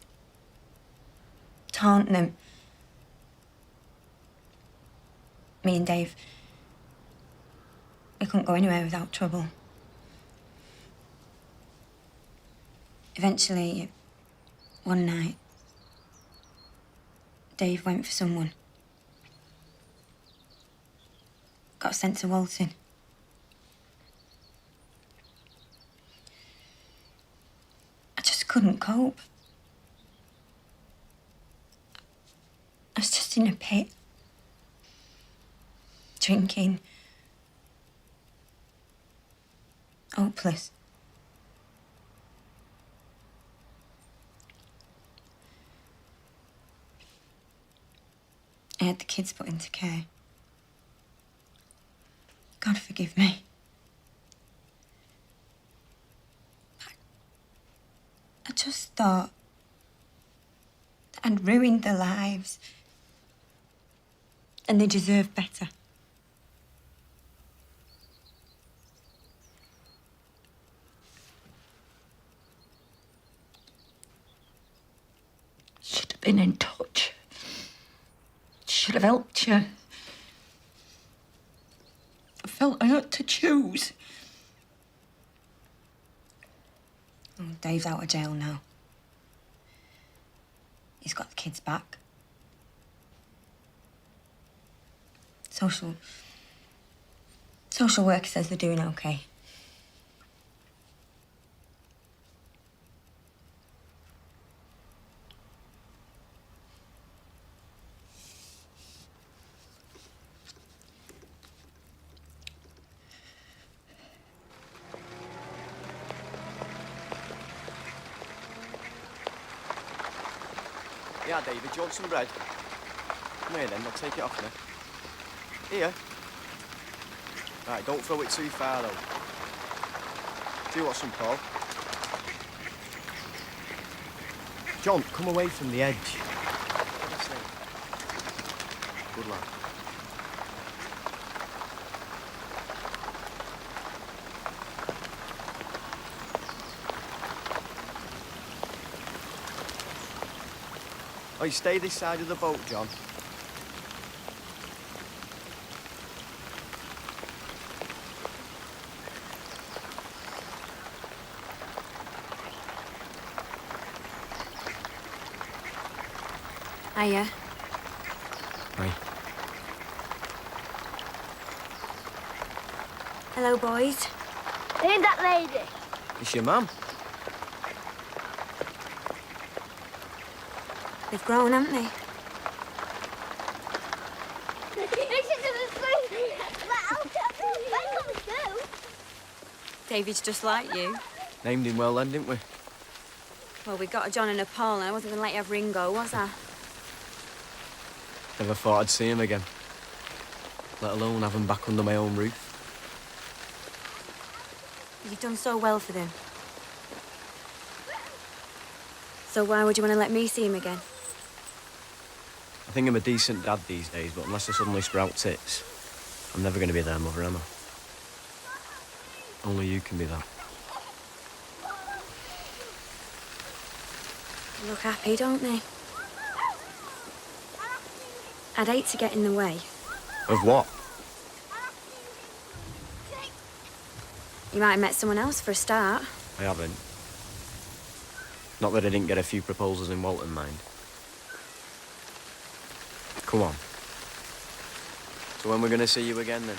Speaker 1: Taunt them. Me and Dave, we couldn't go anywhere without trouble. Eventually, one night, Dave went for someone. Got sent to Walton. I just couldn't cope. I was just in a pit. Drinking. Hopeless. I had the kids put into care. God forgive me. I just thought that I'd ruined their lives and they deserve better.
Speaker 4: Should have been in touch. Should have helped you. I felt I had to choose.
Speaker 1: Oh, Dave's out of jail now. He's got the kids back. Social worker says they're doing okay.
Speaker 13: Yeah, David, do you want some bread? Come here then, I'll take it off now. Here. Right, don't throw it too far though. Do you want some, Paul? John, come away from the edge. Good lad. Oh, you stay this side of the boat, John.
Speaker 1: Hiya.
Speaker 13: Hi.
Speaker 1: Hello, boys.
Speaker 17: Ain't that lady?
Speaker 13: It's your mum.
Speaker 1: They've grown, haven't they? David's just like you.
Speaker 13: Named him well then, didn't we?
Speaker 1: Well, we got a John and a Paul, and I wasn't going to let you have Ringo, was I?
Speaker 13: Never thought I'd see him again. Let alone have him back under my own roof.
Speaker 1: You've done so well for them. So why would you want to let me see him again?
Speaker 19: I think I'm a decent dad these days, but unless I suddenly sprout tits, I'm never going to be their mother, am I? Only you can be that.
Speaker 1: They look happy, don't they? I'd hate to get in the way.
Speaker 19: Of what?
Speaker 1: You might have met someone else for a start.
Speaker 19: I haven't. Not that I didn't get a few proposals in Walton, mind. Come on. So when we're going to see you again, then?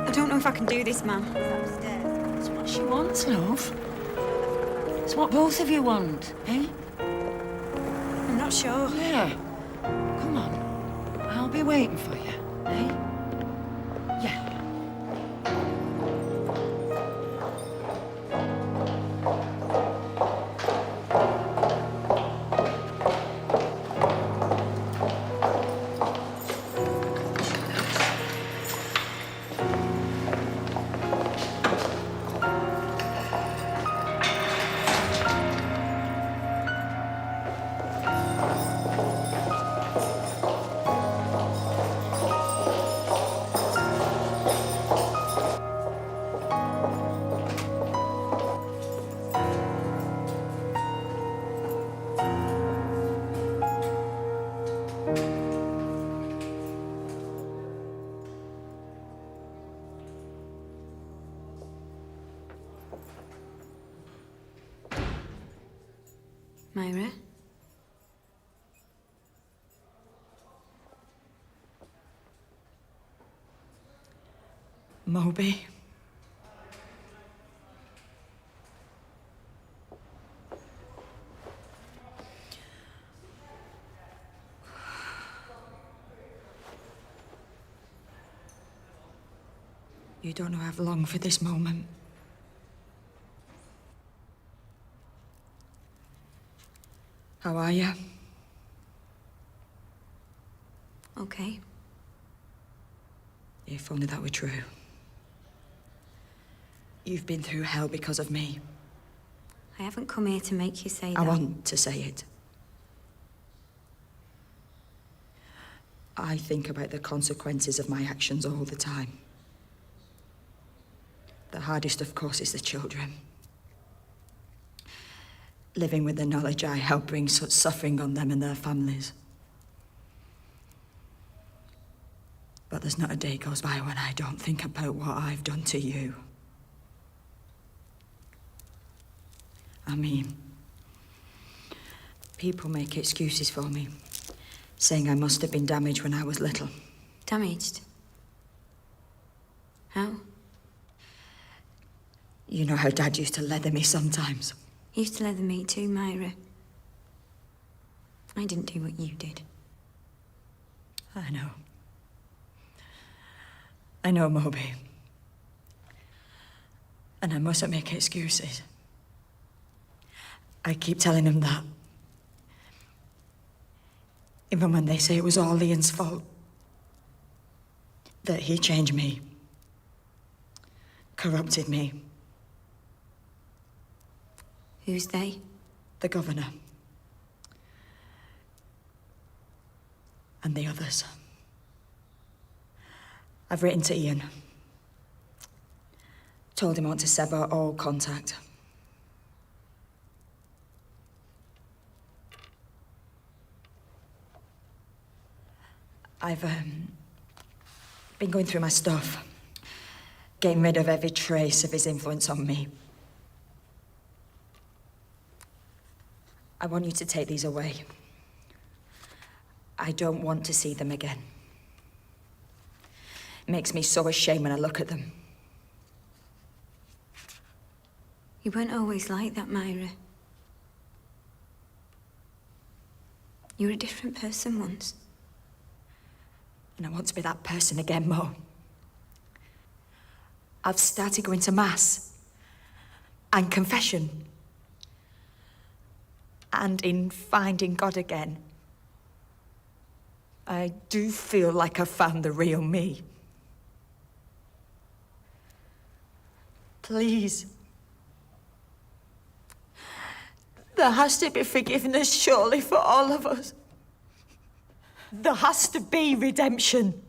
Speaker 1: I don't know if I can do this, Mum.
Speaker 4: It's what she wants, love. It's what both of you want, eh?
Speaker 1: I'm not sure.
Speaker 4: Yeah. Come on. I'll be waiting for you, eh? Yeah.
Speaker 1: Myra?
Speaker 4: Moby. You don't know I've longed for this moment. How are you?
Speaker 1: Okay.
Speaker 4: If only that were true. You've been through hell because of me.
Speaker 1: I haven't come here to make you say that.
Speaker 4: I want to say it. I think about the consequences of my actions all the time. The hardest, of course, is the children. Living with the knowledge I helped bring such suffering on them and their families. But there's not a day goes by when I don't think about what I've done to you. I mean, people make excuses for me, saying I must have been damaged when I was little.
Speaker 1: Damaged? How?
Speaker 4: You know how Dad used to leather me sometimes.
Speaker 1: He used to leather me too, Myra. I didn't do what you did.
Speaker 4: I know. I know, Moby. And I mustn't make excuses. I keep telling him that. Even when they say it was all Ian's fault. That he changed me. Corrupted me.
Speaker 1: Who's they?
Speaker 4: The governor. And the others. I've written to Ian. Told him I want to sever all contact. I've been going through my stuff, getting rid of every trace of his influence on me. I want you to take these away. I don't want to see them again. It makes me so ashamed when I look at them.
Speaker 1: You weren't always like that, Myra.
Speaker 4: You were a different person once. And I want to be that person again, Mo. I've started going to Mass and confession. And in finding God again, I do feel like I've found the real me. Please. There has to be forgiveness, surely, for all of us. There has to be redemption.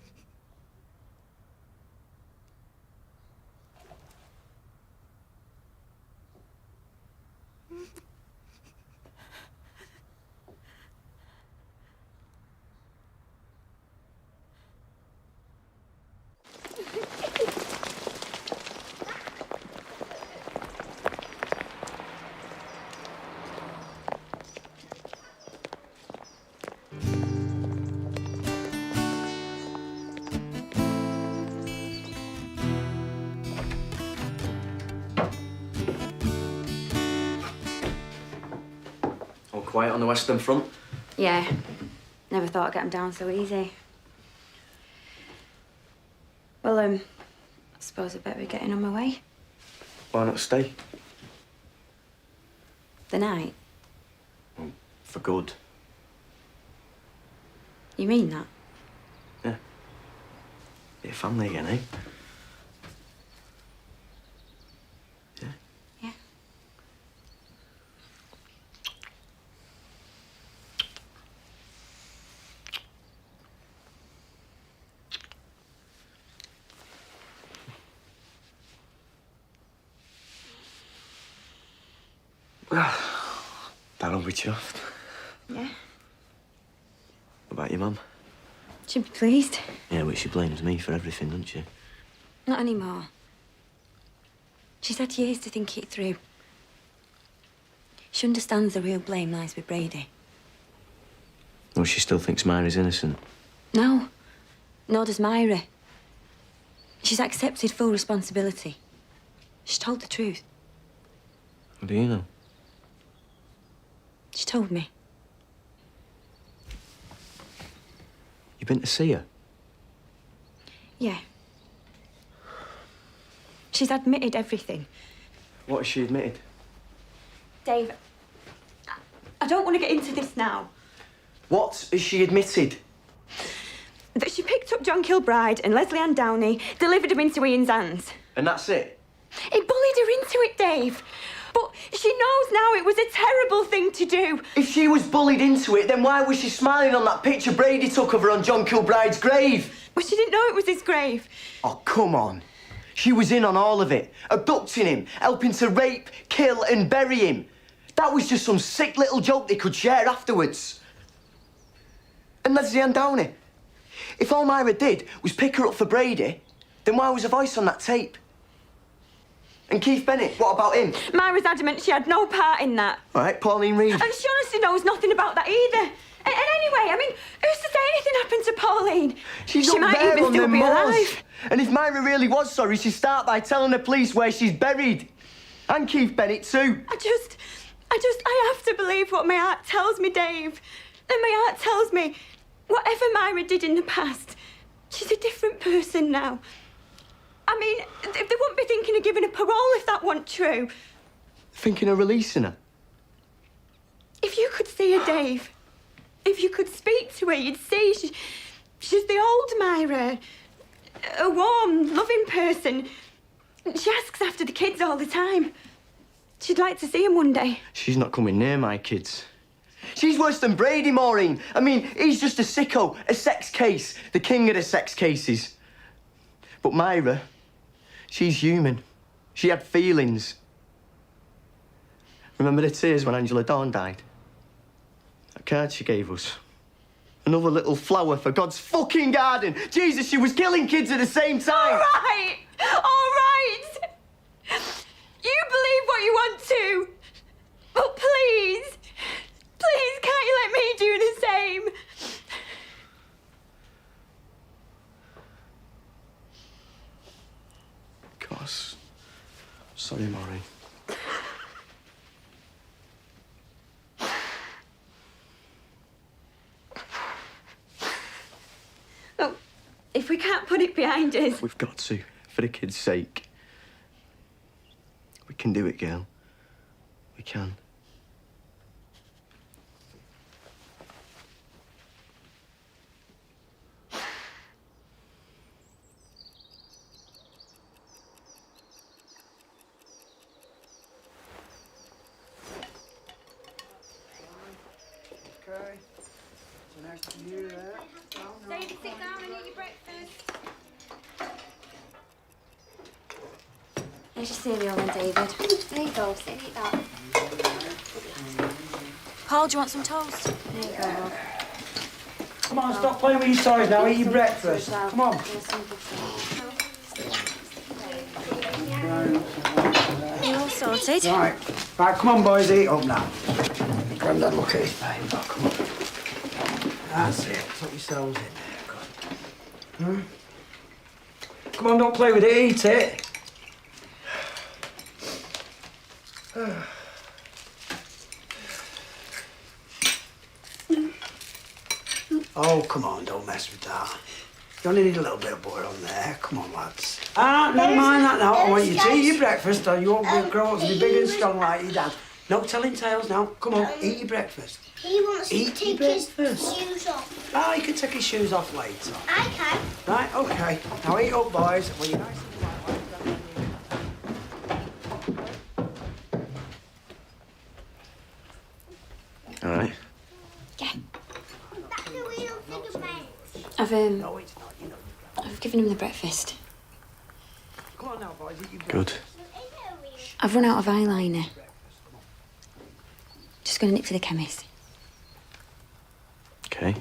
Speaker 19: All quiet on the Western Front?
Speaker 1: Yeah. Never thought I'd get them down so easy. Well, I suppose I'd better be getting on my way.
Speaker 19: Why not stay?
Speaker 1: The night?
Speaker 19: For good.
Speaker 1: You mean that?
Speaker 19: Yeah. Be a family again, eh? Yeah.
Speaker 1: Yeah.
Speaker 19: That'll be chuffed.
Speaker 1: Yeah.
Speaker 19: What about your mum?
Speaker 1: She'd be pleased.
Speaker 19: Yeah, but she blames me for everything, doesn't she?
Speaker 1: Not anymore. She's had years to think it through. She understands the real blame lies with Brady.
Speaker 19: Or she still thinks Myra's innocent.
Speaker 1: No. Nor does Myra. She's accepted full responsibility. She told the truth.
Speaker 19: What do you know?
Speaker 1: She told me.
Speaker 19: You been to see her?
Speaker 1: Yeah. She's admitted everything.
Speaker 19: What has she admitted?
Speaker 1: Dave, I don't want to get into this now.
Speaker 19: What has she admitted?
Speaker 1: That she picked up John Kilbride and Leslie Ann Downey, delivered him into Ian's hands.
Speaker 19: And that's it?
Speaker 1: He bullied her into it, Dave. But she knows now it was a terrible thing to do.
Speaker 19: If she was bullied into it, then why was she smiling on that picture Brady took of her on John Kilbride's grave?
Speaker 1: Well, she didn't know it was his grave.
Speaker 19: Oh, come on. She was in on all of it. Abducting him, helping to rape, kill and bury him. That was just some sick little joke they could share afterwards. And Leslie Ann Downey. If all Myra did was pick her up for Brady, then why was her voice on that tape? And Keith Bennett, what about him?
Speaker 1: Myra's adamant she had no part in that.
Speaker 19: All right, Pauline Reed.
Speaker 1: And she honestly knows nothing about that either. And anyway, I mean, who's to say anything happened to Pauline?
Speaker 19: She
Speaker 1: might
Speaker 19: there
Speaker 1: even
Speaker 19: on
Speaker 1: still
Speaker 19: them
Speaker 1: be
Speaker 19: moors.
Speaker 1: alive.
Speaker 19: And if Myra really was sorry, she'd start by telling the police where she's buried. And Keith Bennett too.
Speaker 1: I have to believe what my heart tells me, Dave. And my heart tells me, whatever Myra did in the past, she's a different person now. I mean, they wouldn't be thinking of giving her parole if that weren't true.
Speaker 19: Thinking of releasing her.
Speaker 1: If you could see her, Dave, if you could speak to her, you'd see she's the old Myra. A warm, loving person. She asks after the kids all the time. She'd like to see them one day.
Speaker 19: She's not coming near my kids. She's worse than Brady, Maureen. I mean, he's just a sicko, a sex case, the king of the sex cases. But Myra, she's human. She had feelings. Remember the tears when Angela Dawn died? That card she gave us. Another little flower for God's fucking garden. Jesus, she was killing kids at the same time.
Speaker 1: All right. You believe what you want to. But please, can't you let me do the same?
Speaker 19: Of course. Sorry, Maureen.
Speaker 1: If we can't put it behind us...
Speaker 13: We've got to, for the kids' sake. We can do it, girl. We can.
Speaker 21: Okay. So next to you there.
Speaker 5: David, sit down and eat your breakfast.
Speaker 1: Here's your cereal then, David.
Speaker 5: There you go, sit and eat that.
Speaker 1: Paul, do you want some toast? There you go, love.
Speaker 21: Come on, stop playing with your toys now. Eat your breakfast. Come on.
Speaker 1: You're all sorted.
Speaker 21: Right, come on, boys, eat up now. Grandad, look at his paper. Come on. That's it. Put yourselves in there. Good. Come on, don't play with it. Eat it. Oh, come on, don't mess with that. You only need a little bit of butter on there. Come on, lads. Never mind that now. I want you to eat your breakfast or you won't grow up to be big and strong like your dad. No telling tales now. Come on, eat your breakfast.
Speaker 5: He wants
Speaker 21: Eat
Speaker 5: to take
Speaker 21: your
Speaker 5: his
Speaker 21: breakfast.
Speaker 5: shoes off.
Speaker 21: Oh, he can take his shoes off later.
Speaker 5: I can.
Speaker 21: Right, okay. Now eat up, boys. Well, you're nice and
Speaker 13: All right.
Speaker 5: That's the real thing about.
Speaker 1: I've given him the breakfast.
Speaker 21: Come on now, boys. Eat your
Speaker 13: Good.
Speaker 1: I've run out of eyeliner. Just gonna nip to the chemist.
Speaker 13: Okay.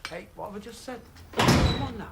Speaker 21: Hey, what have I just said? Come on now.